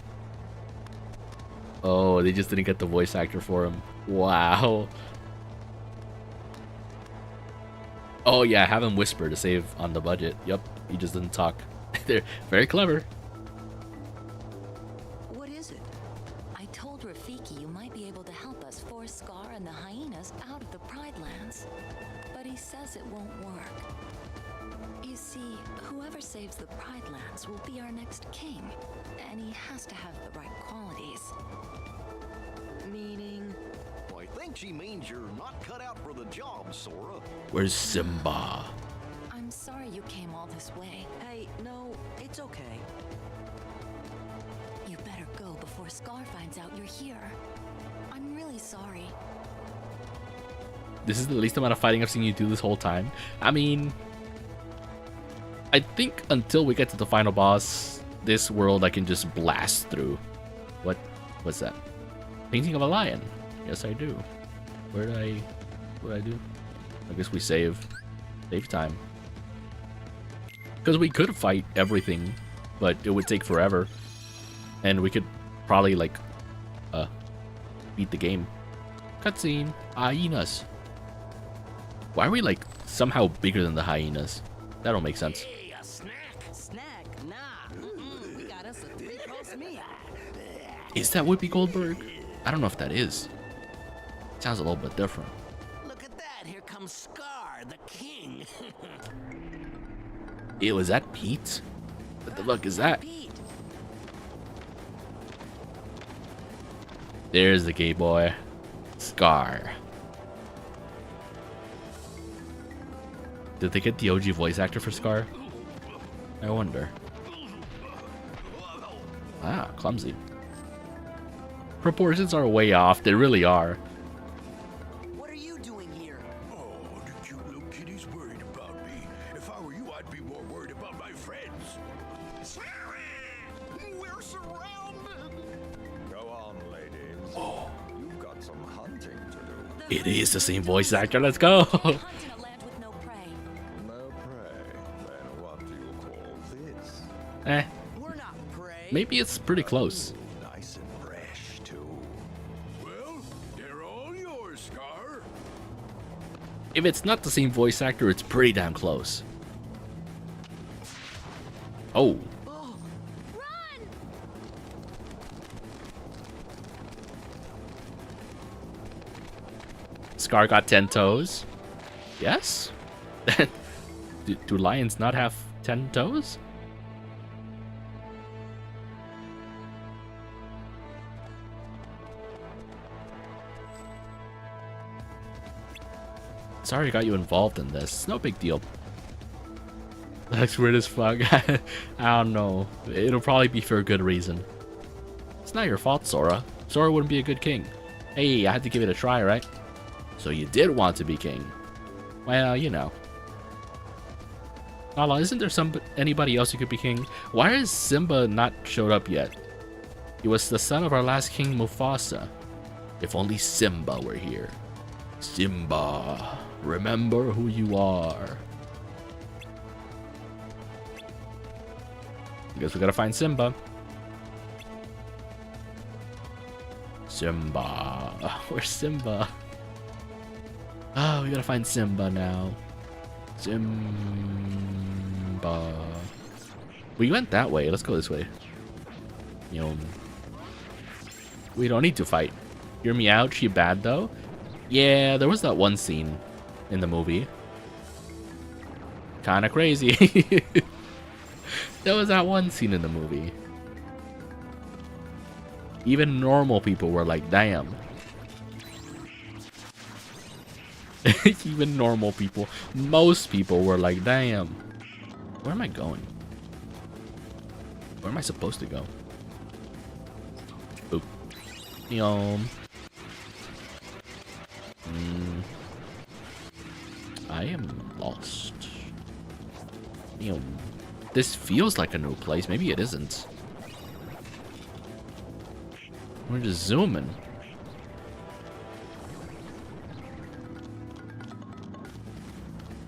Oh, they just didn't get the voice actor for him. Wow. Oh yeah, have him whisper to save on the budget. Yep, he just didn't talk. They're very clever. What is it? I told Rafiki you might be able to help us force Scar and the hyenas out of the Pride Lands. But he says it won't work. You see, whoever saves the Pride Lands will be our next king. And he has to have the right qualities. Meaning? I think she means you're not cut out for the job, Sora. Where's Simba? I'm sorry you came all this way. Hey, no, it's okay. You better go before Scar finds out you're here. I'm really sorry. This is the least amount of fighting I've seen you do this whole time. I mean, I think until we get to the final boss, this world I can just blast through. What's that? Painting of a lion. Yes, I do. What did I do? I guess we save time. Because we could fight everything, but it would take forever. And we could probably, like, beat the game. Cutscene. Hyenas. Why are we, like, somehow bigger than the hyenas? That don't make sense. Hey, a snack? Snack? Nah. We got us a three-course meal. Is that Whoopi Goldberg? I don't know if that is. Sounds a little bit different. Look at that. Here comes Scar, the king. Ew, is that Pete? What the fuck is that? Pete. There's the gay boy. Scar. Did they get the OG voice actor for Scar? I wonder. Ah, clumsy. Proportions are way off. They really are. What are you doing here? Oh, the cute little kitty's worried about me. If I were you, I'd be more worried about my friends. We're surrounded. Go on, ladies. Oh. You've got some hunting to do. It is the same voice actor. Let's go. Hunt in a land with no prey. No prey. Then what do you call this? Eh, We're not prey. maybe it's pretty close. Nice and fresh, too. Well, they're all yours, Scar. If it's not the same voice actor, it's pretty damn close. Oh. Run! Scar got 10 toes. Yes? do lions not have 10 toes? Sorry I got you involved in this. It's no big deal. That's weird as fuck. I don't know. It'll probably be for a good reason. It's not your fault, Sora. Sora wouldn't be a good king. Hey, I had to give it a try, right? So you did want to be king. Well, you know. Nala, isn't there anybody else who could be king? Why has Simba not showed up yet? He was the son of our last king, Mufasa. If only Simba were here. Simba, remember who you are. I guess we gotta find Simba. Simba. Where's Simba? Oh, we gotta find Simba now. Simba. We went that way. Let's go this way. We don't need to fight. Hear me out. She bad though? Yeah, there was that one scene in the movie. Kinda crazy. There was that one scene in the movie. Even normal people were like, damn. Even normal people. Most people were like, damn. Where am I going? Where am I supposed to go? Boop. I am lost. This feels like a new place. Maybe it isn't. We're just zooming.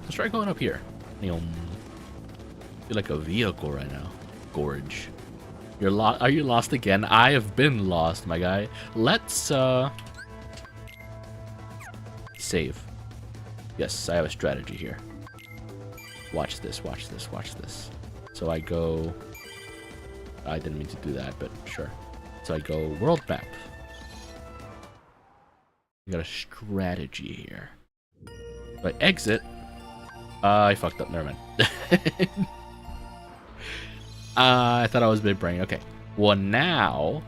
Let's try going up here. Feel like a vehicle right now. Gorge. You're lost. Are you lost again? I have been lost, my guy. Let's save. Yes, I have a strategy here. Watch this, watch this, watch this. So I go... I didn't mean to do that, but sure. So I go world map. We got a strategy here. If I exit... I fucked up, never mind. I thought I was big brain. Okay. Well, now...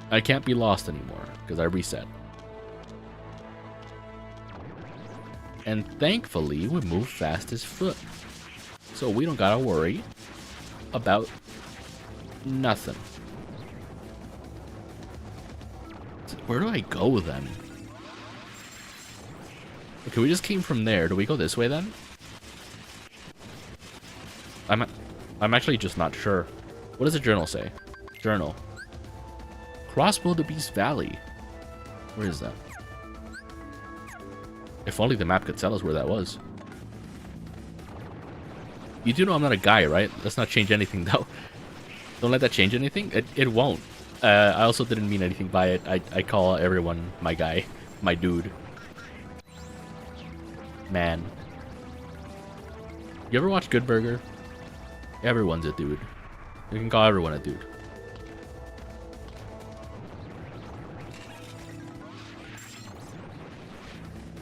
I can't be lost anymore, because I reset. And thankfully, we move fast as foot. So we don't gotta worry about nothing. So where do I go then? Okay, we just came from there. Do we go this way then? I'm actually just not sure. What does the journal say? Journal. Cross Wildebeest Valley. Where is that? If only the map could tell us where that was. You do know I'm not a guy, right? Let's not change anything, though. Don't let that change anything. It won't. I also didn't mean anything by it. I call everyone my guy. My dude. Man. You ever watch Good Burger? Everyone's a dude. You can call everyone a dude.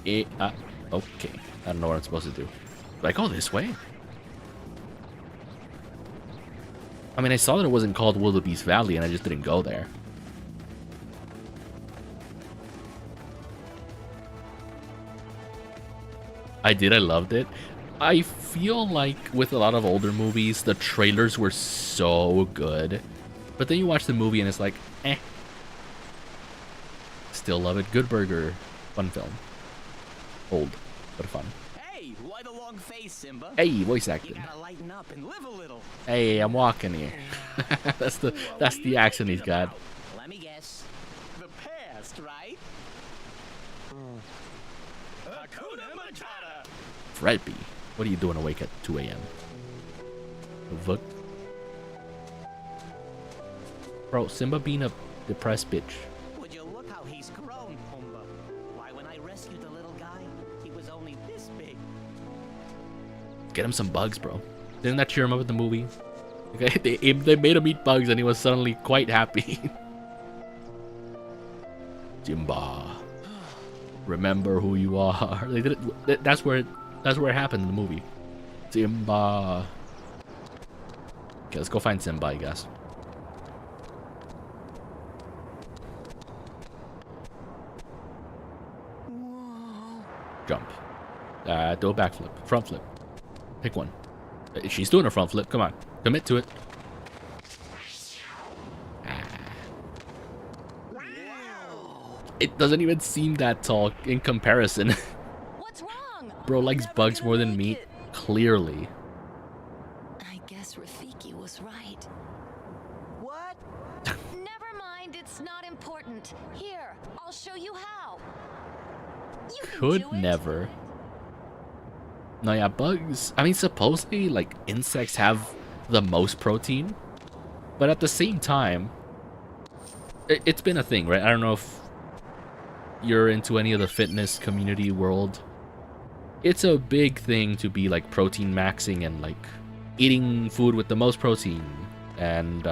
Okay. I don't know what I'm supposed to do. Do I go this way? I mean, I saw that it wasn't called Wildebeest Valley, and I just didn't go there. I did. I loved it. I feel like with a lot of older movies, the trailers were so good. But then you watch the movie and it's like, eh. Still love it. Good Burger. Fun film. Old, but fun. Hey, why the long face, Simba? Hey, voice acting. You gotta lighten up and live a little. Hey, I'm walking here. that's the accent he's got. Let me guess. The past, right? Hakuna Matata. Fredby, what are you doing awake at 2 a.m.? What? Bro, Simba being a depressed bitch. Would you look how he's grown, Pumbaa? Why, when I rescued the little guy, get him some bugs, bro. Didn't that cheer him up in the movie? Okay, they made him eat bugs and he was suddenly quite happy. Simba, remember who you are. They did it, that's where it happened in the movie. Simba. Okay, let's go find Simba, I guess. Whoa. Jump. Do a backflip. Front flip. Pick one. She's doing a front flip. Come on. Commit to it. It doesn't even seem that tall in comparison. What's wrong? Bro likes bugs more than me. Clearly. I guess Rafiki was right. What? Never mind, it's not important. Here, I'll show you how. You can Could do it. never. No, yeah, bugs. I mean, supposedly, like, insects have the most protein. But at the same time, it's been a thing, right? I don't know if you're into any of the fitness community world. It's a big thing to be, like, protein maxing and, like, eating food with the most protein. And,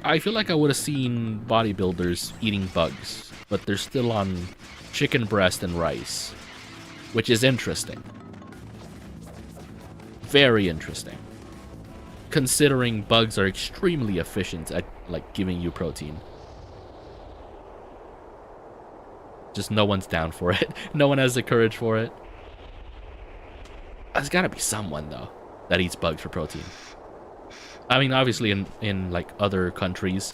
I feel like I would have seen bodybuilders eating bugs. But they're still on chicken breast and rice. Which is interesting. Very interesting. Considering bugs are extremely efficient at, like, giving you protein. Just no one's down for it. No one has the courage for it. There's gotta be someone, though, that eats bugs for protein. I mean, obviously in like, other countries,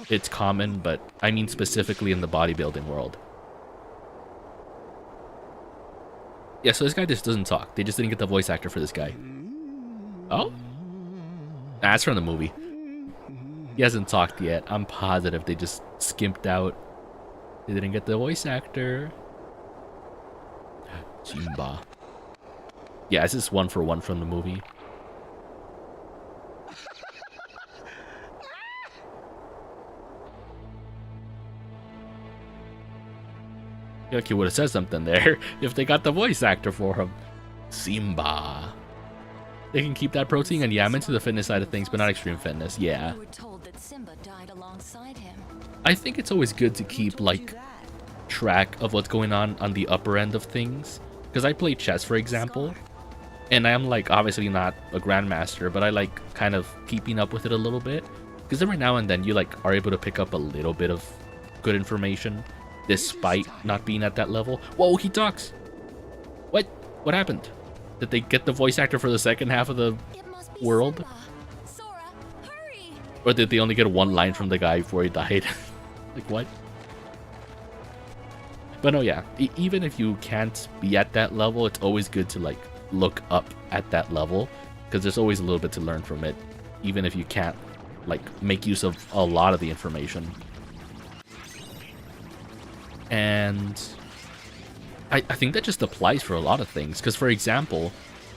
it's common, but I mean specifically in the bodybuilding world. Yeah, so this guy just doesn't talk. They just didn't get the voice actor for this guy. Oh? That's from the movie. He hasn't talked yet. I'm positive they just skimped out. They didn't get the voice actor. Simba. Yeah, this is 1-for-1 from the movie. I feel like he would have said something there if they got the voice actor for him. Simba. They can keep that protein, and yeah, I'm into the fitness side of things, but not extreme fitness. Yeah. We were told that Simba died alongside him. I think it's always good to keep, like, track of what's going on the upper end of things. Because I play chess, for example, and I'm, like, obviously not a grandmaster, but I like kind of keeping up with it a little bit. Because every now and then you, like, are able to pick up a little bit of good information, despite not being at that level. Whoa, he talks! What? What happened? Did they get the voice actor for the second half of the It must be world? Simba. Sora, hurry! Or did they only get one line from the guy before he died? Like, what? But no, yeah. Even if you can't be at that level, it's always good to, like, look up at that level. Because there's always a little bit to learn from it. Even if you can't, like, make use of a lot of the information. And I think that just applies for a lot of things. Because, for example,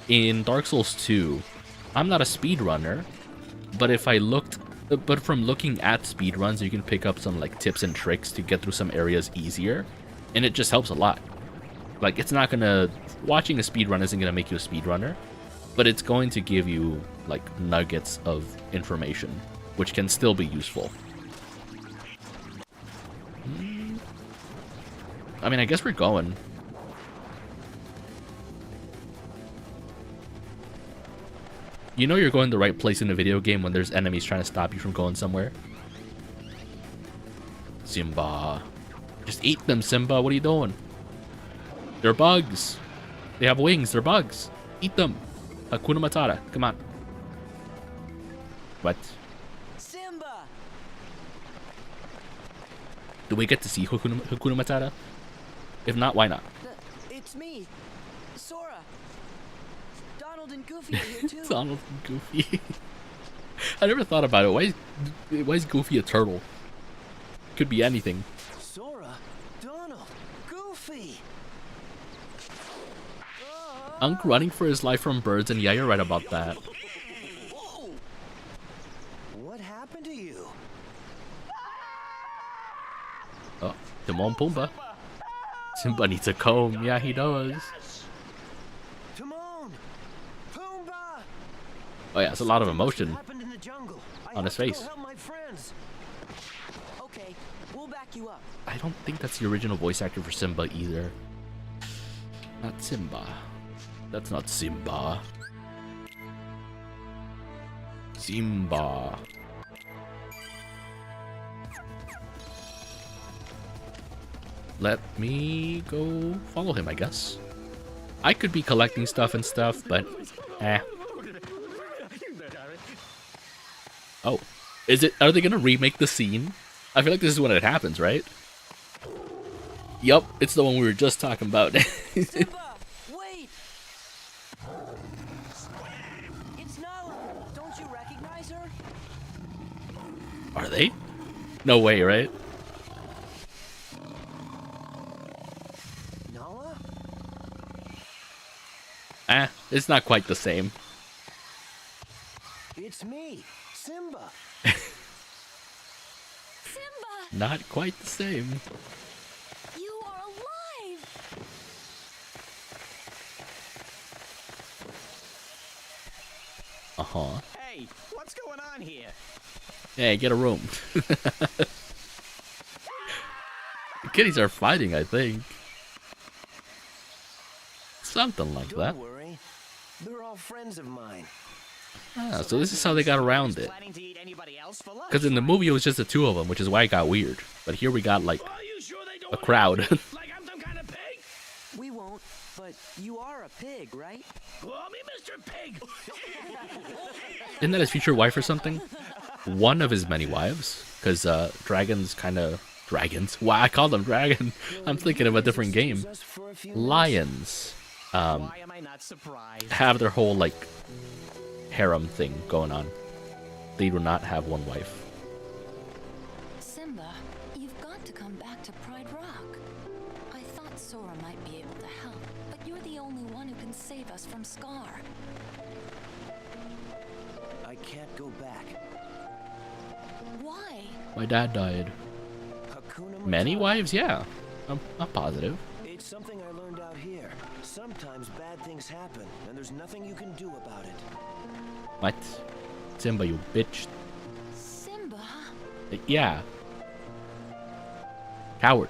in Dark Souls 2, I'm not a speedrunner, but if I looked... But from looking at speedruns, you can pick up some, like, tips and tricks to get through some areas easier. And it just helps a lot. Like, it's not gonna... Watching a speedrun isn't gonna make you a speedrunner, but it's going to give you, like, nuggets of information, which can still be useful. I mean, I guess we're going. You know you're going the right place in a video game when there's enemies trying to stop you from going somewhere. Simba. Just eat them, Simba. What are you doing? They're bugs. They have wings. They're bugs. Eat them. Hakuna Matata. Come on. What? Simba! Do we get to see Hakuna Matata? If not, why not? It's me, Sora. Donald and Goofy are here too. Donald and Goofy. I never thought about it. Why is Goofy a turtle? Could be anything. Sora, Donald, Goofy. Unk running for his life from birds, and yeah, you're right about that. Whoa! What happened to you? Oh, Timon Pumbaa. Simba needs a comb. Yeah, he does. Timon! Oh yeah, it's a lot of emotion Happened in the jungle. I on his have to go face. help my friends. Okay, we'll back you up. I don't think that's the original voice actor for Simba either. Not Simba. That's not Simba. Simba. Let me go follow him, I guess. I could be collecting stuff and stuff, but eh. Oh, is it? Are they gonna remake the scene? I feel like this is when it happens, right? Yup, it's the one we were just talking about. Simba, wait! It's Nala. Don't you recognize her? Are they? No way, right? Nala? Eh, it's not quite the same. It's me, Simba. Simba, Not quite the same. you are alive! Uh-huh. Hey, what's going on here? Hey, get a room. The kitties are fighting, I think. Something like that. Don't worry. They're all friends of mine. Ah, so this is how they got around it. Planning to eat anybody else for lunch? Because in the movie it was just the two of them, which is why it got weird. But here we got like Are you sure they don't a want crowd. like I'm some kind of pig? We won't, but you are a pig, right? Call me Mr. Pig. Isn't that his future wife or something? One of his many wives. Because dragons kind of... Dragons? Wow, I called them dragon. I'm thinking of a different game. Just for a few minutes. Lions. Why am I not surprised? Have their whole like harem thing going on. They do not have one wife. Simba, you've got to come back to Pride Rock. I thought Sora might be able to help, but you're the only one who can save us from Scar. I can't go back. Why? My dad died. Hakuna Many Matata. wives? Yeah. I'm positive. It's something I learned out here. Sometimes bad things happen, and there's nothing you can do about it. What? Simba, you bitch. Simba? Yeah. Coward.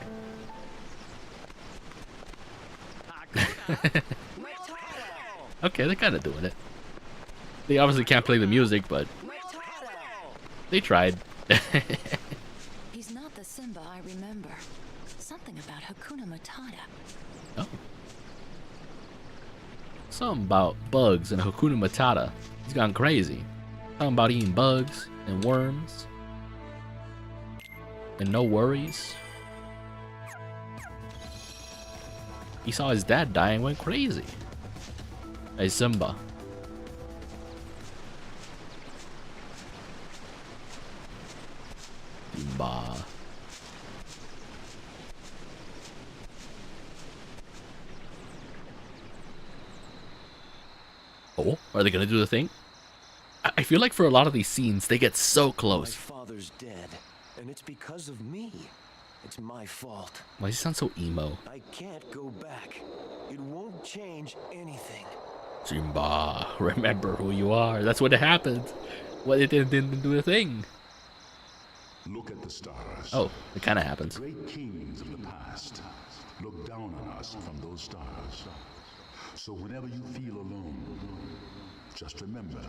Okay, they're kind of doing it. They obviously can't play the music, but they tried. He's not the Simba I remember. Something about Hakuna Matata. Oh. Something about bugs and Hakuna Matata. He's gone crazy. Talking about eating bugs and worms. And no worries. He saw his dad die and went crazy. Hey, Simba. Simba. Oh, are they gonna do the thing? I feel like for a lot of these scenes, they get so My close. father's dead, and it's because of me. It's my fault. Why does he sound so emo? I can't go back. It won't change anything. Simba, remember who you are. That's what happened. What it didn't do the thing. Look at the stars. Oh, it kind of happens. Great kings of the past look down on us from those stars. So whenever you feel alone, just remember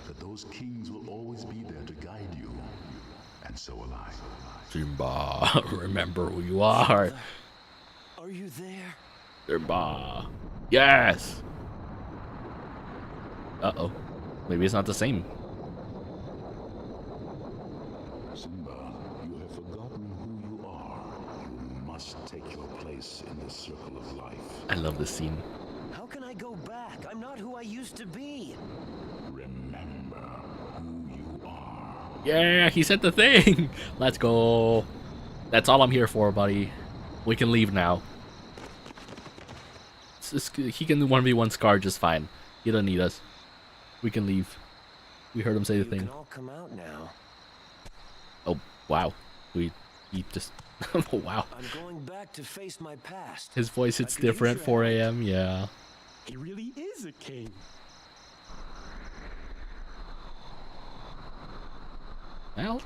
that those kings will always be there to guide you. And so will I. Simba, remember who you are. Are you there? Simba. Yes. Uh-oh. Maybe it's not the same. Simba, you have forgotten who you are. You must take your place in the circle of life. I love this scene. How can I go back? I'm not who I used to be. Remember who you are. Yeah, he said the thing. Let's go. That's all I'm here for, buddy. We can leave now. He can 1v1 Scar just fine. He doesn't need us. We can leave. We heard him say the You thing. can all come out now. Oh, wow. He just... oh, wow. I'm going back to face my past. His voice hits I could use different, your 4 help. a.m., yeah. He really is a king. Well,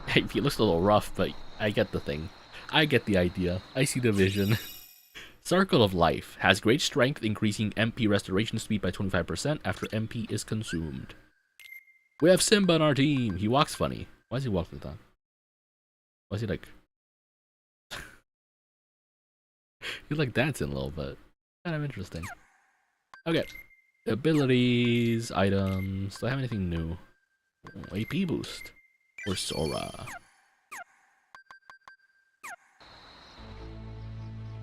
hey, he looks a little rough, but I get the thing. I get the idea. I see the vision. Circle of Life has great strength, increasing MP restoration speed by 25% after MP is consumed. We have Simba on our team. He walks funny. Why does he walk like that? Why is he like... He's like dancing a little bit. Kind of interesting. Okay. Abilities, items. Do I have anything new? AP boost. Or Sora.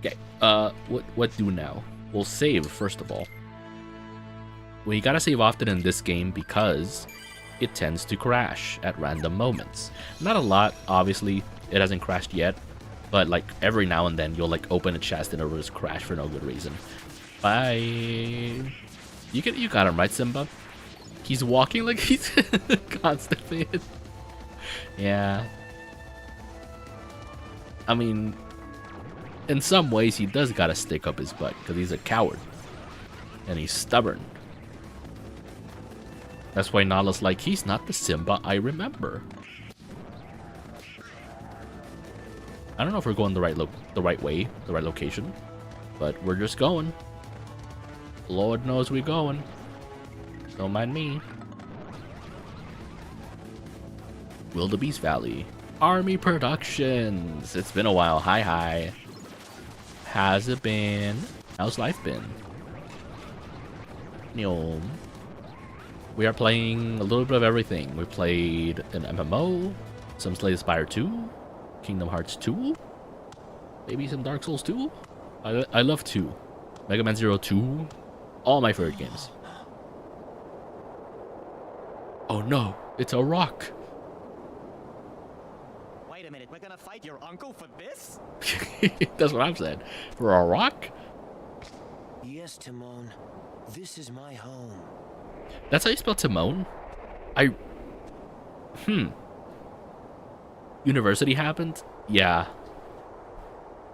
Okay, what do now? We'll save, first of all. Well, you gotta save often in this game because it tends to crash at random moments. Not a lot, obviously, it hasn't crashed yet, but like every now and then you'll like open a chest and it'll just crash for no good reason. Bye. You got him right, Simba? He's walking like he's constipated. Yeah. I mean, in some ways, he does gotta stick up his butt, because he's a coward. And he's stubborn. That's why Nala's like, he's not the Simba I remember. I don't know if we're going the right way, the right location. But we're just going. Lord knows we're going. Don't mind me. Wildebeest Valley. Army Productions. It's been a while. Hi. Has it been? How's life been? Neom. We are playing a little bit of everything. We played an MMO, some Slay the Spire 2, Kingdom Hearts 2, maybe some Dark Souls 2. I love 2. Mega Man Zero 2. All my favorite games. Oh no, it's a rock. Wait a minute, we're gonna fight your uncle for this? That's what I'm saying. For a rock? Yes, Timon. This is my home. That's how you spell Timon? University happened? Yeah.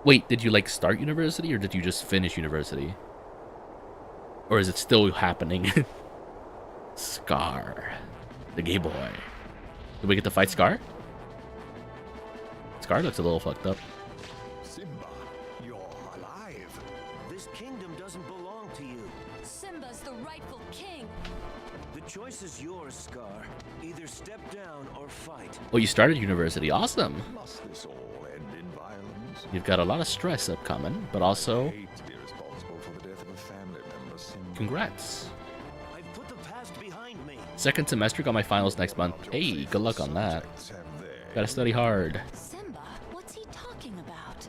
Wait, did you like start university or did you just finish university? Or is it still happening? Scar. The gay boy. Did we get to fight Scar? Scar looks a little fucked up. Simba, you're alive. This kingdom doesn't belong to you. Simba's the rightful king. The choice is yours, Scar. Either step down or fight. Oh, you started university. Awesome. Must this all end in violence? You've got a lot of stress upcoming, but also I hate to be responsible for the death of a family member, Simba. congrats. I've put the past behind me. Second semester, got my finals next month. Hey, good luck on that. Subjects have they? Gotta study hard. Simba, what's he talking about?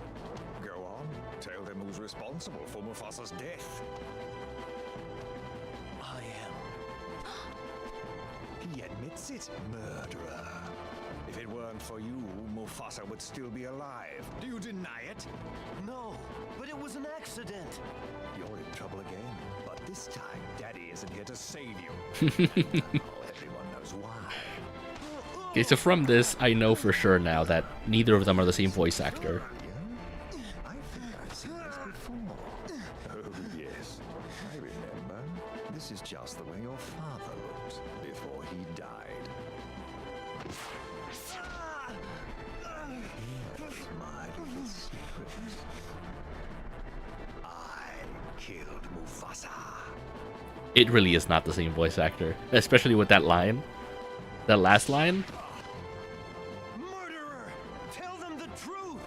Go on. Tell them who's responsible for Mufasa's death. I am. He admits it, murderer. If it weren't for you, Mufasa would still be alive. Do you deny it? No, but it was an accident. You're in trouble again. But this time, Daddy isn't here to save you. Now everyone knows why. Okay, so from this, I know for sure now that neither of them are the same voice actor. I think I've seen this before. Oh, yes. I remember. This is just the way your father looked before he died. Here's my little secret. I killed Mufasa. It really is not the same voice actor, especially with that line. That last line. Murderer! Tell them the truth!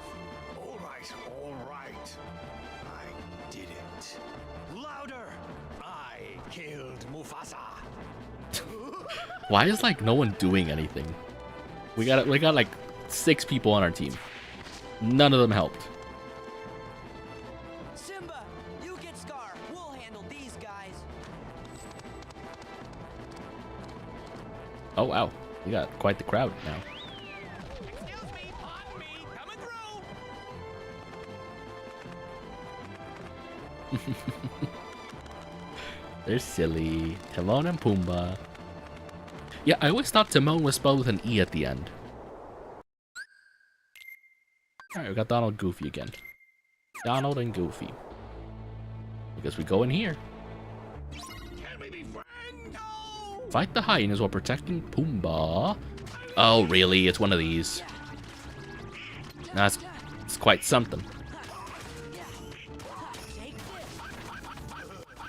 All right. I did it. Louder! I killed Mufasa. Why is like no one doing anything? We got like 6 people on our team. None of them helped. Simba, you get Scar. We'll handle these guys. Oh wow, we got quite the crowd now. Excuse me, pardon me, coming through. They're silly. Timon and Pumbaa. Yeah, I always thought Timon was spelled with an E at the end. Alright, we got Donald Goofy again. Donald and Goofy. I guess we go in here. Can we be friends? No! Fight the hyenas while protecting Pumbaa. Oh, really? It's one of these. That's it's quite something.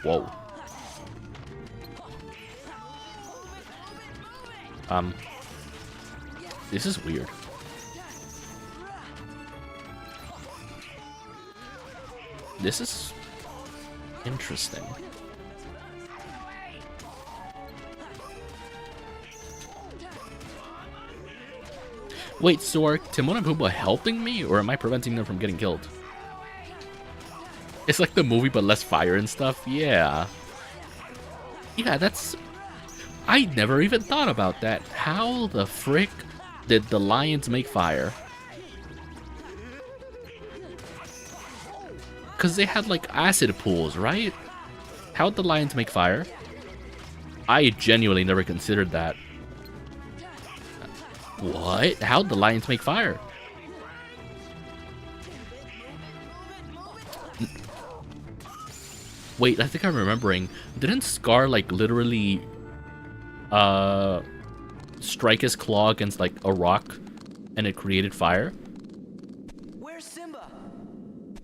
Whoa. This is weird. This is interesting. Wait, so are Timon and Pumbaa helping me, or am I preventing them from getting killed? It's like the movie, but less fire and stuff. Yeah. Yeah, that's... I never even thought about that. How the frick did the lions make fire? Because they had, like, acid pools, right? How'd the lions make fire? I genuinely never considered that. What? How'd the lions make fire? Wait, I think I'm remembering. Didn't Scar, like, literally strike his claw against, like, a rock and it created fire? Where's Simba?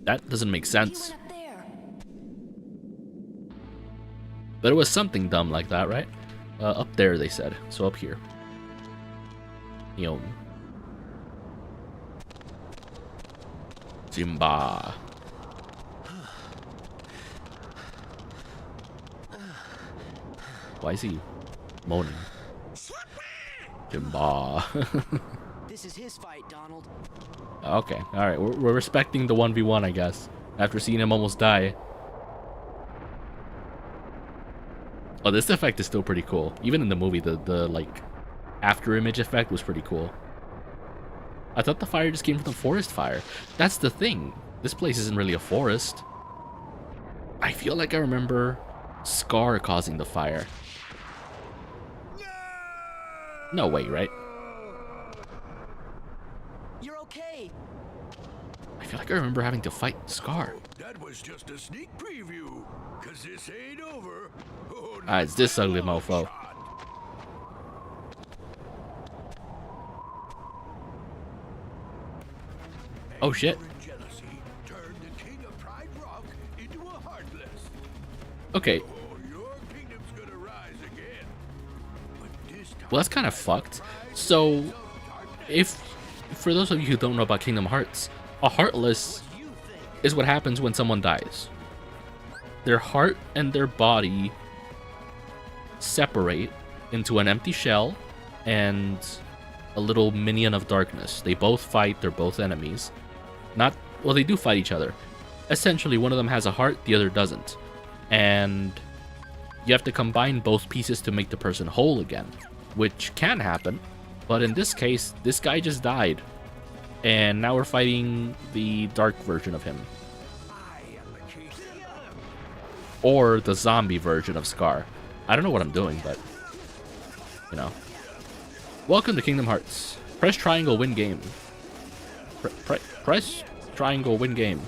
That doesn't make sense. He went up there. But it was something dumb like that, right? Up there, they said. So up here. You know. Simba. Why is he moaning? Simba. This is his fight, Donald. Okay, alright. We're respecting the 1v1, I guess. After seeing him almost die. Oh, this effect is still pretty cool. Even in the movie, the like, after image effect was pretty cool. I thought the fire just came from the forest fire. That's the thing. This place isn't really a forest. I feel like I remember Scar causing the fire. No way, right? You're okay. I feel like I remember having to fight Scar. That was just a sneak preview, cause this ain't over. Oh, Ah, it's this ugly mofo. Oh shit. Okay. Well, that's kind of fucked. So, for those of you who don't know about Kingdom Hearts, a Heartless is what happens when someone dies. Their heart and their body separate into an empty shell and a little minion of darkness. They both fight, they're both enemies. Well, they do fight each other. Essentially, one of them has a heart, the other doesn't. And you have to combine both pieces to make the person whole again, which can happen. But in this case, this guy just died. And now we're fighting the dark version of him. Or the zombie version of Scar. I don't know what I'm doing, but, you know. Welcome to Kingdom Hearts. Press triangle, win game. Press triangle, win game.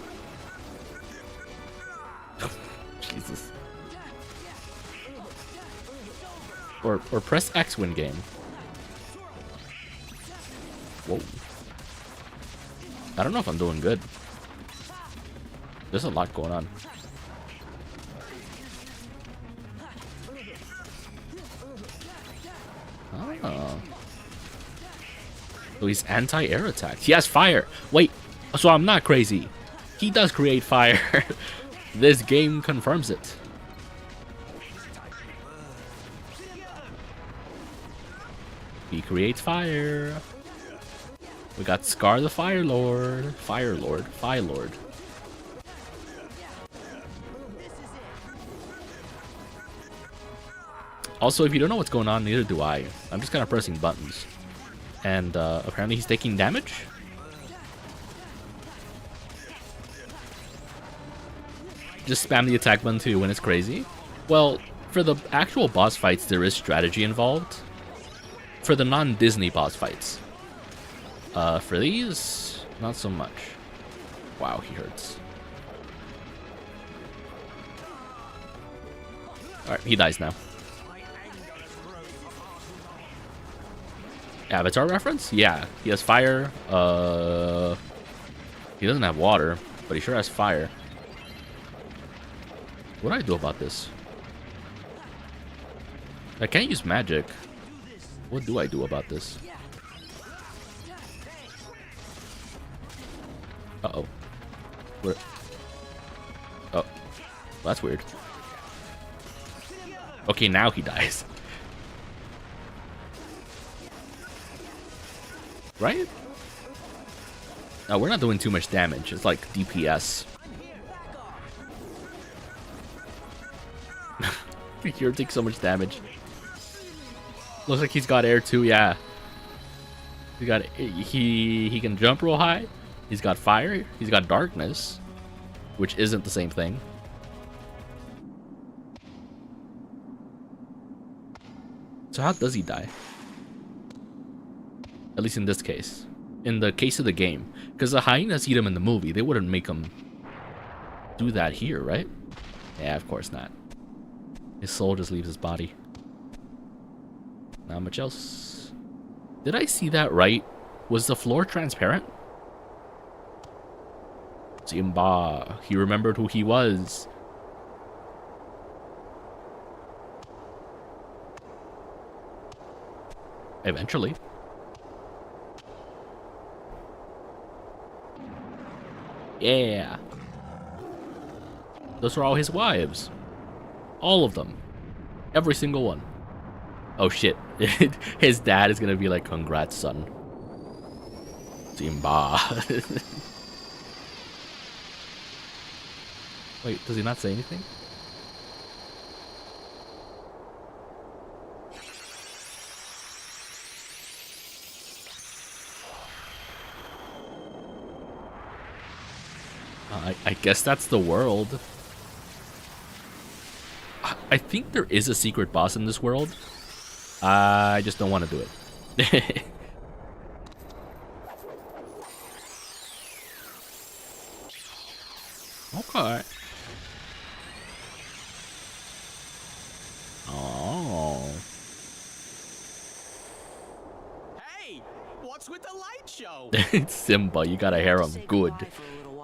Jesus. Or press X, win game. Whoa. I don't know if I'm doing good. There's a lot going on. Oh. So he's anti-air attack. He has fire. Wait, so I'm not crazy. He does create fire. This game confirms it. He creates fire. We got Scar the Fire Lord. Fire Lord. Fire Lord. Also, if you don't know what's going on, neither do I. I'm just kind of pressing buttons. And apparently he's taking damage? Just spam the attack button too when it's crazy? Well, for the actual boss fights, there is strategy involved. For the non-Disney boss fights. For these, not so much. Wow, he hurts. Alright, he dies now. Avatar reference? Yeah, he has fire. He doesn't have water, but he sure has fire. What do I do about this? I can't use magic. What do I do about this? Uh-oh. What? Oh. Well, that's weird. Okay, now he dies. Right? No, we're not doing too much damage. It's like DPS. Here takes so much damage. Looks like he's got air too, yeah. He can jump real high. He's got fire. He's got darkness, which isn't the same thing. So how does he die? At least in this case. In the case of the game. Because the hyenas eat him in the movie. They wouldn't make him do that here, right? Yeah, of course not. His soul just leaves his body. Not much else. Did I see that right? Was the floor transparent? Simba. He remembered who he was. Eventually. Yeah. Those were all his wives. All of them. Every single one. Oh shit. His dad is gonna be like, congrats, son. Simba. Wait, does he not say anything? I guess that's the world. I think there is a secret boss in this world. I just don't want to do it. Okay. Oh. Hey, what's with the light show? It's Simba, you gotta hear him. Good.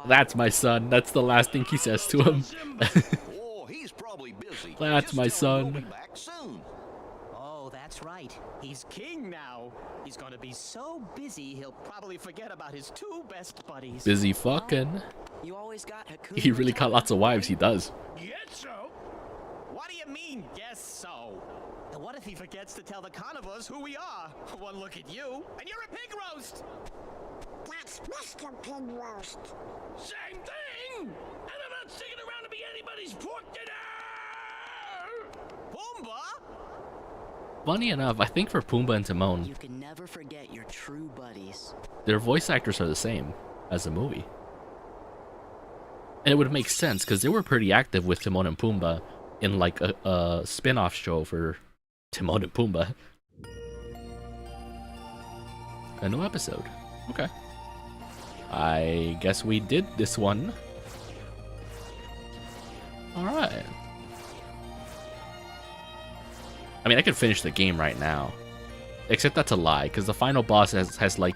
That's my son. That's the last thing he says to him. Oh, he's probably busy. That's my son. He'll be back soon. Oh, that's right. He's king now. He's gonna be so busy he'll probably forget about his two best buddies. Busy fucking. You always got Hakuna He really got Matata. lots of wives, he does. Guess so? What do you mean, guess so? And what if he forgets to tell the carnivores who we are? One look at you, and you're a pig roast! That's Mr. Pig Roast. Same thing! And I'm not sticking around to be anybody's pork dinner! Pumbaa? Funny enough, I think for Pumbaa and Timon, You can never forget your true buddies. their voice actors are the same as the movie. And it would make sense, because they were pretty active with Timon and Pumbaa in like a spin-off show for Timon and Pumbaa. A new episode. Okay. I guess we did this one. Alright. I mean, I could finish the game right now. Except that's a lie, because the final boss has like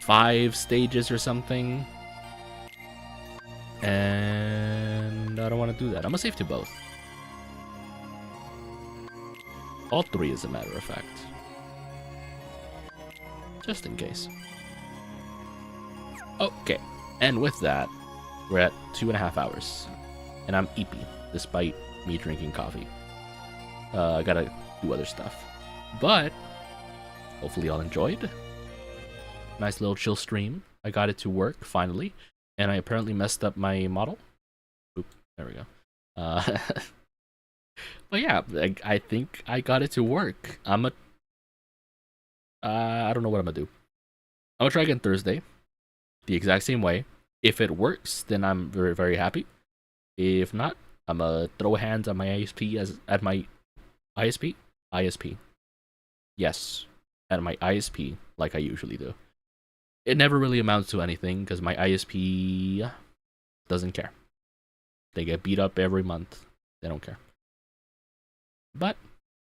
5 stages or something. And I don't want to do that. I'm gonna save to both. All 3 as a matter of fact. Just in case. Okay, and with that, we're at 2.5 hours. And I'm eepy, despite me drinking coffee. I gotta do other stuff. But, hopefully y'all enjoyed. Nice little chill stream. I got it to work, finally. And I apparently messed up my model. Oop, there we go. But yeah, I think I got it to work. I don't know what I'm gonna do. I'm gonna try again Thursday. The exact same way. If it works, then I'm very, very happy. If not, I'm gonna throw hands at my ISP at my ISP? ISP. Yes, at my ISP, like I usually do. It never really amounts to anything, because my ISP doesn't care. They get beat up every month. They don't care. But,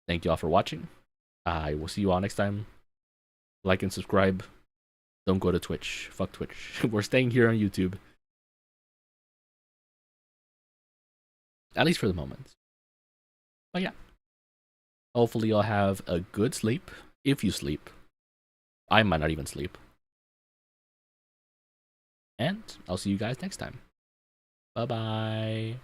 thank you all for watching. I will see you all next time. Like and subscribe. Don't go to Twitch. Fuck Twitch. We're staying here on YouTube. At least for the moment. But yeah. Hopefully you'll have a good sleep. If you sleep. I might not even sleep. And I'll see you guys next time. Bye-bye.